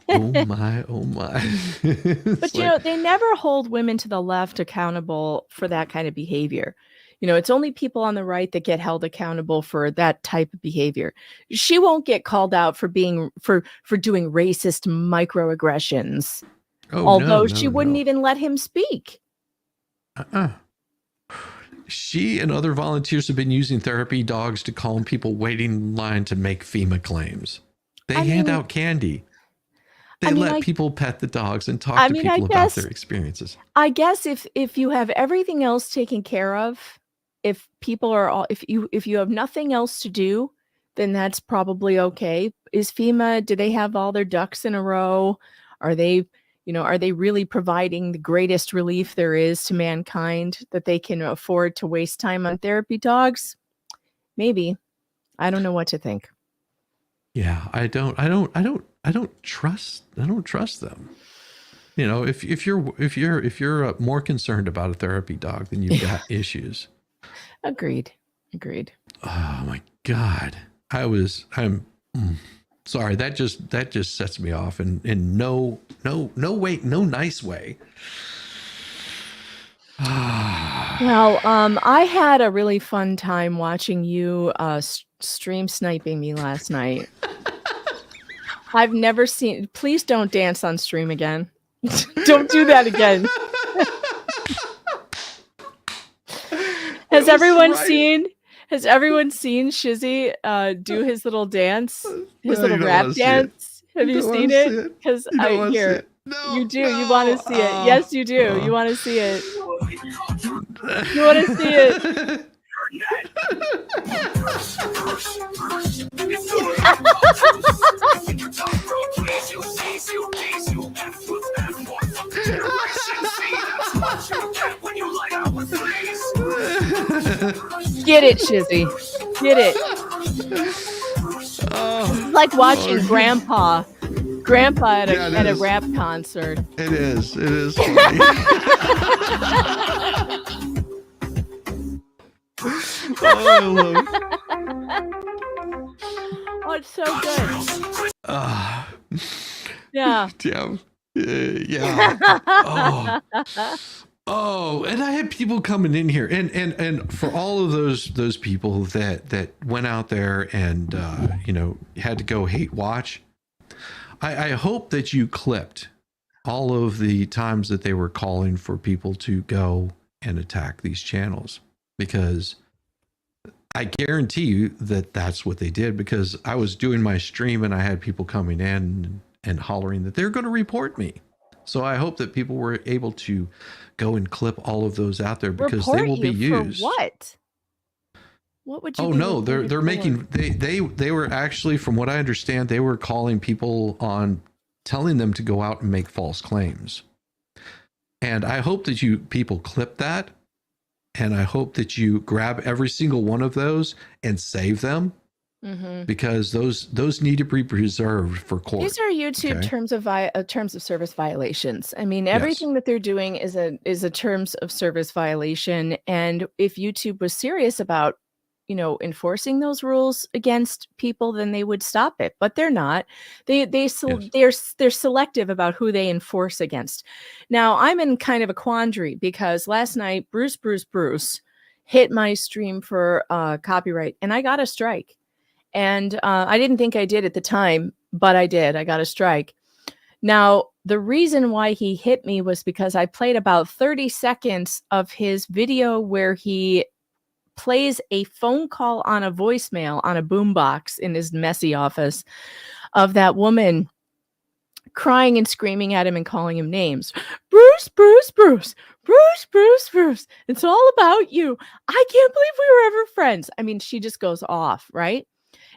Oh my. But you know, they never hold women to the left accountable for that kind of behavior. You know, it's only people on the right that get held accountable for that type of behavior. She won't get called out for doing racist microaggressions. Although she wouldn't even let him speak. She and other volunteers have been using therapy dogs to calm people waiting in line to make FEMA claims. They hand out candy. They let people pet the dogs and talk to people about their experiences. I guess if you have everything else taken care of, if you have nothing else to do, then that's probably okay. Is FEMA, do they have all their ducks in a row? Are they really providing the greatest relief there is to mankind that they can afford to waste time on therapy dogs? Maybe. I don't know what to think. Yeah, I don't trust them. You know, if you're more concerned about a therapy dog, then you've got issues. Agreed. Oh my God. I'm sorry. That just sets me off in no nice way. Well, I had a really fun time watching you stream sniping me last night. I've never seen. Please don't dance on stream again. Don't do that again. Has everyone seen Shizzy do his little dance, his little rap dance? Have you seen it? Because you do. You want to see it? Yes, you do. You want to see it? You want to see it? Get it, Shizzy. Get it. It's like watching Grandpa at a rap concert. It is funny. I love it. Oh, it's so good. Yeah. Yeah. Oh, and I had people coming in here, and for all of those people that went out there and had to go hate watch. I hope that you clipped all of the times that they were calling for people to go and attack these channels, because I guarantee you that that's what they did, because I was doing my stream and I had people coming in and hollering that they're going to report me. So I hope that people were able to go and clip all of those out there, because Report they will be you for used. what? What would you? Oh be no, they're reported for? making they were actually, from what I understand, they were calling people on, telling them to go out and make false claims. And I hope that you people clip that, and I hope that you grab every single one of those and save them, because those need to be preserved for court. These are YouTube terms of service violations. I mean, everything that they're doing is a terms of service violation. And if YouTube was serious about, enforcing those rules against people, then they would stop it. But they're not. They're selective about who they enforce against. Now, I'm in kind of a quandary, because last night Bruce hit my stream for copyright, and I got a strike. And I didn't think I did at the time, but I did. I got a strike. Now, the reason why he hit me was because I played about 30 seconds of his video where he plays a phone call on a voicemail on a boombox in his messy office of that woman crying and screaming at him and calling him names. Bruce, it's all about you. I can't believe we were ever friends. I mean, she just goes off, right?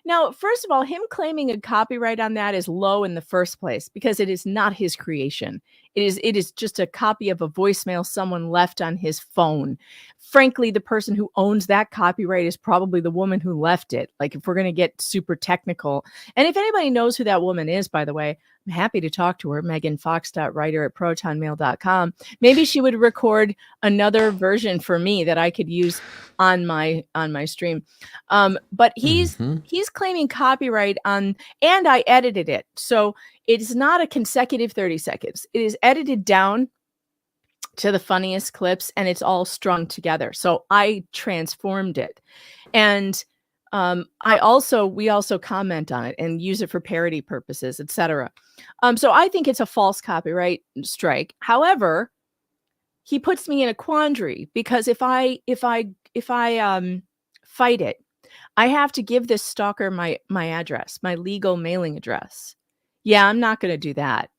Now, first of all, him claiming a copyright on that is low in the first place, because it is not his creation. It is just a copy of a voicemail someone left on his phone. Frankly, the person who owns that copyright is probably the woman who left it. Like, if we're going to get super technical. And if anybody knows who that woman is, by the way, I'm happy to talk to her. meganfox.writer@protonmail.com. Maybe she would record another version for me that I could use on my stream. But he's claiming copyright on, and I edited it. So it's not a consecutive 30 seconds. It is edited down to the funniest clips, and it's all strung together. So I transformed it. And we also comment on it and use it for parody purposes, etc. So I think it's a false copyright strike. However, he puts me in a quandary, because if I fight it, I have to give this stalker my address, my legal mailing address. Yeah, I'm not going to do that.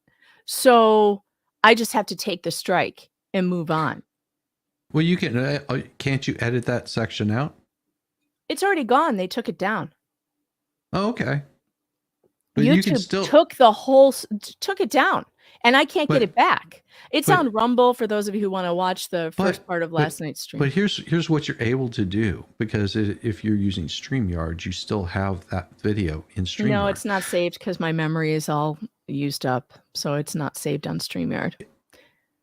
So I just have to take the strike and move on. Well, you can't you edit that section out? It's already gone. They took it down. Oh, okay. But YouTube you can still took it down, and I can't get it back. It's on Rumble for those of you who want to watch the first part of last night's stream. But here's what you're able to do, because if you're using StreamYard, you still have that video in StreamYard. No, it's not saved, because my memory is all used up, so it's not saved on StreamYard.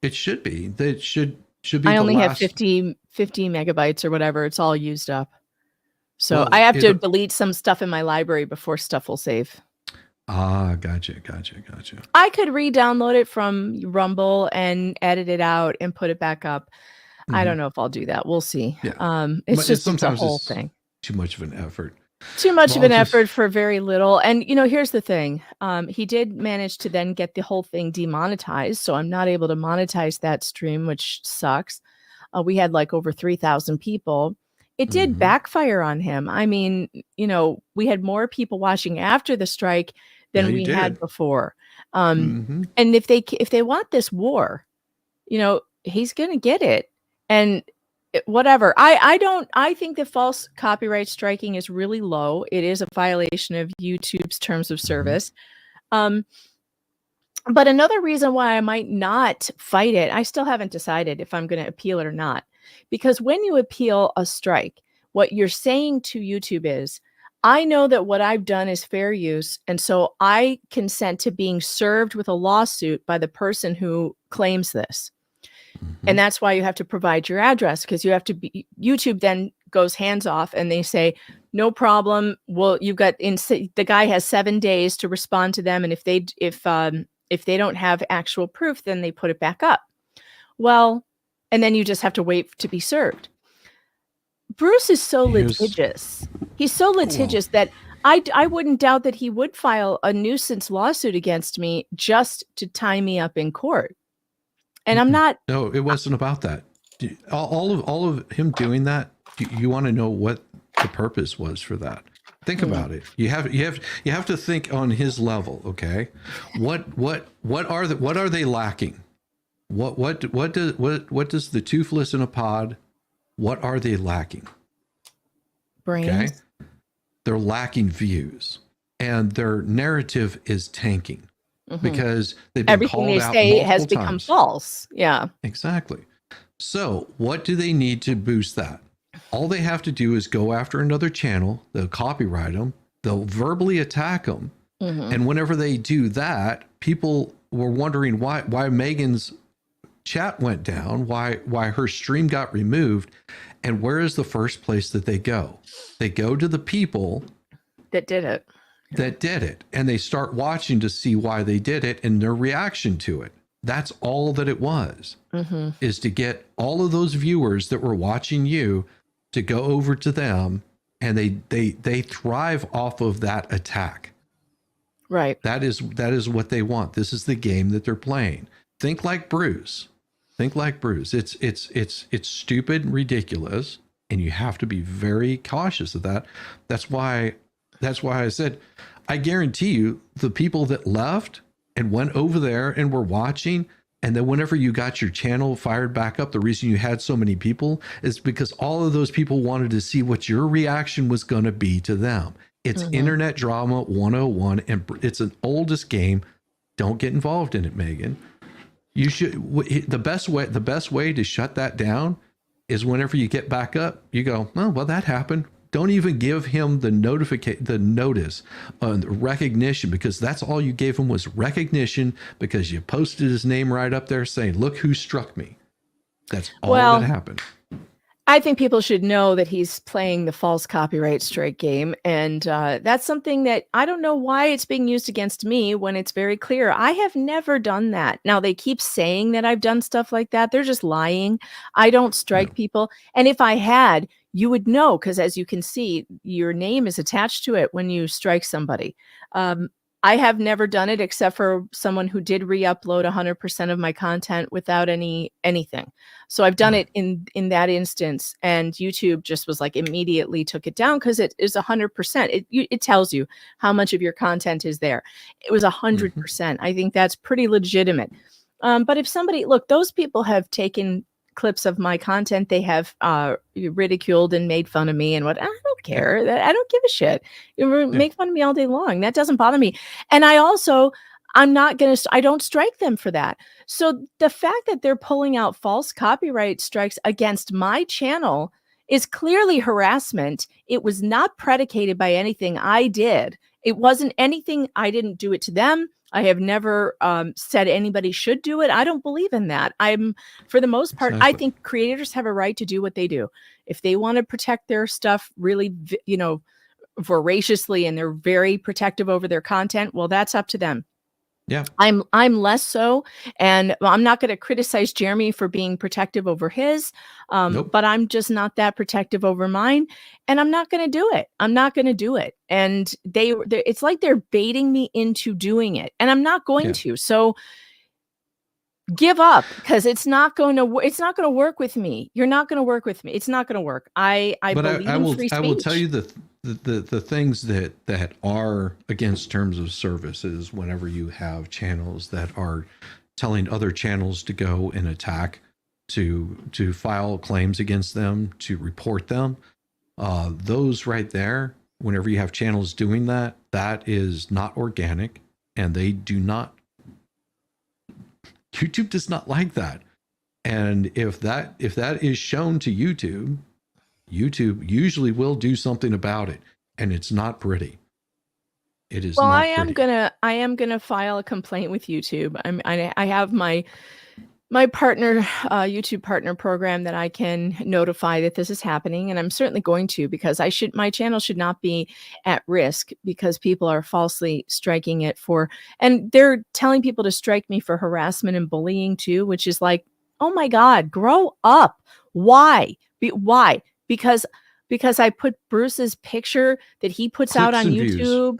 It should be. That should be. I only have 50 megabytes or whatever. It's all used up. So I have to delete some stuff in my library before stuff will save. Ah, gotcha. I could re-download it from Rumble and edit it out and put it back up. I don't know if I'll do that. We'll see. Yeah. It's a whole thing. Too much of an effort. Too much of an effort for very little. And, here's the thing. He did manage to then get the whole thing demonetized. So I'm not able to monetize that stream, which sucks. We had like over 3,000 people. It did backfire on him. I mean, we had more people watching after the strike than we had before. And if they want this war, he's going to get it. And whatever. I think the false copyright striking is really low. It is a violation of YouTube's terms of service. But another reason why I might not fight it, I still haven't decided if I'm going to appeal it or not. Because when you appeal a strike, what you're saying to YouTube is, I know that what I've done is fair use, and so I consent to being served with a lawsuit by the person who claims this. And that's why you have to provide your address, because you have to be, YouTube then goes hands off and they say, no problem. Well, the guy has 7 days to respond to them. And if they don't have actual proof, then they put it back up. Well, and then you just have to wait to be served. Bruce is so litigious. He's so litigious that I wouldn't doubt that he would file a nuisance lawsuit against me just to tie me up in court. And I'm not. No, it wasn't about that. All of him doing that. You want to know what the purpose was for that. Think about it. You have to think on his level. Okay, what are they lacking? What does the toothless in a pod? What are they lacking? Brains. Okay, they're lacking views, and their narrative is tanking because they've been Everything called they out say multiple has become times. false. Yeah. Exactly. So what do they need to boost that? All they have to do is go after another channel. They'll copyright them. They'll verbally attack them. And whenever they do that, people were wondering why Megan's chat went down, why her stream got removed. And where is the first place that they go? They go to the people that did it. And they start watching to see why they did it and their reaction to it. That's all that it was, is to get all of those viewers that were watching you to go over to them, and they thrive off of that attack. Right. That is what they want. This is the game that they're playing. Think like Bruce. It's stupid and ridiculous, and you have to be very cautious of that. That's why I said, I guarantee you the people that left and went over there and were watching, and then whenever you got your channel fired back up, the reason you had so many people is because all of those people wanted to see what your reaction was going to be to them. It's internet drama 101, and it's an oldest game. Don't get involved in it, Megan. You should. The best way to shut that down is whenever you get back up, you go, oh, well, that happened. Don't even give him the notice, the recognition, because that's all you gave him was recognition, because you posted his name right up there saying, look who struck me. That's all that happened. I think people should know that he's playing the false copyright strike game. And that's something that I don't know why it's being used against me when it's very clear. I have never done that. Now, they keep saying that I've done stuff like that. They're just lying. I don't strike people. And if I had, you would know, because as you can see, your name is attached to it when you strike somebody. I have never done it except for someone who did re-upload 100% of my content without anything. So I've done it in that instance, and YouTube just was like immediately took it down because it is 100%. It tells you how much of your content is there. It was 100%. I think that's pretty legitimate. But if somebody, look, those people have taken clips of my content, they have ridiculed and made fun of me and what, I don't care. I don't give a shit. Make fun of me all day long. That doesn't bother me. And I don't strike them for that. So the fact that they're pulling out false copyright strikes against my channel is clearly harassment. It was not predicated by anything I did. It wasn't anything. I didn't do it to them. I have never said anybody should do it. I don't believe in that. For the most part, I think creators have a right to do what they do. If they want to protect their stuff really, voraciously, and they're very protective over their content, well, that's up to them. Yeah. I'm less so, and I'm not going to criticize Jeremy for being protective over his, but I'm just not that protective over mine, and I'm not going to do it. I'm not going to do it. And it's like they're baiting me into doing it, and I'm not going to. So give up, because it's not going to work with me. You're not going to work with me. It's not going to work. I believe in free speech. I will tell you the things that are against terms of service is whenever you have channels that are telling other channels to go and attack, to file claims against them, to report them, those right there, whenever you have channels doing that, that is not organic, and they do not, YouTube does not like that. And if that is shown to YouTube usually will do something about it, and it's not pretty. It is not pretty. I am gonna file a complaint with YouTube. I have my partner, YouTube partner program that I can notify that this is happening, and I'm certainly going to, because my channel should not be at risk because people are falsely striking it and they're telling people to strike me for harassment and bullying too, which is like, oh my God, grow up. Why? Why? Because I put Bruce's picture that he puts out on YouTube.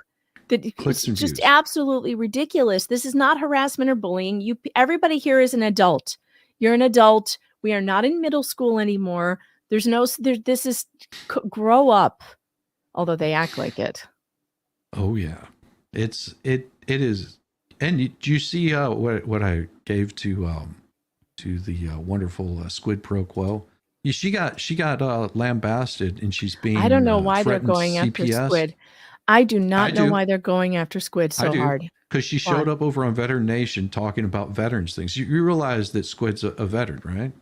It's just absolutely ridiculous. This is not harassment or bullying. Everybody here is an adult. You're an adult. We are not in middle school anymore. There's no, this is, grow up, although they act like it. Oh yeah, it is. And do you see what I gave to the wonderful Squid Pro Quo? She got lambasted, and she's being. I don't know why they're threatened going after CPS. Squid. I do not know do. why they're going after Squid so hard. Because she showed up over on Veteran Nation talking about veterans things. You realize that Squid's a veteran, right?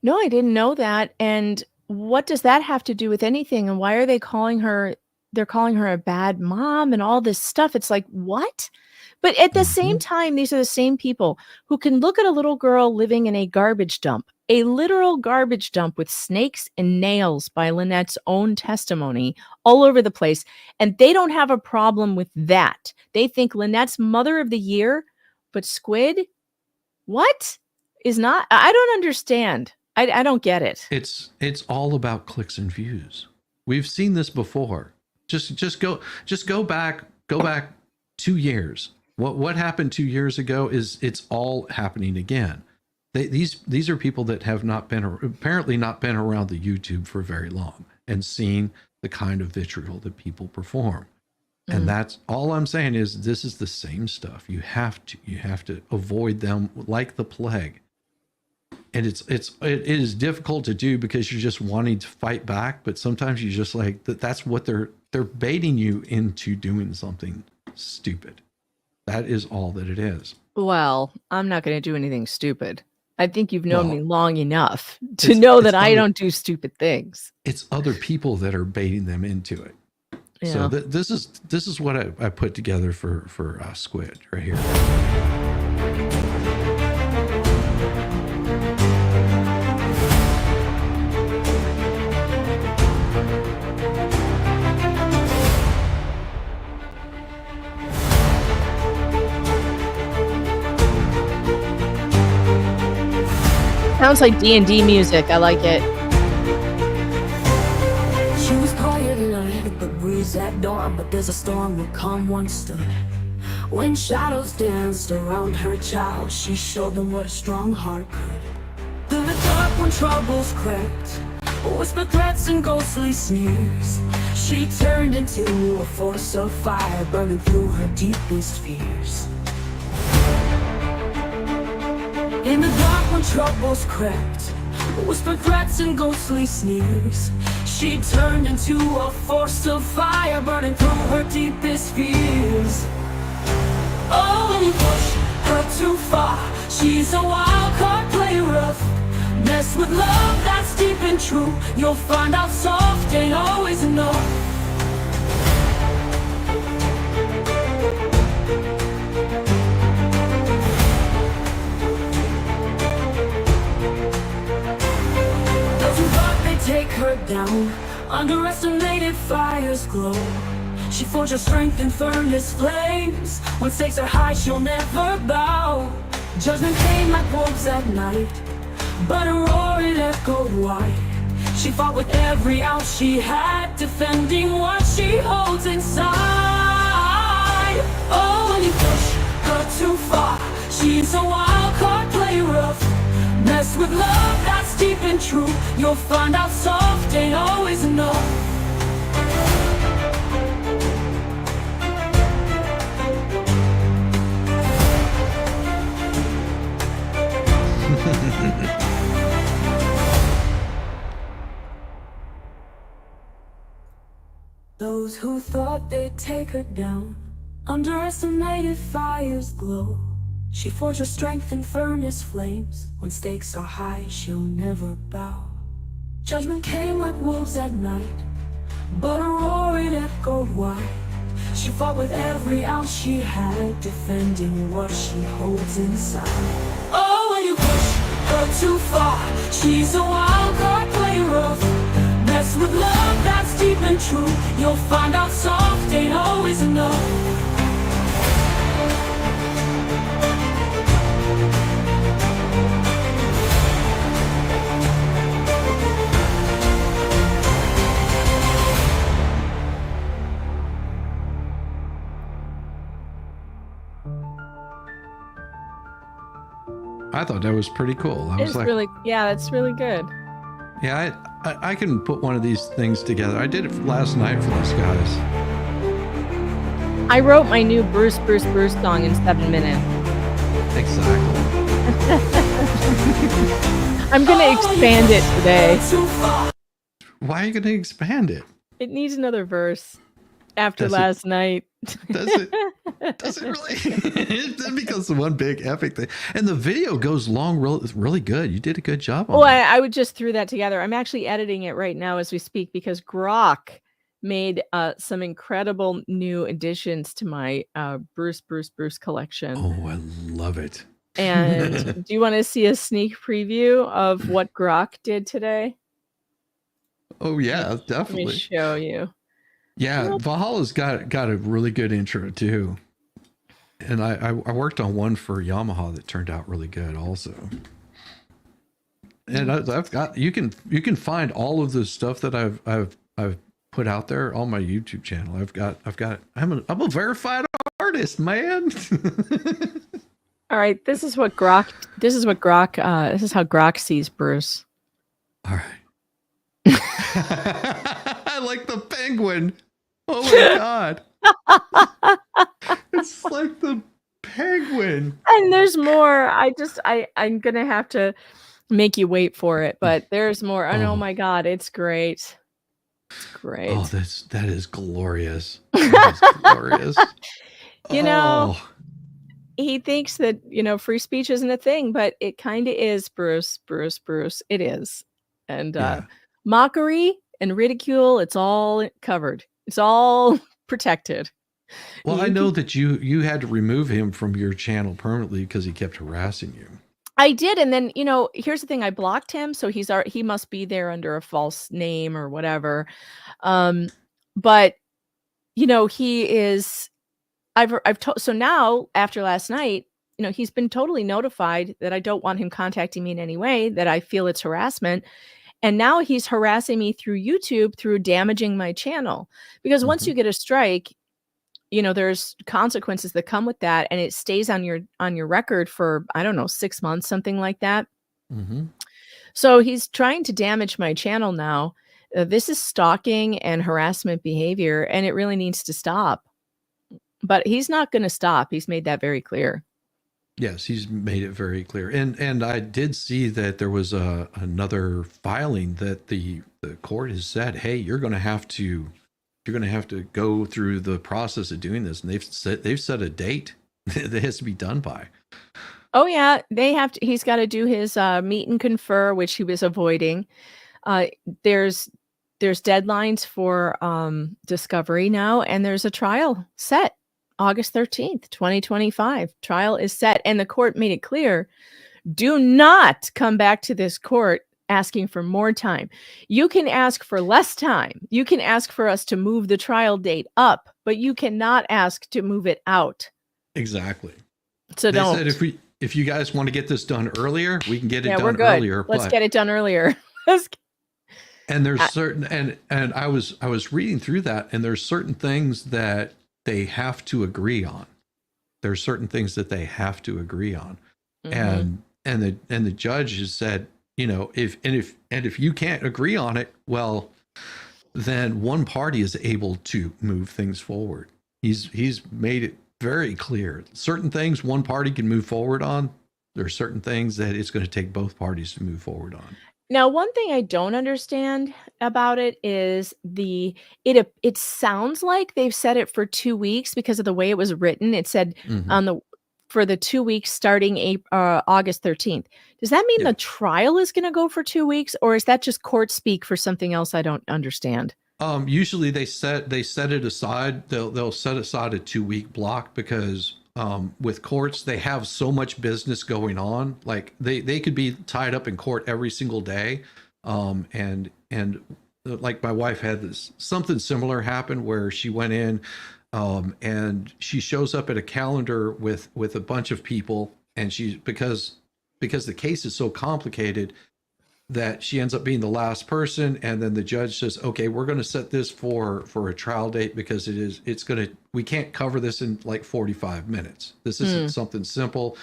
No, I didn't know that. And what does that have to do with anything? And why are they calling her? They're calling her a bad mom and all this stuff. It's like, what? But at the same time, these are the same people who can look at a little girl living in a garbage dump, a literal garbage dump with snakes and nails by Lynette's own testimony all over the place. And they don't have a problem with that. They think Lynette's Mother of the Year, but Squid, what? Is not, I don't understand. I don't get it. It's all about clicks and views. We've seen this before. Just go back 2 years. What happened 2 years ago it's all happening again. These are people that have apparently not been around the YouTube for very long and seen the kind of vitriol that people perform. And that's all I'm saying is this is the same stuff. You have to avoid them like the plague. And it is difficult to do because you're just wanting to fight back, but sometimes you just like that's what they're baiting you into doing something stupid. That is all that it is. Well, I'm not going to do anything stupid. I think you've known me long enough to know that I don't do stupid things. It's other people that are baiting them into it. Yeah. So this is what I put together for Squid right here. Sounds like D&D music. I like it. She was quiet like the breeze at dawn, but there's a storm will come once stood. When shadows danced around her child, she showed them what a strong heart could. Through the dark when troubles crept, whispered threats and ghostly sneers, she turned into a force of fire, burning through her deepest fears. In the dark when troubles crept, whispered threats and ghostly sneers, she turned into a force of fire, burning through her deepest fears. Oh, when you push her too far, she's a wild card, play rough. Mess with love that's deep and true, you'll find out soft ain't always enough. Take her down, underestimated fire's glow. She forged her strength in furnace flames. When stakes are high, she'll never bow. Judgment came like wolves at night, but her roar it echoed wide. She fought with every ounce she had, defending what she holds inside. Oh, when you push her too far, she's a wild card, play rough. Mess with love that's deep and true, you'll find out soft ain't always enough. Those who thought they'd take her down underestimated fire's glow. She forged her strength in furnace flames. When stakes are high, she'll never bow. Judgment came like wolves at night, but her roar it echoed wide. She fought with every ounce she had, defending what she holds inside. Oh, when you push her too far, she's a wild card, play rough. Mess with love that's deep and true, you'll find out soft ain't always enough. I thought that was pretty cool. I was It's like, really, yeah, that's really good. Yeah, I can put one of these things together. I did it last night for those guys. I wrote my new Bruce song in 7 minutes. Exactly. I'm going to expand it today. Why are you going to expand it? It needs another verse after Does it- last night. Does it really? It then becomes one big epic thing. And the video goes long, really good. You did a good job on Well, that. I would just threw that together. I'm actually editing it right now as we speak because Grock made some incredible new additions to my Bruce collection. Oh, I love it. And do you want to see a sneak preview of what Grock did today? Oh yeah, Let me definitely. show you. Yeah, Valhalla's got a really good intro too. And I worked on one for Yamaha that turned out really good also. And I've got you can find all of the stuff that I've put out there on my YouTube channel. I'm a verified artist, man. All right, this is how Grock sees Bruce. All right. I like the penguin. Oh my god. It's like the penguin. And there's more. I'm gonna have to make you wait for it, but there's more. And oh my god, it's great. It's great. Oh, that is glorious. That is glorious. You know, he thinks that, free speech isn't a thing, but it kind of is, Bruce. It is. And mockery and ridicule, it's all covered. It's all protected. Well, I know that you had to remove him from your channel permanently because he kept harassing you. I did, and then here's the thing: I blocked him, so he must be there under a false name or whatever. But he is. So now after last night, he's been totally notified that I don't want him contacting me in any way, that I feel it's harassment. And now he's harassing me through YouTube through damaging my channel. Because once you get a strike, there's consequences that come with that, and it stays on your record for, I don't know, 6 months, something like that. Mm-hmm. So he's trying to damage my channel now. This is stalking and harassment behavior, and it really needs to stop. But he's not going to stop. He's made that very clear. Yes, he's made it very clear. And I did see that there was another filing that the court has said, hey, you're going to have to go through the process of doing this. And they've set a date that has to be done by. Oh yeah, he's got to do his meet and confer, which he was avoiding. There's deadlines for discovery now, and there's a trial set. August 13th, 2025. Trial is set, and the court made it clear, do not come back to this court asking for more time. You can ask for less time. You can ask for us to move the trial date up, but you cannot ask to move it out. Exactly. So they said if you guys want to get this done earlier, we can get it done earlier. Let's get it done earlier. And there's certain and I was reading through that, and there's certain things that they have to agree on. There's certain things that they have to agree on. Mm-hmm. And the judge has said, if you can't agree on it, well, then one party is able to move things forward. He's made it very clear. Certain things one party can move forward on. There are certain things that it's going to take both parties to move forward on. Now, one thing I don't understand about it is it sounds like they've set it for 2 weeks because of the way it was written. It said for the 2 weeks starting August 13th. Does that mean the trial is going to go for 2 weeks, or is that just court speak for something else I don't understand? Usually they set it aside. They'll set aside a 2-week block because with courts, they have so much business going on. Like they could be tied up in court every single day. And like my wife had something similar happen where she went in and she shows up at a calendar with a bunch of people, and because the case is so complicated that she ends up being the last person, and then the judge says, okay, we're going to set this for a trial date because we can't cover this in like 45 minutes. This isn't something simple.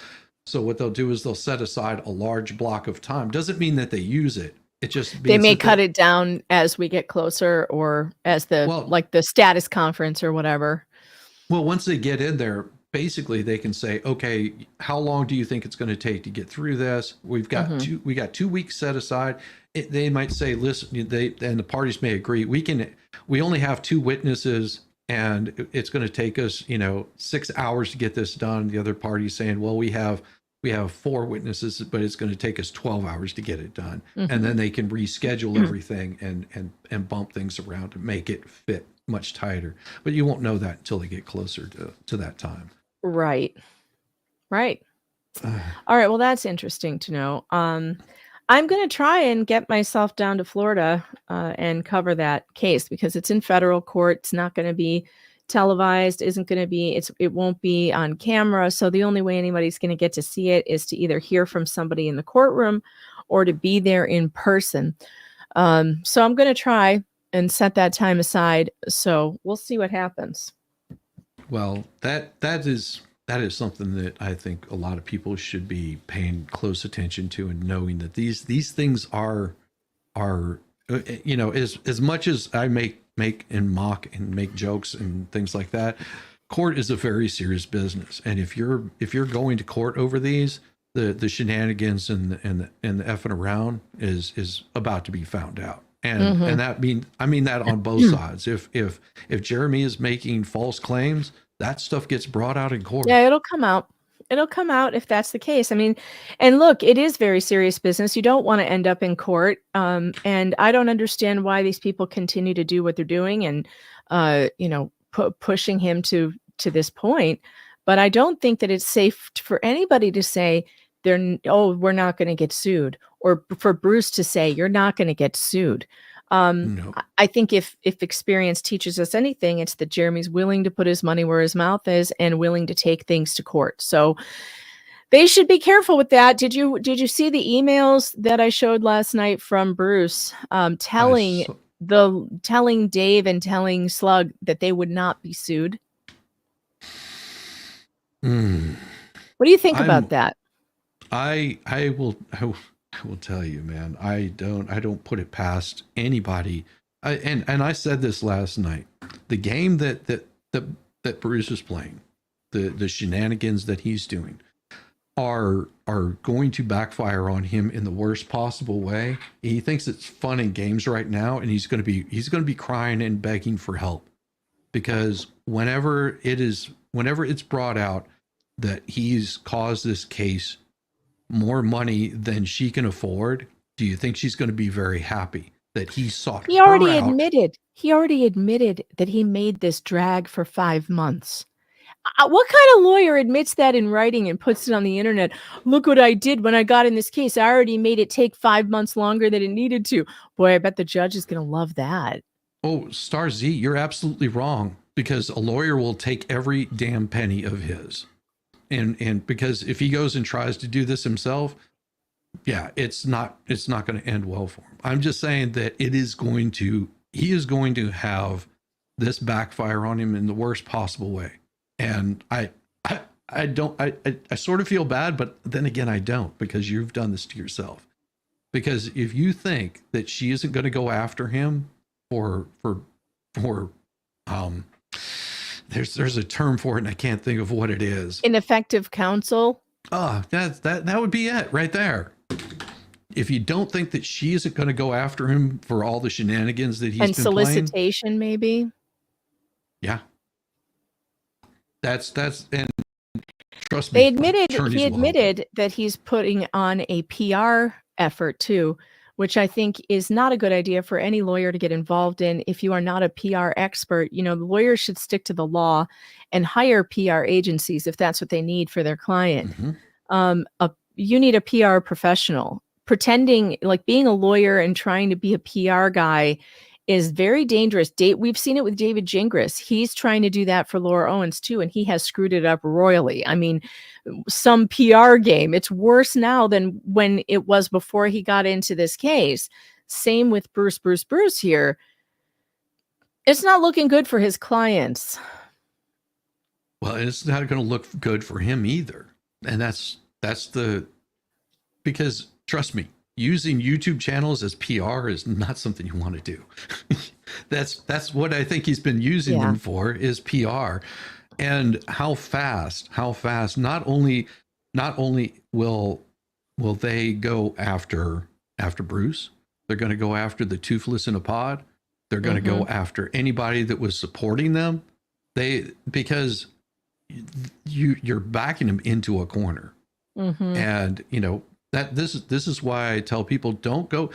So what they'll do is they'll set aside a large block of time. Doesn't mean that they use it. It just They means may that cut it down as we get closer, or as the status conference or whatever. Well, once they get in there, basically they can say, okay, how long do you think it's going to take to get through this? We've got we got 2 weeks set aside. They might say, listen, and the parties may agree. We only have 2 witnesses, and it's going to take us, 6 hours to get this done. The other party's saying, well, we have 4 witnesses, but it's going to take us 12 hours to get it done. And then they can reschedule everything and bump things around to make it fit much tighter. But you won't know that until they get closer to that time. Right. All right. Well, that's interesting to know. I'm going to try and get myself down to Florida and cover that case, because it's in federal court. It's not going to be televised, it won't be on camera. So the only way anybody's going to get to see it is to either hear from somebody in the courtroom or to be there in person. So I'm going to try and set that time aside. So we'll see what happens. Well, that is something that I think a lot of people should be paying close attention to, and knowing that these things are as much as I make and mock and make jokes and things like that, court is a very serious business. And if you're going to court over these, the shenanigans and the effing around is about to be found out. And I mean that on both sides. If Jeremy is making false claims, that stuff gets brought out in court. Yeah, it'll come out. It'll come out if that's the case. I mean, and look, it is very serious business. You don't want to end up in court. And I don't understand why these people continue to do what they're doing and, pushing him to this point. But I don't think that it's safe for anybody to say we're not going to get sued, or for Bruce to say you're not going to get sued. No. I think if experience teaches us anything, it's that Jeremy's willing to put his money where his mouth is and willing to take things to court. So they should be careful with that. Did you see the emails that I showed last night from Bruce, telling Dave and telling Slug that they would not be sued? What do you think about that? I will tell you, man, I don't put it past anybody. And I said this last night. The game that Bruce is playing, the shenanigans that he's doing are going to backfire on him in the worst possible way. He thinks it's fun and games right now, and he's going to be crying and begging for help, because whenever it's brought out that he's caused this case more money than she can afford, do you think she's going to be very happy that he sought He her already out? admitted that he made this drag for 5 months. What kind of lawyer admits that in writing and puts it on the internet? Look what I did when I got in this case. I already made it take 5 months longer than it needed to. Boy, I bet the judge is going to love that. Oh, Star Z, you're absolutely wrong, because a lawyer will take every damn penny of his. And because if he goes and tries to do this himself, yeah, it's not going to end well for him. I'm just saying that he is going to have this backfire on him in the worst possible way. And I sort of feel bad, but then again, I don't, because you've done this to yourself. Because if you think that she isn't going to go after him for there's a term for it, and I can't think of what it is. Ineffective counsel. That would be it right there. If you don't think that she isn't going to go after him for all the shenanigans that he's and been solicitation, playing, maybe. Yeah. That's and trust me. He admitted that he's putting on a PR effort too, which I think is not a good idea for any lawyer to get involved in. If you are not a PR expert, the lawyers should stick to the law and hire PR agencies if that's what they need for their client. You need a PR professional. Pretending like being a lawyer and trying to be a PR guy is very dangerous. We've seen it with David Gingras. He's trying to do that for Laura Owens too, and he has screwed it up royally. I mean, some PR game. It's worse now than when it was before he got into this case. Same with Bruce here. It's not looking good for his clients. Well, it's not going to look good for him either. And that's because trust me, using YouTube channels as PR is not something you want to do. That's what I think he's been using them for, is PR. And how fast, not only will they go after Bruce, they're going to go after the toothless in a pod. They're going to go after anybody that was supporting them. Because you're backing them into a corner. And this is why I tell people, don't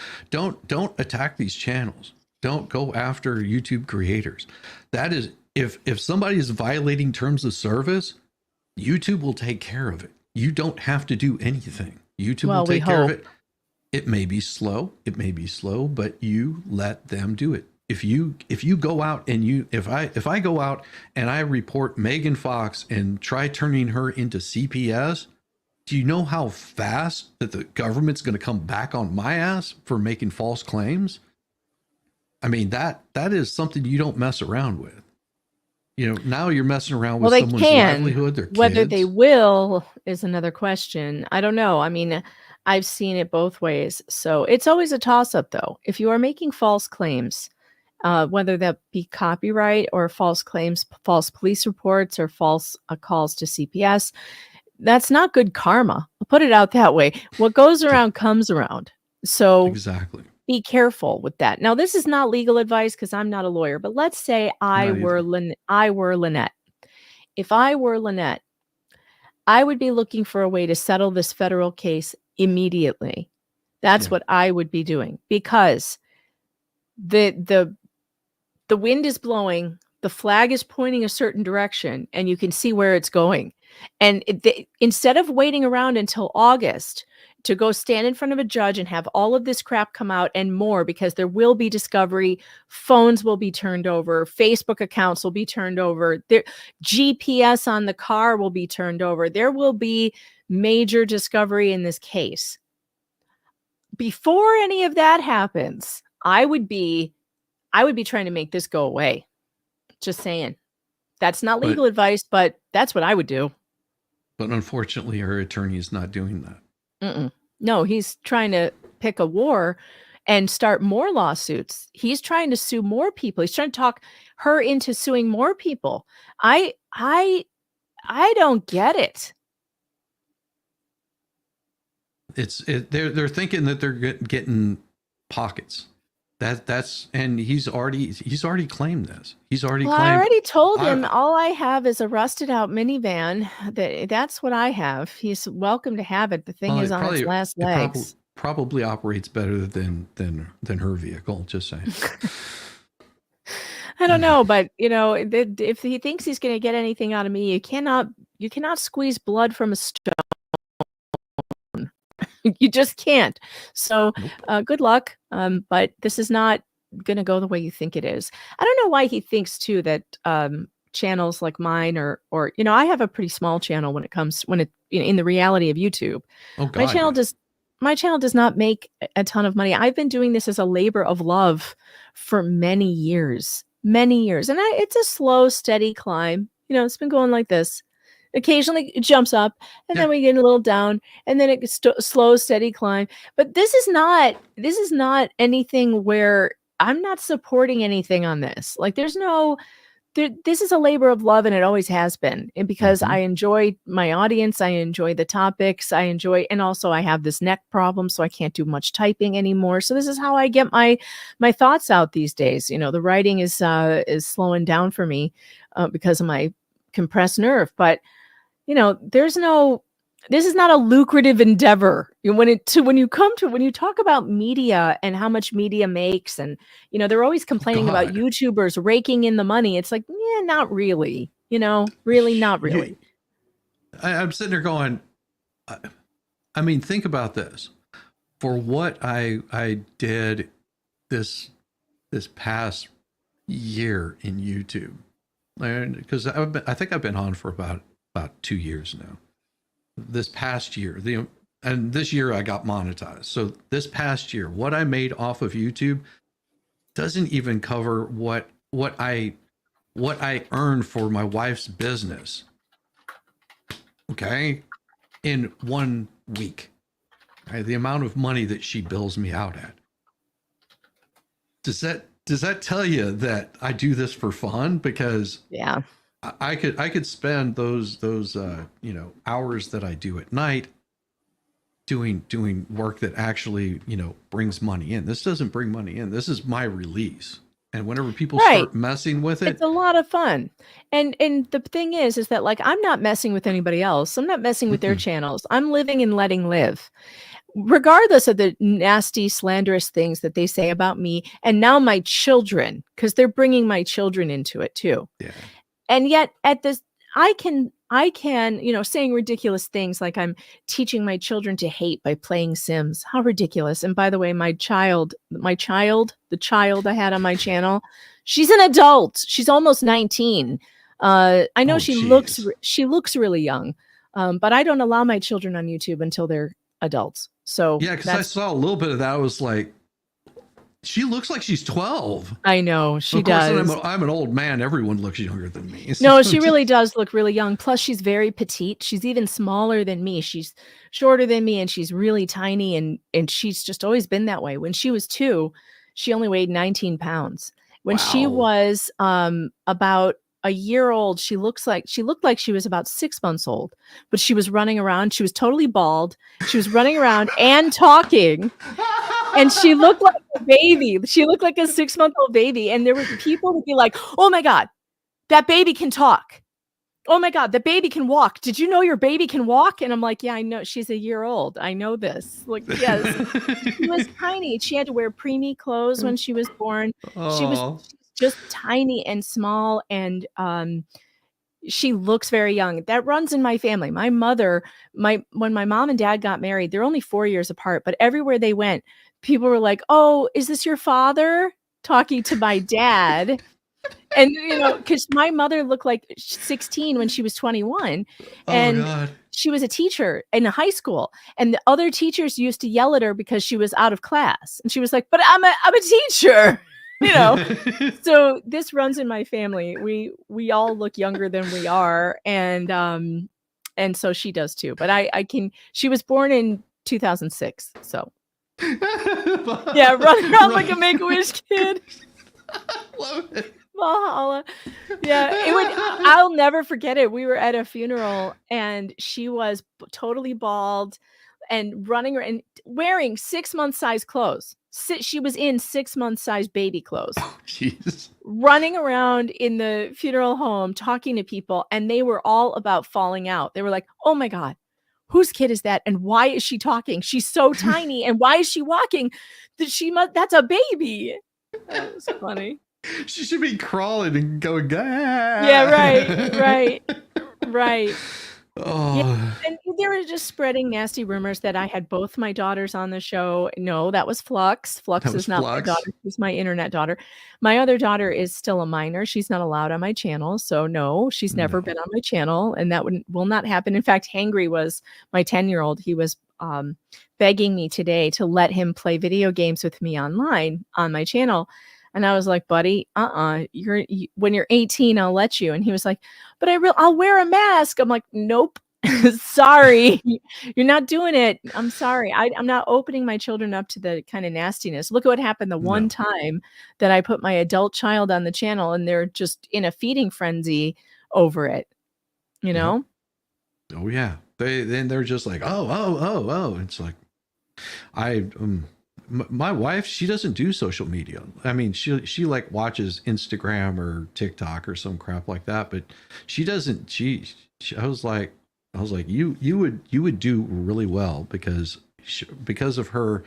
attack these channels. Don't go after YouTube creators. That is, if somebody is violating terms of service, YouTube will take care of it. You don't have to do anything. YouTube will take care of it. It may be slow, but you let them do it. If you go out and if I go out and I report Megan Fox and try turning her into CPS, do you know how fast that the government's going to come back on my ass for making false claims? I mean, that is something you don't mess around with. Now you're messing around with someone's livelihood, their kids. Whether they will is another question. I don't know. I mean, I've seen it both ways. So it's always a toss-up, though. If you are making false claims, whether that be copyright or false claims, false police reports, or false calls to CPS, that's not good karma. I'll put it out that way. What goes around comes around. So exactly. Be careful with that. Now, this is not legal advice because I'm not a lawyer, but let's say I were Lynette. If I were Lynette, I would be looking for a way to settle this federal case immediately. That's what I would be doing, because the wind is blowing, the flag is pointing a certain direction, and you can see where it's going. And instead of waiting around until August to go stand in front of a judge and have all of this crap come out and more, because there will be discovery, phones will be turned over, Facebook accounts will be turned over, GPS on the car will be turned over. There will be major discovery in this case. Before any of that happens, I would be trying to make this go away. Just saying. That's not legal advice, but that's what I would do. But unfortunately, her attorney is not doing that. No, he's trying to pick a war and start more lawsuits. He's trying to sue more people. He's trying to talk her into suing more people. I don't get it. They're thinking that they're getting pockets. And he's already claimed this. I already told him all I have is a rusted out minivan. That's what I have. He's welcome to have it. The thing is on its last legs. Probably operates better than her vehicle. Just saying. I don't know, but if he thinks he's going to get anything out of me, you cannot squeeze blood from a stone. You just can't. So good luck. But this is not going to go the way you think it is. I don't know why he thinks too that channels like mine or I have a pretty small channel in the reality of YouTube. Oh, God, my channel does not make a ton of money. I've been doing this as a labor of love for many years. And it's a slow, steady climb. It's been going like this. Occasionally it jumps up, and then we get a little down, and then it's slow, steady climb. But this is not anything where I'm not supporting anything on this. Like this is a labor of love, and it always has been. And because I enjoy my audience, I enjoy the topics, and also I have this neck problem, so I can't do much typing anymore. So this is how I get my thoughts out these days. The writing is slowing down for me because of my compressed nerve, but this is not a lucrative endeavor. When you talk about media and how much media makes, and they're always complaining about YouTubers raking in the money. It's like, yeah, not really. Really not really. I'm sitting there going, I mean, think about this. For what I did this past year in YouTube, because I think I've been on for about 2 years now. This past year, and this year I got monetized. So this past year, what I made off of YouTube doesn't even cover what I earned for my wife's business. Okay, in 1 week. The amount of money that she bills me out at. Does that tell you that I do this for fun? Because yeah, I could spend those hours that I do at night doing work that actually brings money in. This doesn't bring money in. This is my release. And whenever people start messing with it, it's a lot of fun. And the thing is that like I'm not messing with anybody else. I'm not messing with their channels. I'm living and letting live. Regardless of the nasty, slanderous things that they say about me, and now my children, because they're bringing my children into it too. Yeah. And yet at this, I can, saying ridiculous things like I'm teaching my children to hate by playing Sims. How ridiculous. And by the way, the child I had on my channel, she's an adult. She's almost 19. I know she looks really young. But I don't allow my children on YouTube until they're adults. So yeah, because I saw a little bit of that. I was like, she looks like she's 12. I know she of course, does. I'm an old man. Everyone looks younger than me. No, she really does look really young. Plus, she's very petite. She's even smaller than me. She's shorter than me, and she's really tiny. And she's just always been that way. When she was 2, she only weighed 19 pounds. When she was about a year old, she looked like she was about 6 months old. But she was running around. She was totally bald. She was running around and talking. And she looked like a baby. She looked like a 6-month-old baby. And there were people who'd be like, oh my God, that baby can talk. Oh my God, the baby can walk. Did you know your baby can walk? And I'm like, yeah, I know. She's a year old. I know this. Like, yes. She was tiny. She had to wear preemie clothes when she was born. She was just tiny and small. And she looks very young. That runs in my family. My mother, when my mom and dad got married, they're only 4 years apart, but everywhere they went, people were like, oh, is this your father? Talking to my dad. And, because my mother looked like 16 when she was 21. And God. She was a teacher in a high school. And the other teachers used to yell at her because she was out of class. And she was like, but I'm a teacher. So this runs in my family. We all look younger than we are. And so she does too. But she was born in 2006. So yeah, running around like a Make-A-Wish kid. Love it. Valhalla. Yeah, I'll never forget it. We were at a funeral and she was totally bald and running and wearing 6-month size clothes. She was in 6-month size baby clothes. Jesus. Running around in the funeral home talking to people, and they were all about falling out. They were like, oh my God, whose kid is that? And why is she talking? She's so tiny. And why is she walking? That's a baby. That was funny. She should be crawling and going, yeah, right. Oh. Yeah, and they were just spreading nasty rumors that I had both my daughters on the show. No, that was Flux. Flux is not my daughter. She's my internet daughter. My other daughter is still a minor. She's not allowed on my channel. So no, she's never been on my channel, and that will not happen. In fact, Hangry was my 10-year-old. He was begging me today to let him play video games with me online on my channel. And I was like, buddy, when you're 18, I'll let you. And he was like, but I'll wear a mask. I'm like, nope, sorry, you're not doing it. I'm sorry. I'm not opening my children up to the kind of nastiness. Look at what happened the one time that I put my adult child on the channel and they're just in a feeding frenzy over it, Oh yeah. They're just like, oh. It's like, my wife, she doesn't do social media. I mean, she like watches Instagram or TikTok or some crap like that, but she doesn't. I was like, you would do really well because of her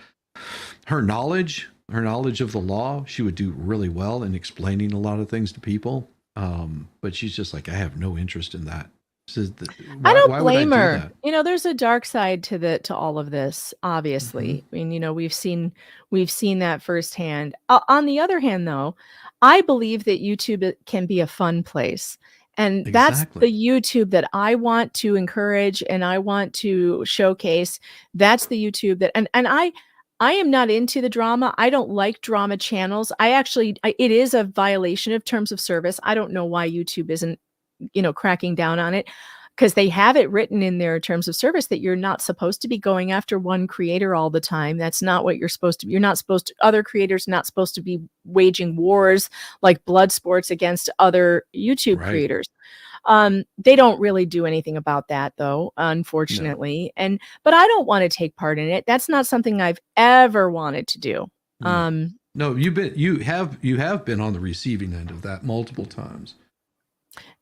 knowledge of the law. She would do really well in explaining a lot of things to people. But she's just like, I have no interest in that. I don't blame her. There's a dark side to all of this, obviously. I mean, we've seen that firsthand. On the other hand, though, I believe that YouTube can be a fun place. And that's the YouTube that I want to encourage and I want to showcase. That's the YouTube that, and I am not into the drama. I don't like drama channels. It is a violation of terms of service. I don't know why YouTube isn't cracking down on it. because they have it written in their terms of service that you're not supposed to be going after one creator all the time. That's not what you're supposed to be. You're not supposed to, other creators not supposed to be waging wars like blood sports against other YouTube creators. They don't really do anything about that though, unfortunately. But I don't want to take part in it. That's not something I've ever wanted to do. No, you have been on the receiving end of that multiple times.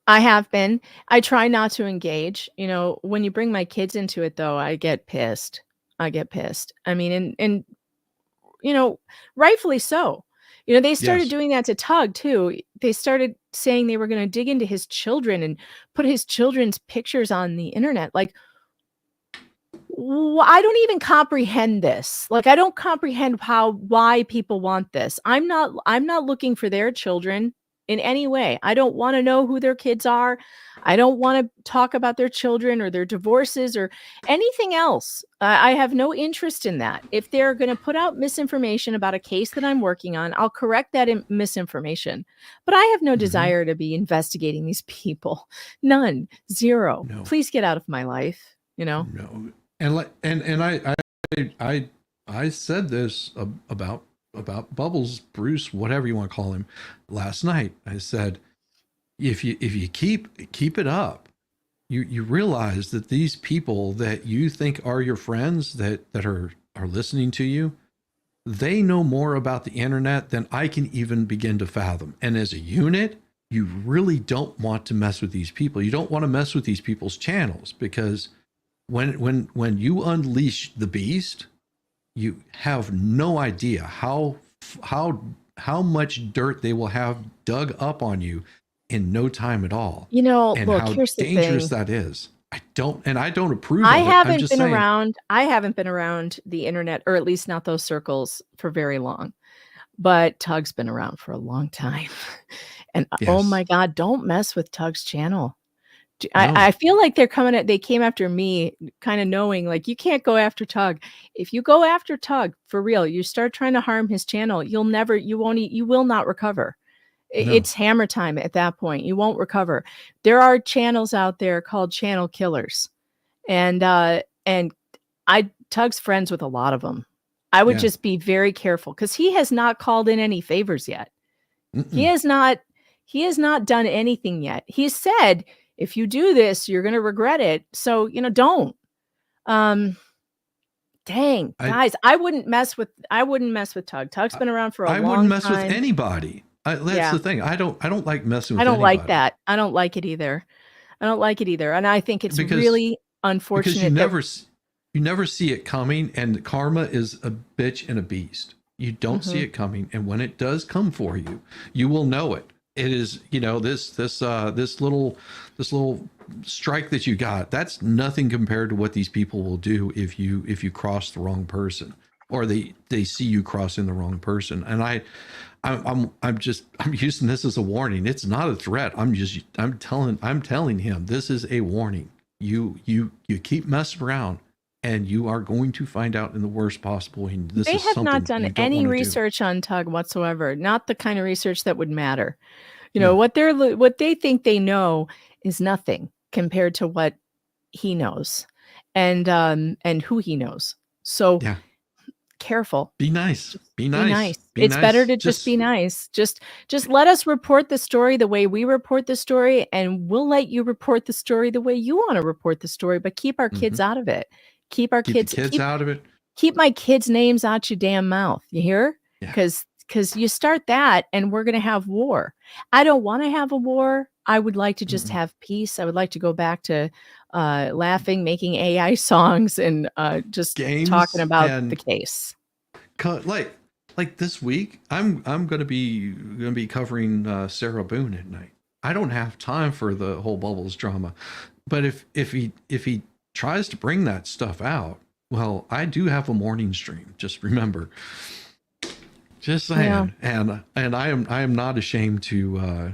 I have been. I try not to engage. You know, when you bring my kids into it though, I get pissed. I mean, and you know, rightfully so. You know, they started doing that to Tug too. They started saying they were going to dig into his children and put his children's pictures on the internet. Like, I don't even comprehend this. Like, I don't comprehend why people want this. I'm not looking for their children in any way. I don't want to know who their kids are. I don't want to talk about their children or their divorces or anything else. I have no interest in that. If they're going to put out misinformation about a case that I'm working on, I'll correct that misinformation. But I have no desire to be investigating these people. None. Zero. No. Please get out of my life. You know. No. And I said this about Bubbles, Bruce, whatever you want to call him, last night. I said, if you keep it up, you realize that these people that you think are your friends that are listening to you, they know more about the internet than I can even begin to fathom. And as a unit, you really don't want to mess with these people. You don't want to mess with these people's channels, because when you unleash the beast, you have no idea how much dirt they will have dug up on you in no time at all. You know, and look, how here's the dangerous thing. that is. I don't approve I of it. haven't been around. I haven't been around the internet, or at least not those circles, for very long. But Tug's been around for a long time, and oh my God, don't mess with Tug's channel. I feel like they came after me, kind of knowing like you can't go after Tug. If you go after Tug for real, you start trying to harm his channel, you will not recover. It's hammer time at that point. You won't recover. There are channels out there called channel killers, and Tug's friends with a lot of them. I would just be very careful, because he has not called in any favors yet. He has not done anything yet. He said, if you do this, you're going to regret it. So, you know, don't. Dang, guys, I wouldn't mess with Tug. Tug's been around for a long time. I wouldn't mess with anybody. That's the thing. I don't like messing with I don't anybody. like that. I don't like it either. And I think it's really unfortunate because you never see it coming, and karma is a bitch and a beast. You don't see it coming, and when it does come for you, you will know it. It is, you know, this little strike that you got, that's nothing compared to what these people will do if you cross the wrong person, or they see you crossing the wrong person. And I'm using this as a warning. It's not a threat. I'm telling him this is a warning. You keep messing around, and you are going to find out in the worst possible way. They have not done any research on Tug whatsoever. Not the kind of research that would matter. You know, what they think they know is nothing compared to what he knows, and who he knows. So careful. Be nice. Be nice. It's better to just be nice. Just let us report the story the way we report the story, and we'll let you report the story the way you want to report the story, but keep our kids out of it. Keep our kids out of it. Keep my kids' names out your damn mouth. You hear? Because you start that and we're going to have war. I don't want to have a war. I would like to just have peace. I would like to go back to laughing, making AI songs, and just talking about the case. Like this week, I'm going to be covering Sarah Boone at night. I don't have time for the whole Bubbles drama, but if he tries to bring that stuff out, well, I do have a morning stream. Just remember. Just saying, and I am not ashamed to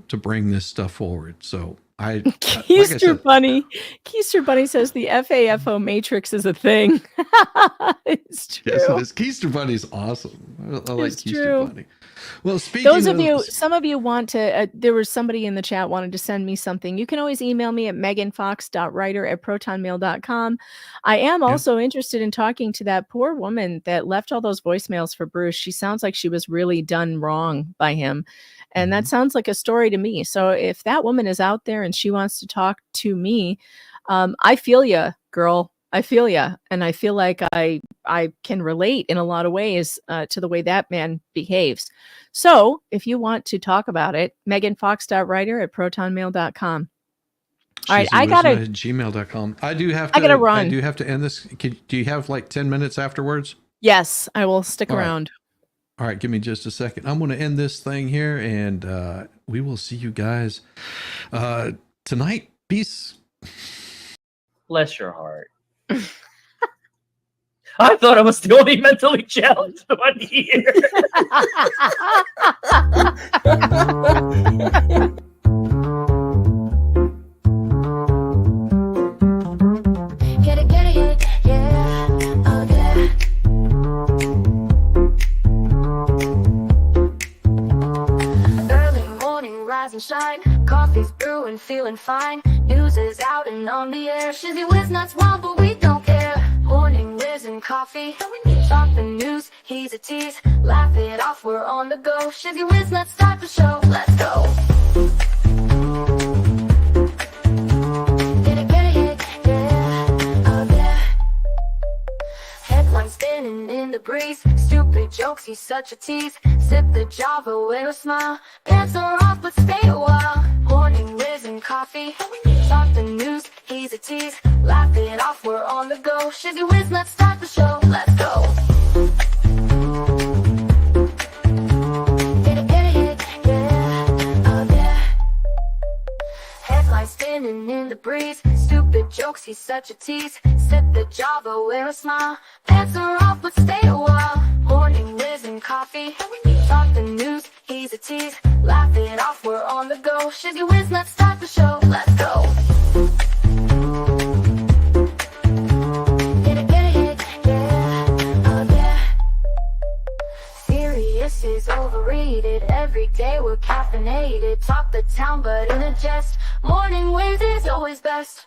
bring this stuff forward. So Keister Bunny says the FAFO matrix is a thing. It's true. Yes, it is. Keister Bunny's awesome. I like It's Keister true. Bunny. Well, speaking Some of you want to, there was somebody in the chat wanted to send me something. You can always email me at meganfox.writer@protonmail.com. I am also interested in talking to that poor woman that left all those voicemails for Bruce. She sounds like she was really done wrong by him. And that sounds like a story to me. So if that woman is out there and she wants to talk to me, I feel ya, girl. I feel ya. And I feel like I can relate in a lot of ways to the way that man behaves. So if you want to talk about it, meganfox.writer@protonmail.com. All right, I gotta gmail.com. I gotta run. I do have to end this. Do you have like 10 minutes afterwards? Yes, I will stick All right. around. All right, give me just a second. I'm going to end this thing here, and we will see you guys tonight. Peace. Bless your heart. I thought I was the only mentally challenged one here. Get it, yeah, oh yeah. Early morning, rise and shine. Coffee's brewing, feeling fine. News is out and on the air. Shizzy Whiz nuts wild, but we don't care. Morning, Whiz and Coffee. Talk the news, he's a tease. Laugh it off, we're on the go. Shizzy Whiz nuts, start the show. Let's go. Get it, yeah, oh yeah. Headlines spinning in the breeze. Stupid jokes, he's such a tease. Sip the Java, wear a smile. Pants are off, but stay a while. Morning, Whiz and Coffee. Talk the news, he's a tease. Laugh it off, we're on the go. Shizzy Whiz, let's start the show. Let's go. Get it, yeah, oh yeah. Headlines spinning in the breeze. Stupid jokes, he's such a tease. Sip the Java, wear a smile. Pants are off, but stay a while. Morning, Whiz and Coffee. Talk the news, he's a tease. Laugh it off, we're on the go. Shizzy Whiz, let's start the show. Let's go. Get it, yeah, oh yeah. Serious is overrated. Every day we're caffeinated. Talk the town, but in a jest. Morning Whiz is always best.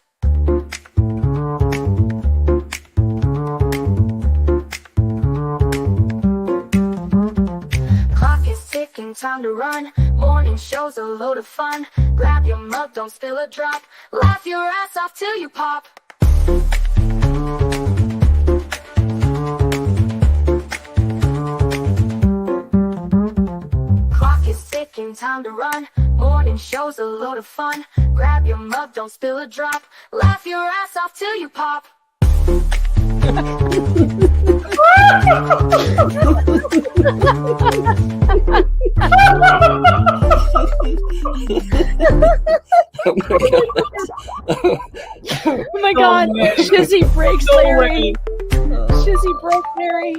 Clock is ticking, time to run. Morning show's a load of fun. Grab your mug, don't spill a drop. Laugh your ass off till you pop. Clock is ticking, time to run. Morning show's a load of fun. Grab your mug, don't spill a drop. Laugh your ass off till you pop. Oh my god, Shizzy breaks Larry. Shizzy broke Larry.